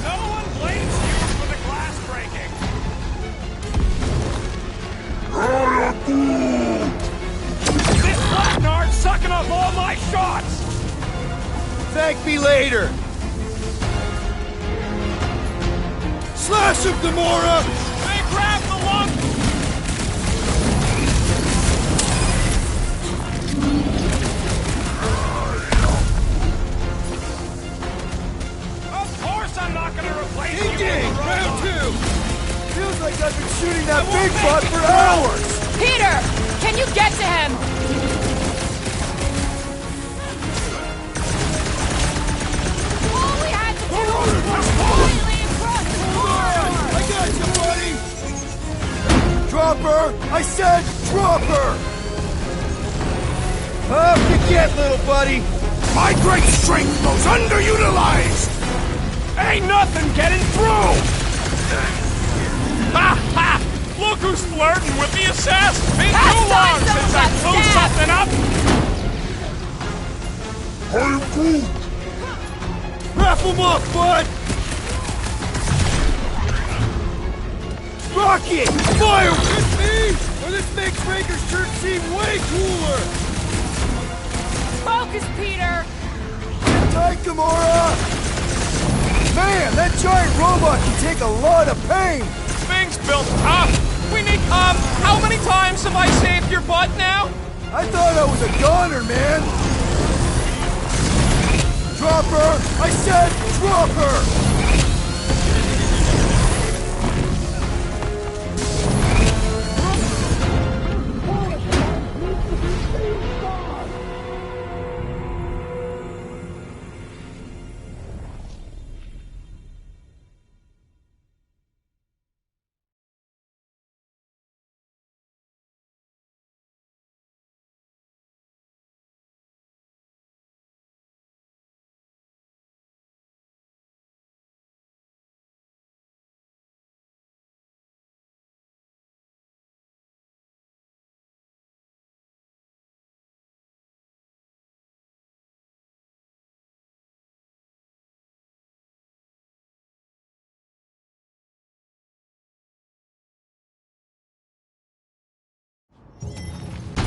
No one blames you for the glass breaking. This Blacknard's sucking up all my shots! Thank me later! Slash him, Gamora! They grabbed the lump! big butt for hours! Peter! Can you get to him? All we had to do was quietly across the corridor! I got you, buddy! Drop her! I said drop her! Up you get, little buddy! My great strength goes underutilized! Ain't nothing getting through! Ha ha! Look who's flirting with the assassin! Been too long since I blew something up! I'm good! Wrap him up, bud! Rocket! Fire with me! Or this makes Raker's Church seem way cooler! Focus, Peter! Get tight, Gamora! Man, that giant robot can take a lot of pain! Things built tough! We need, how many times have I saved your butt now? I thought I was a goner, man! Drop her! I said drop her!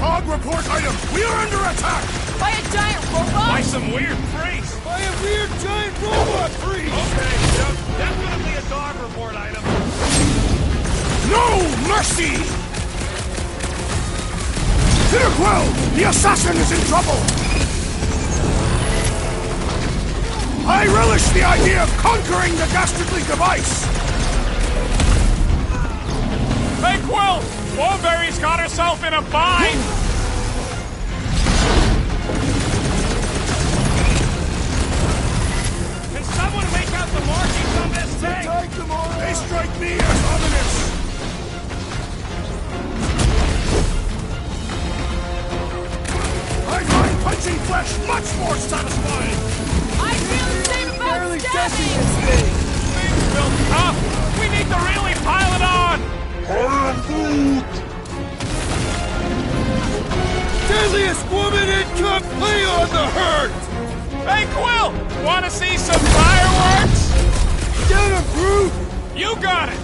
Cog report item! We are under attack! By a giant robot? By some weird freaks! By a weird giant robot freak! Okay, yep, definitely a dog report item. No mercy! Peter Quill! The assassin is in trouble! I relish the idea of conquering the dastardly device! Hey, Quill! Wolverie's got herself in a bind! Can someone make out the markings on this thing? They strike me as ominous! I find punching flesh much more satisfying! I feel the same about stabbing! Things built tough! We need to really pile it on! Deadliest woman in play on the hurt! Hey, Quill! Wanna see some fireworks? Get him, Groot! You got it!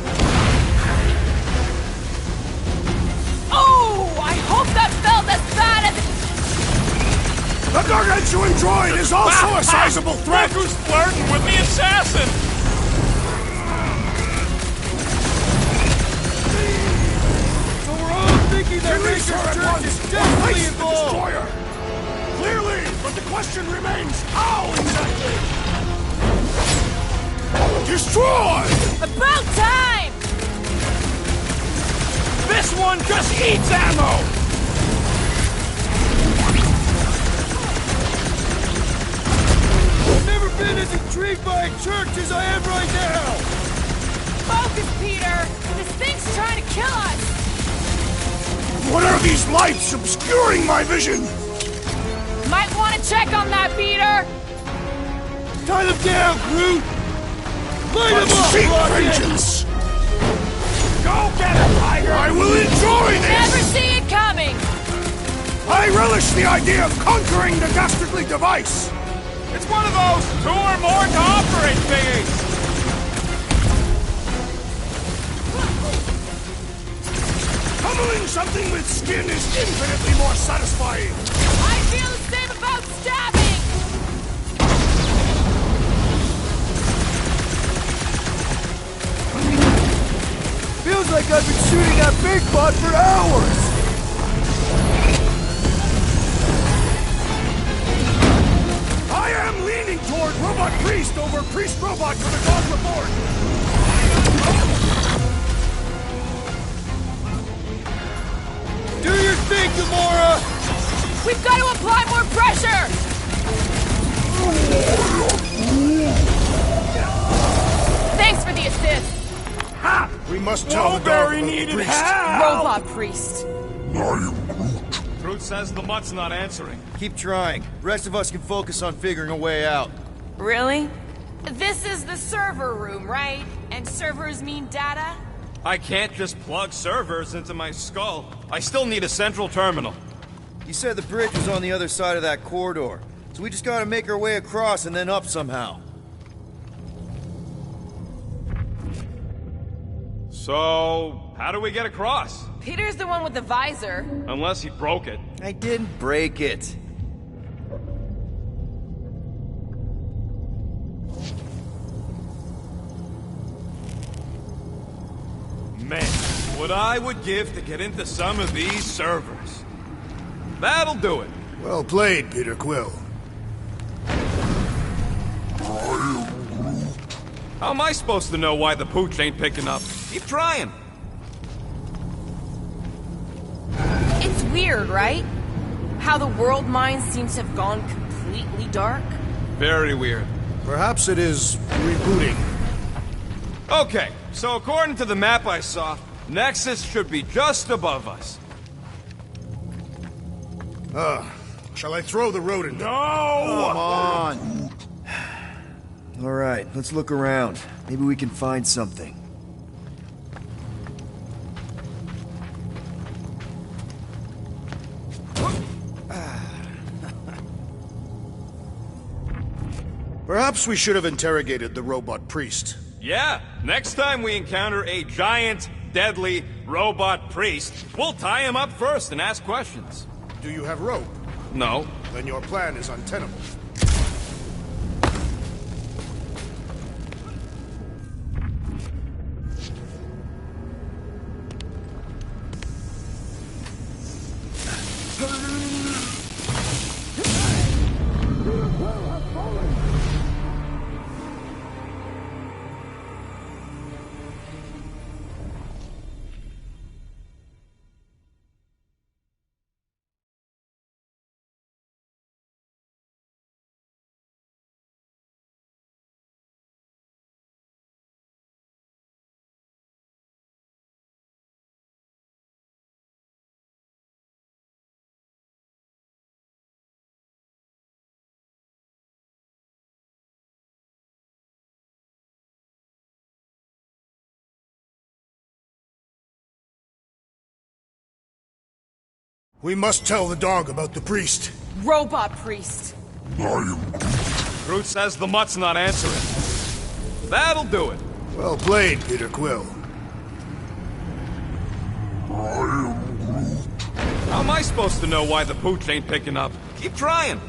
Oh! I hope that felt as bad as... The gargantuan droid is also a sizable threat! Look who's flirting with the assassin! That Raker's Church is definitely involved! Destroyer. Clearly, but the question remains, how exactly? Destroy! About time! This one just eats ammo! I've never been as intrigued by a church as I am right now! Focus, Peter! This thing's trying to kill us! What are these lights obscuring my vision? Might want to check on that, Peter! Tie them down, Groot! Light them up, Seek Rocket! vengeance! Go get it, Tiger! I will enjoy this! Never see it coming! I relish the idea of conquering the dastardly device! It's one of those 2 or more to operate thingies! Pummeling something with skin is infinitely more satisfying! I feel the same about stabbing! Feels like I've been shooting that big butt for hours! I am leaning toward Robot Priest over Priest Robot for the dog report! We've got to apply more pressure! Thanks for the assist. Ha! We must tell the dog about the priest. Robot priest. Groot says the mutt's not answering. Keep trying. The rest of us can focus on figuring a way out. Really? This is the server room, right? And servers mean data? I can't just plug servers into my skull. I still need a central terminal. You said the bridge was on the other side of that corridor, so we just gotta make our way across and then up somehow. So, how do we get across? Peter's the one with the visor. Unless he broke it. I didn't break it. Man, what I would give to get into some of these servers. That'll do it. Well played, Peter Quill. How am I supposed to know why the pooch ain't picking up? Keep trying. It's weird, right? How the world mind seems to have gone completely dark. Very weird. Perhaps it is rebooting. Okay, so according to the map I saw, Nexus should be just above us. Shall I throw the rodent? No! Come on! Alright, let's look around. Maybe we can find something. Perhaps we should have interrogated the robot priest. Yeah, next time we encounter a giant, deadly robot priest, we'll tie him up first and ask questions. Do you have rope? No. Then your plan is untenable. We must tell the dog about the priest. Robot priest. Groot says the mutt's not answering. That'll do it. Well played, Peter Quill. How am I supposed to know why the pooch ain't picking up? Keep trying.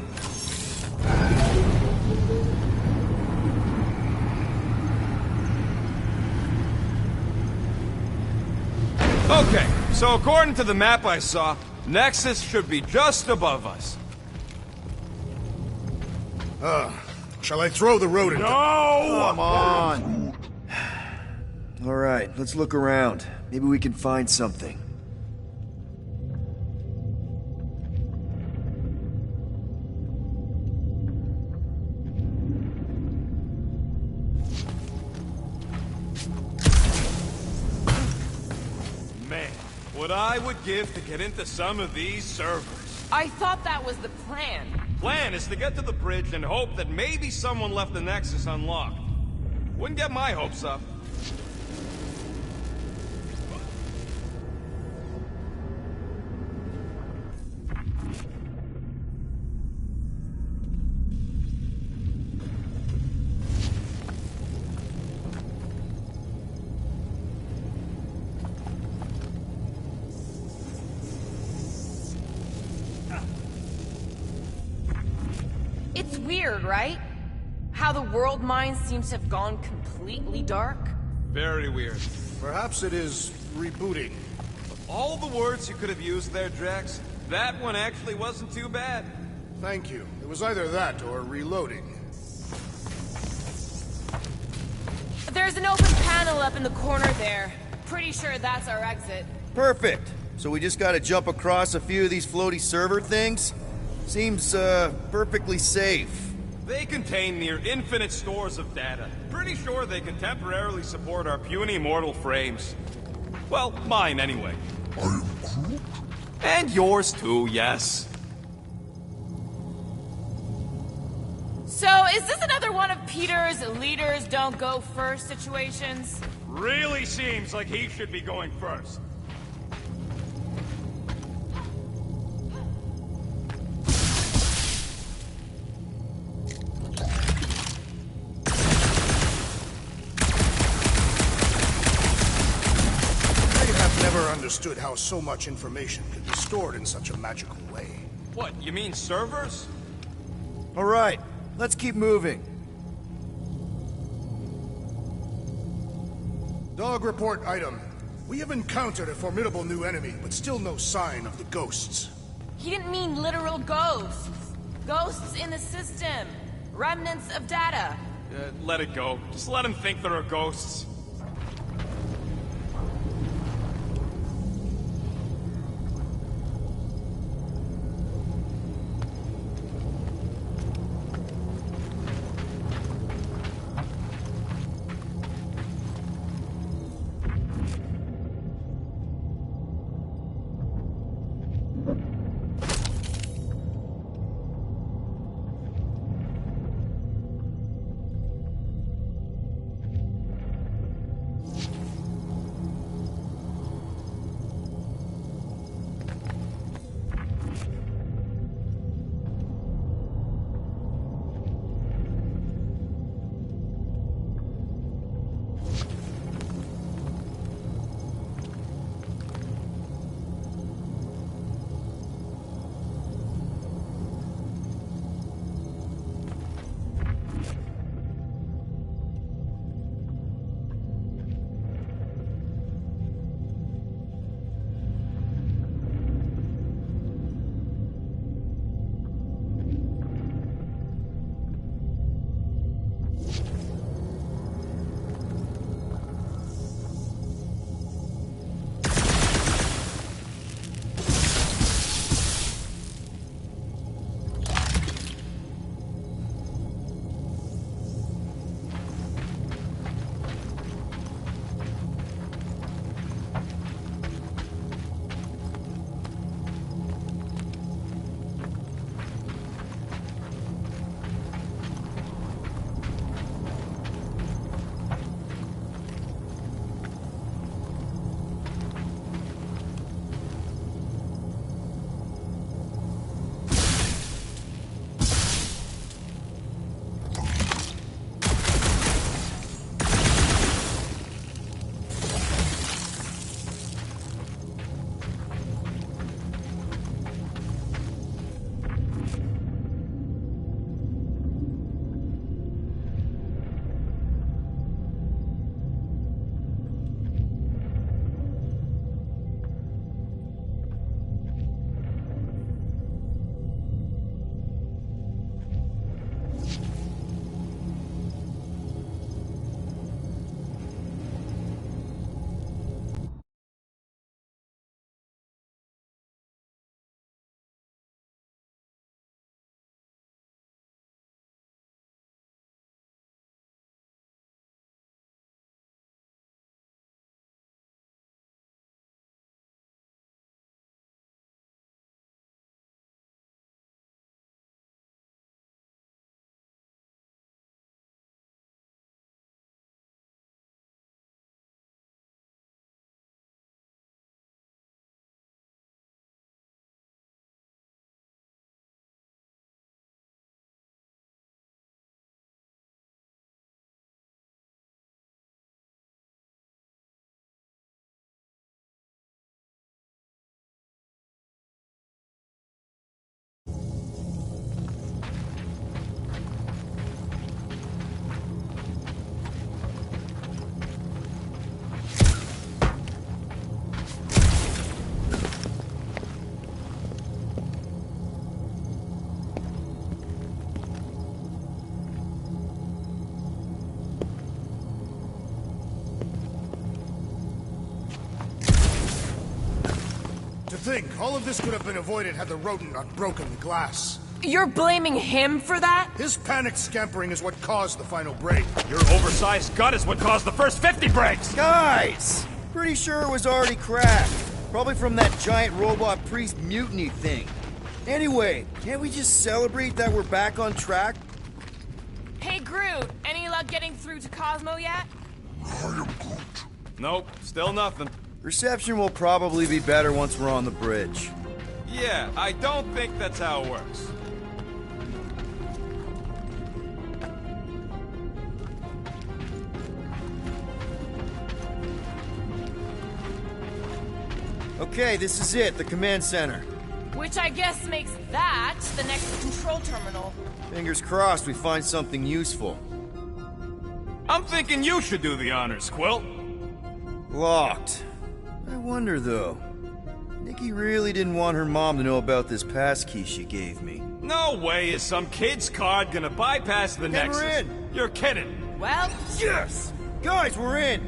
Okay, so according to the map I saw, Nexus should be just above us. Shall I throw the rodent? No! Come on! Alright, let's look around. Maybe we can find something. Man, what I would give to get into some of these servers. I thought that was the plan. Plan is to get to the bridge and hope that maybe someone left the Nexus unlocked. Wouldn't get my hopes up. It's weird, right? How the world mind seems to have gone completely dark. Very weird. Perhaps it is rebooting. All the words you could have used there, Drax, that one actually wasn't too bad. Thank you. It was either that or reloading. There's an open panel up in the corner there. Pretty sure that's our exit. Perfect! So we just gotta jump across a few of these floaty server things? Seems, perfectly safe. They contain near infinite stores of data. Pretty sure they can temporarily support our puny mortal frames. Well, mine anyway. And yours too, yes. So, is this another one of Peter's leaders don't go first situations? Really seems like he should be going first. Understood how so much information could be stored in such a magical way. What, you mean servers? All right, let's keep moving. Dog report item. We have encountered a formidable new enemy, but still no sign of the ghosts. He didn't mean literal ghosts. Ghosts in the system. Remnants of data. Let it go. Just let him think there are ghosts. think. All of this could have been avoided had the rodent not broken the glass. You're blaming him for that? His panicked scampering is what caused the final break. Your oversized gut is what caused the first 50 breaks! Guys! Pretty sure it was already cracked. Probably from that giant robot priest mutiny thing. Anyway, can't we just celebrate that we're back on track? Hey, Groot, any luck getting through to Cosmo yet? Nope, still nothing. Reception will probably be better once we're on the bridge. Yeah, I don't think that's how it works. Okay, this is it, the command center. Which I guess makes that the next control terminal. Fingers crossed we find something useful. I'm thinking you should do the honors, Quill. Locked. I wonder, though. Nikki really didn't want her mom to know about this passkey she gave me. No way is some kid's card gonna bypass the Then Nexus. we're in. You're kidding. Well, yes! Guys, we're in!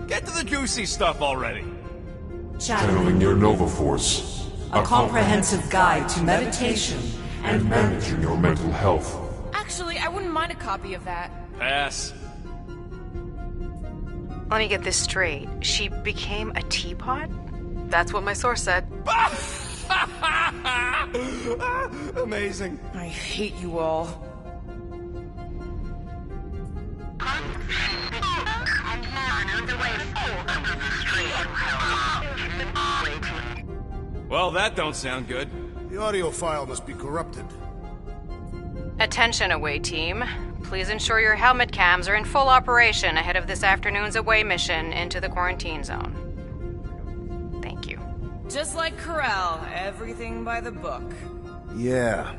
Get to the juicy stuff already. Channeling your Nova Force. A comprehensive guide to meditation and managing your mental health. actually, I wouldn't mind a copy of that. Pass. Let me get this straight. She became a teapot? That's what my source said. Amazing. I hate you all. Well, that don't sound good. The audio file must be corrupted. Attention, away team. Please ensure your helmet cams are in full operation ahead of this afternoon's away mission into the quarantine zone. Thank you. Just like Corel, everything by the book. Yeah.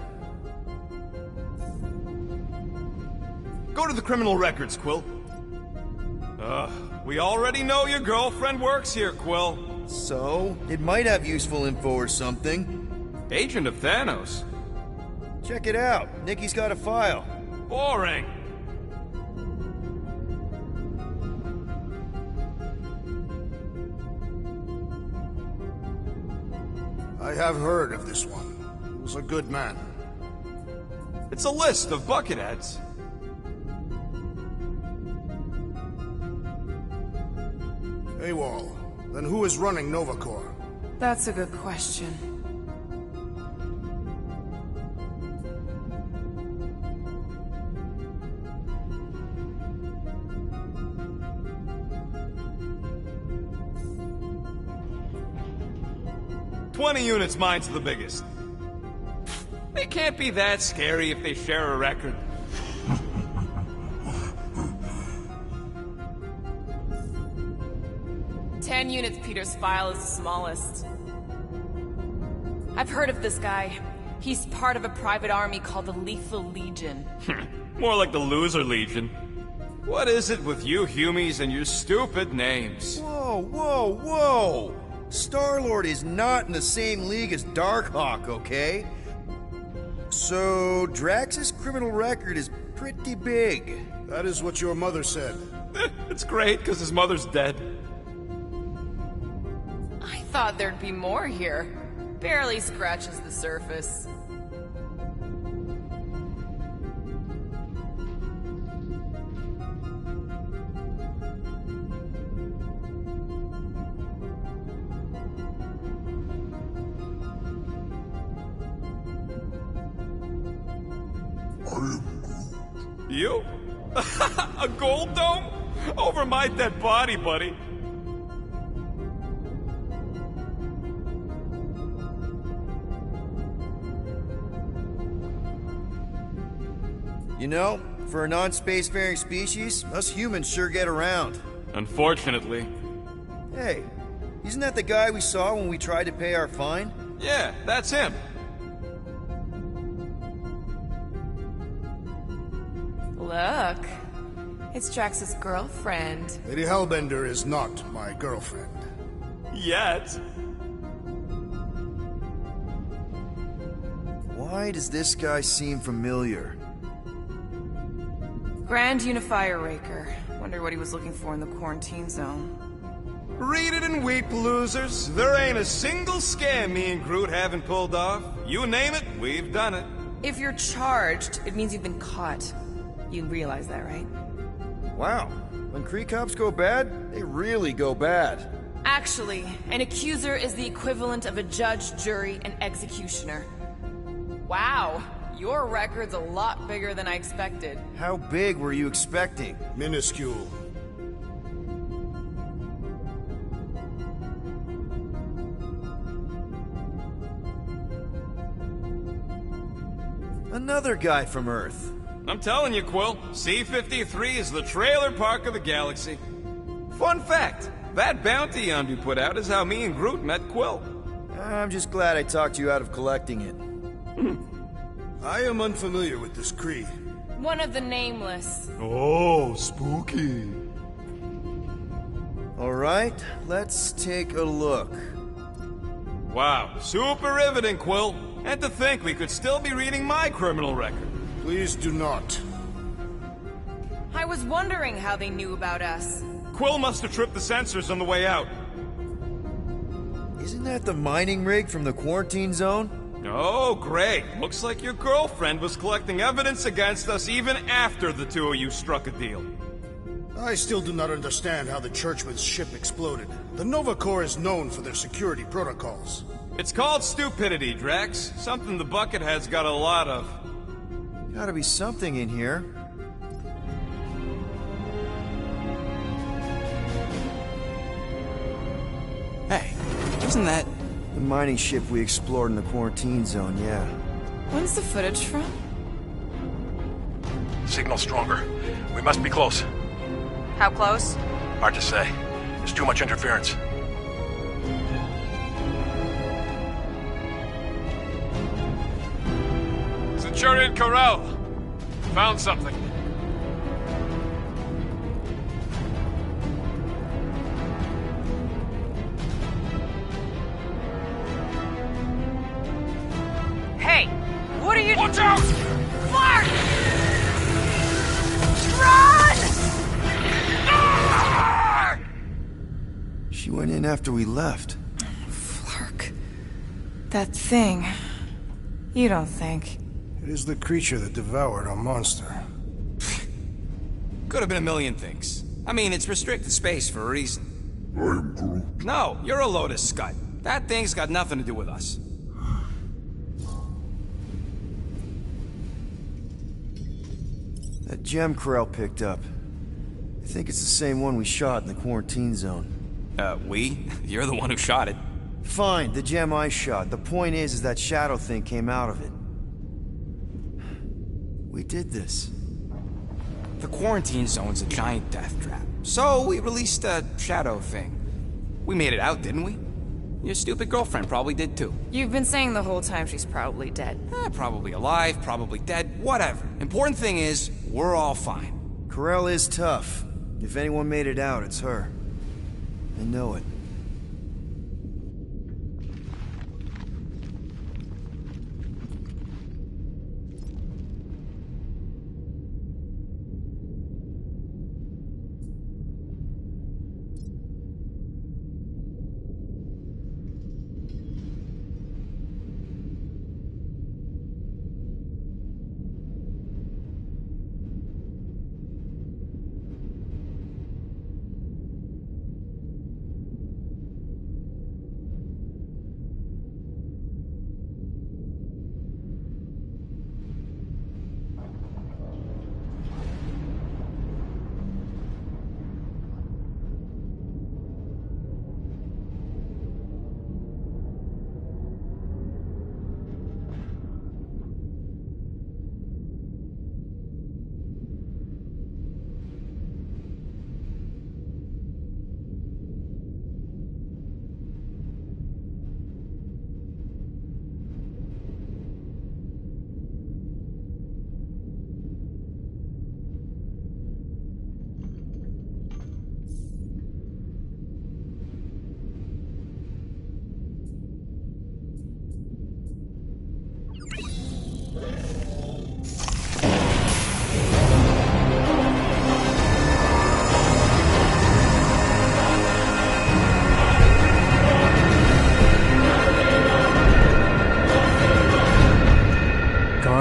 Go to the criminal records, Quill. We already know your girlfriend works here, Quill. So? It might have useful info or something. Agent of Thanos. Check it out. Nikki's got a file. Boring. I have heard of this one. He was a good man. It's a list of bucketheads. AWOL. Then who is running Nova Corps? That's a good question. "20 units, mine's the biggest. They can't be that scary if they share a record. Ten units, Peter's file is the smallest. I've heard of this guy. He's part of a private army called the Lethal Legion. More like the Loser Legion. What is it with you Humies and your stupid names? Whoa, whoa, whoa! Star-Lord is not in the same league as Darkhawk, okay? So, Drax's criminal record is pretty big. That is what your mother said. It's great, because his mother's dead. I thought there'd be more here. Barely scratches the surface. You? A gold dome? Over my dead body, buddy. You know, for a non-spacefaring species, us humans sure get around. Unfortunately. Hey, isn't that the guy we saw when we tried to pay our fine? Yeah, that's him. Look, it's Drax's girlfriend. Lady Hellbender is not my girlfriend. Yet. Why does this guy seem familiar? Grand Unifier Raker. Wonder what he was looking for in the quarantine zone. Read it and weep, losers. There ain't a single scam me and Groot haven't pulled off. You name it, we've done it. If you're charged, it means you've been caught. You realize that, right? Wow. When Kree cops go bad, they really go bad. Actually, an accuser is the equivalent of a judge, jury, and executioner. Wow, your record's a lot bigger than I expected. How big were you expecting? Minuscule. Another guy from Earth. I'm telling you, Quill, C-53 is the trailer park of the galaxy. Fun fact, that bounty hunt you put out is how me and Groot met Quill. I'm just glad I talked you out of collecting it. I am unfamiliar with this Kree. One of the Nameless. Oh, spooky. Alright, let's take a look. Wow, super riveting, Quill. And to think we could still be reading my criminal record. Please do not. I was wondering how they knew about us. Quill must have tripped the sensors on the way out. Isn't that the mining rig from the quarantine zone? Oh, great. Looks like your girlfriend was collecting evidence against us even after the two of you struck a deal. I still do not understand how the Churchman's ship exploded. The Nova Corps is known for their security protocols. It's called stupidity, Drax. Something the Buckethead's got a lot of. Gotta be something in here. Hey, isn't that... The mining ship we explored in the quarantine zone, yeah. When's the footage from? Signal stronger. We must be close. How close? Hard to say. There's too much interference. Centurion Corral! Found something. Hey! What are you— Watch out! Mark! Run! She went in after we left. Flark. That thing. You don't think. It is the creature that devoured our monster. Could have been a million things. I mean, it's restricted space for a reason. I'm Groot. No, you're a Lotus Scud. That thing's got nothing to do with us. That gem Corral picked up. I think it's the same one we shot in the quarantine zone. We? You're the one who shot it. Fine, the gem I shot. The point is that shadow thing came out of it. We did this. The quarantine zone's a giant death trap. So we released a shadow thing. We made it out, didn't we? Your stupid girlfriend probably did too. You've been saying the whole time she's probably dead. Probably alive, probably dead, whatever. Important thing is, we're all fine. Corral is tough. If anyone made it out, it's her. I know it.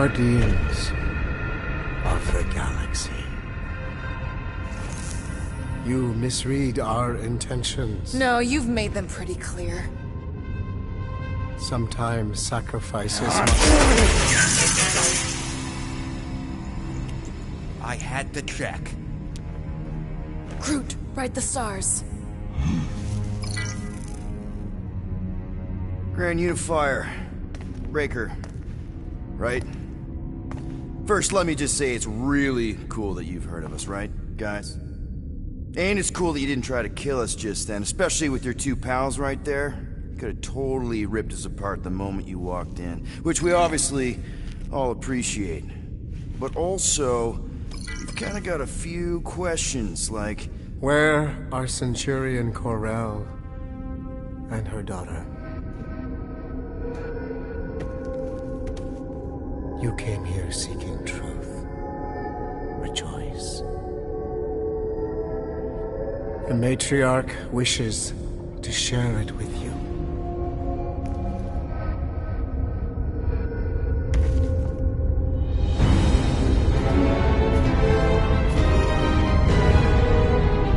Guardians of the Galaxy. You misread our intentions. No, you've made them pretty clear. Sometimes sacrifices I had to check. Groot, write the stars. Grand Unifier. Breaker. Right? First, let me just say it's really cool that you've heard of us, right, guys? And it's cool that you didn't try to kill us just then, especially with your two pals right there. You could have totally ripped us apart the moment you walked in, which we obviously all appreciate. But also, we've kind of got a few questions, like... Where are Centurion Corell and her daughter? You came here seeking truth. Rejoice. The Matriarch wishes to share it with you.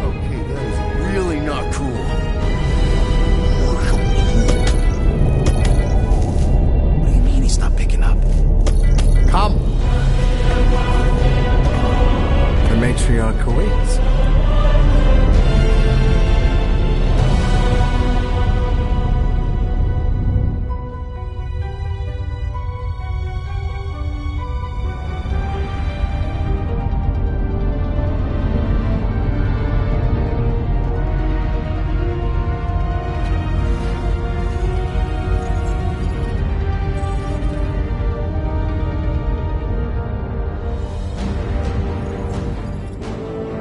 Okay, that is really not cool. What do you mean he's not picking up? Come! The Matriarch awaits.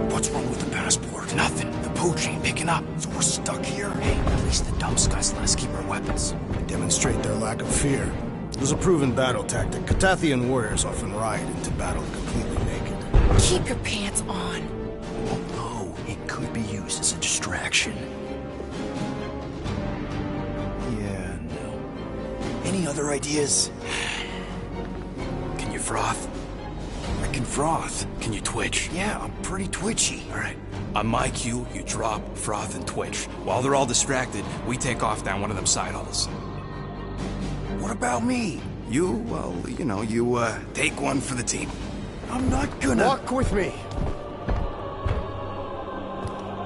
What's wrong with the passport? Nothing. The pooch ain't picking up. So we're stuck here. Hey, at least the dumb scuzz let us keep our weapons. They demonstrate their lack of fear. It was a proven battle tactic. Catathian warriors often ride into battle completely naked. Keep your pants on. Oh no, it could be used as a distraction. Yeah, no. Any other ideas? Can you froth? I can froth. Can you twitch? Yeah, I'm pretty twitchy. Alright. On my cue, you drop, froth, and twitch. While they're all distracted, we take off down one of them side holes. What about me? You, well, you know, you, take one for the team. I'm not gonna... Walk with me.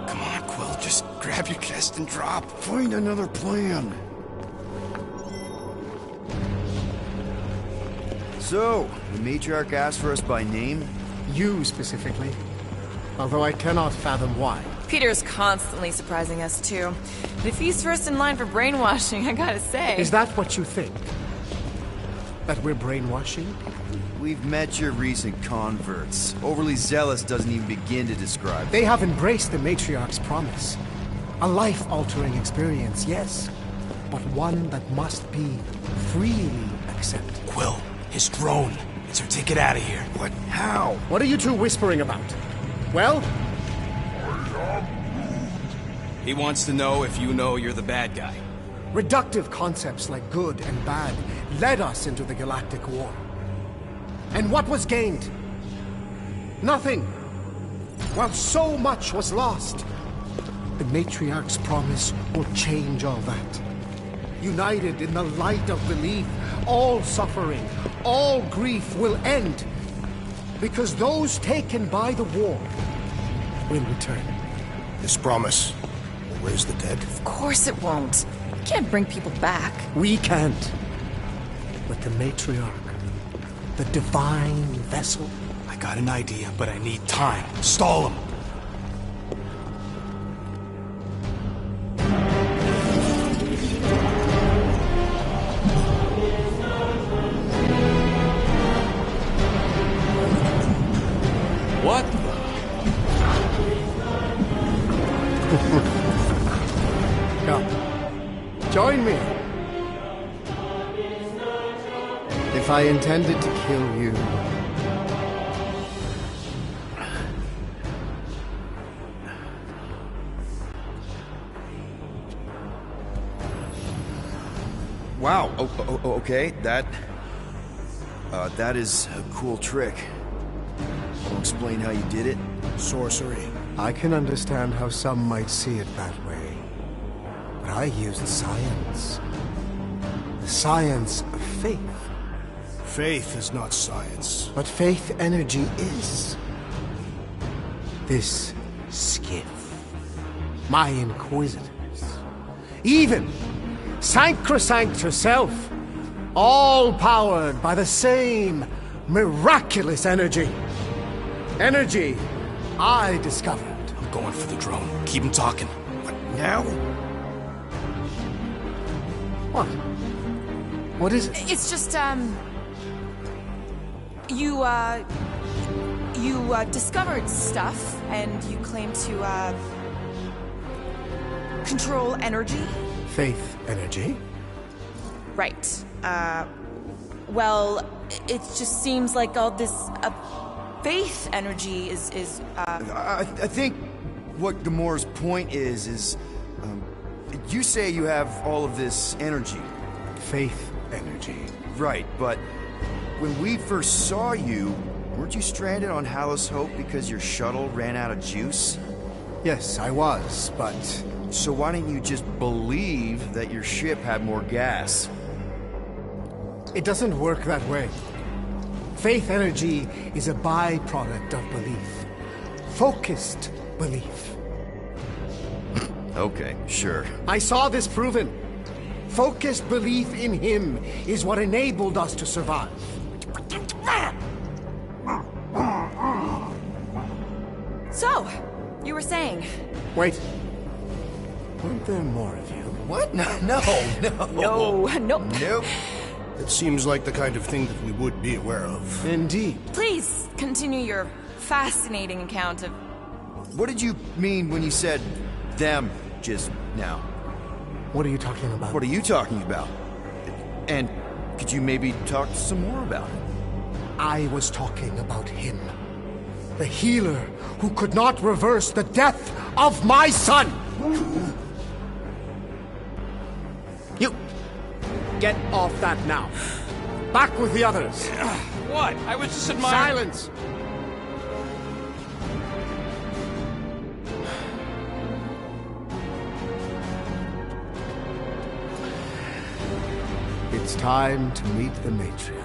Come on, Quill, just grab your chest and drop. Find another plan. So, the Matriarch asked for us by name? You specifically. Although I cannot fathom why. Peter's constantly surprising us, too. But if he's first in line for brainwashing, I gotta say... Is that what you think? That we're brainwashing? We've met your recent converts. Overly zealous doesn't even begin to describe it. They have embraced the Matriarch's promise. A life-altering experience, yes. But one that must be freely accepted. Quill, his drone. It's our ticket out of here. What? How? What are you two whispering about? Well? He wants to know if you know you're the bad guy. Reductive concepts like good and bad led us into the Galactic War. And what was gained? Nothing. While so much was lost. The Matriarch's promise will change all that. United in the light of belief, all suffering, all grief will end. Because those taken by the war will return. This promise will raise the dead. Of course it won't. You can't bring people back. We can't. But the Matriarch, the divine vessel. I got an idea, but I need time. Stall him. What the? Come. Join me. If I intended to kill you, Wow. Okay, that That is a cool trick. I'll explain how you did it. Sorcery. I can understand how some might see it that way. But I used science. The science of faith. Faith is not science. But faith energy is. This skiff. My inquisitors. Even Sancrosanct herself. All powered by the same miraculous energy. Energy I discovered. I'm going for the drone. Keep him talking. What, now? What? What is it? It's just, You discovered stuff, and you claim to, control energy? Faith energy? Right. Well, it just seems like all this, faith energy is. I think what Gamora's point is, you say you have all of this energy. Faith energy. Right, but when we first saw you, weren't you stranded on Hallows Hope because your shuttle ran out of juice? Yes, I was, but... So why didn't you just believe that your ship had more gas? It doesn't work that way. Faith energy is a byproduct of belief. Focused belief. Okay, sure. I saw this proven. Focused belief in him is what enabled us to survive. So, you were saying... Wait. Weren't there more of you? What? No. Nope. It seems like the kind of thing that we would be aware of. Indeed. Please, continue your fascinating account of... What did you mean when you said them just now? What are you talking about? What are you talking about? And could you maybe talk some more about it? I was talking about him. The healer who could not reverse the death of my son! You! Get off that now. Back with the others. What? I was just admiring... Silence! It's time to meet the matriarch.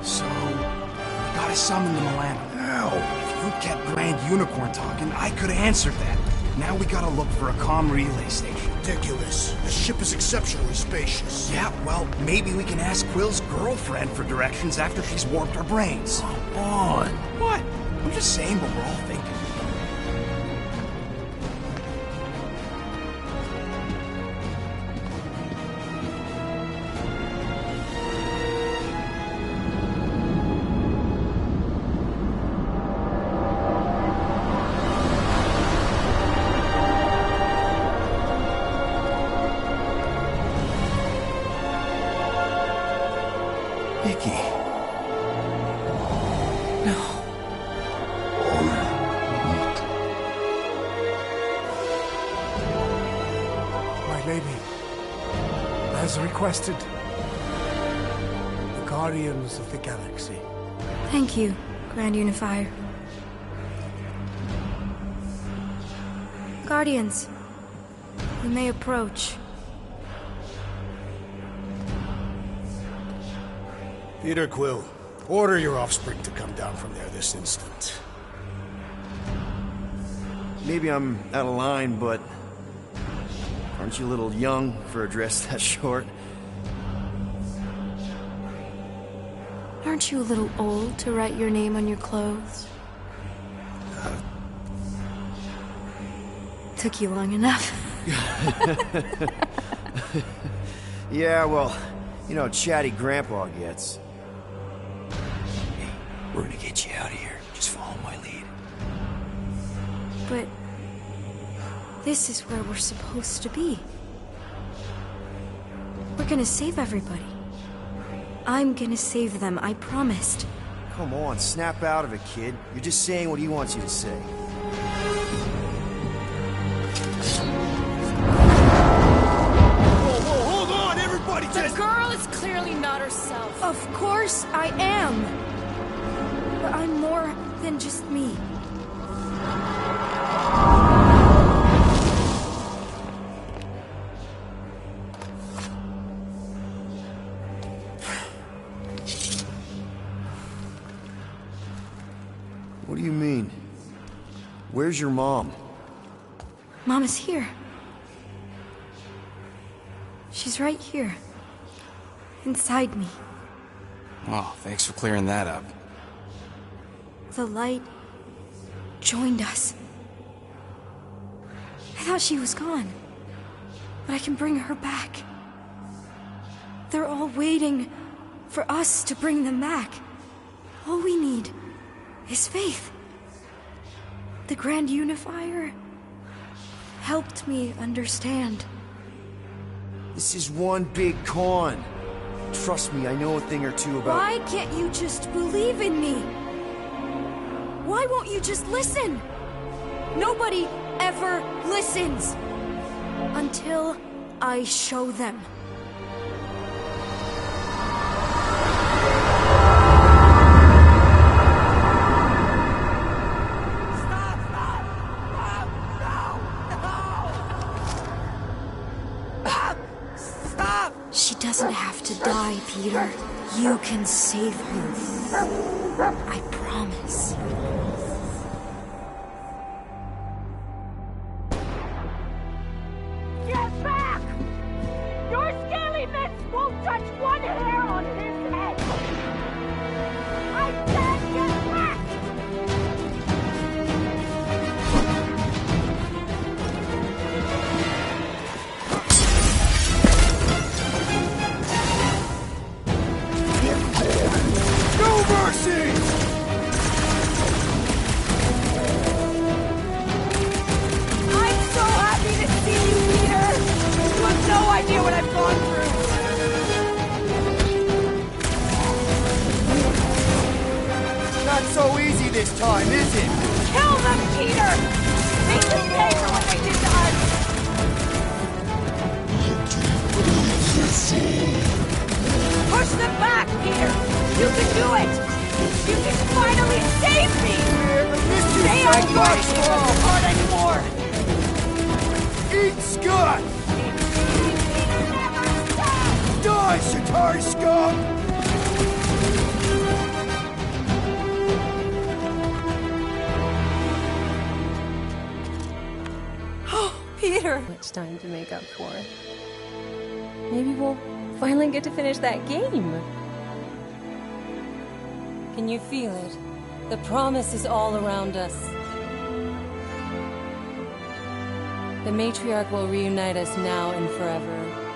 So, we gotta summon the Milano. Now, if you'd kept Grand Unicorn talking, I could've answered that. Now we gotta look for a comm relay station. Ridiculous. The ship is exceptionally spacious. Yeah, well, maybe we can ask Quill's girlfriend for directions after she's warped our brains. Come on. What? I'm just saying what we're all thinking. Requested. The Guardians of the Galaxy. Thank you, Grand Unifier. Guardians, you may approach. Peter Quill, order your offspring to come down from there this instant. Maybe I'm out of line, but... aren't you a little young for a dress that short? Aren't you a little old to write your name on your clothes? Took you long enough. Yeah, well, you know how chatty Grandpa gets. Hey, we're gonna get you out of here. Just follow my lead. But... this is where we're supposed to be. We're gonna save everybody. I'm gonna save them, I promised. Come on, snap out of it, kid. You're just saying what he wants you to say. I am. But I'm more than just me. What do you mean? Where's your mom? Mama's here. She's right here. Inside me. Oh, thanks for clearing that up. The light joined us. I thought she was gone. But I can bring her back. They're all waiting for us to bring them back. All we need is faith. The Grand Unifier helped me understand. This is one big con. Trust me, I know a thing or two about... Why can't you just believe in me? Why won't you just listen? Nobody ever listens. Until I show them. She doesn't have to die, Peter. You can save her. I promise. Get back! Your scaly mitts won't touch one hair on his head! I said get back! No mercy! I'm so happy to see you, Peter! You have no idea what I've gone through! Not so easy this time, is it? Kill them, Peter! Make them pay for what they did to us! Push them back, Peter! You can do it! You can finally save me! Stay out of my heart anymore! Eat Scott! Die, Chitauri scum! Peter! Much time to make up for. Maybe we'll finally get to finish that game. Can you feel it? The promise is all around us. The Matriarch will reunite us now and forever.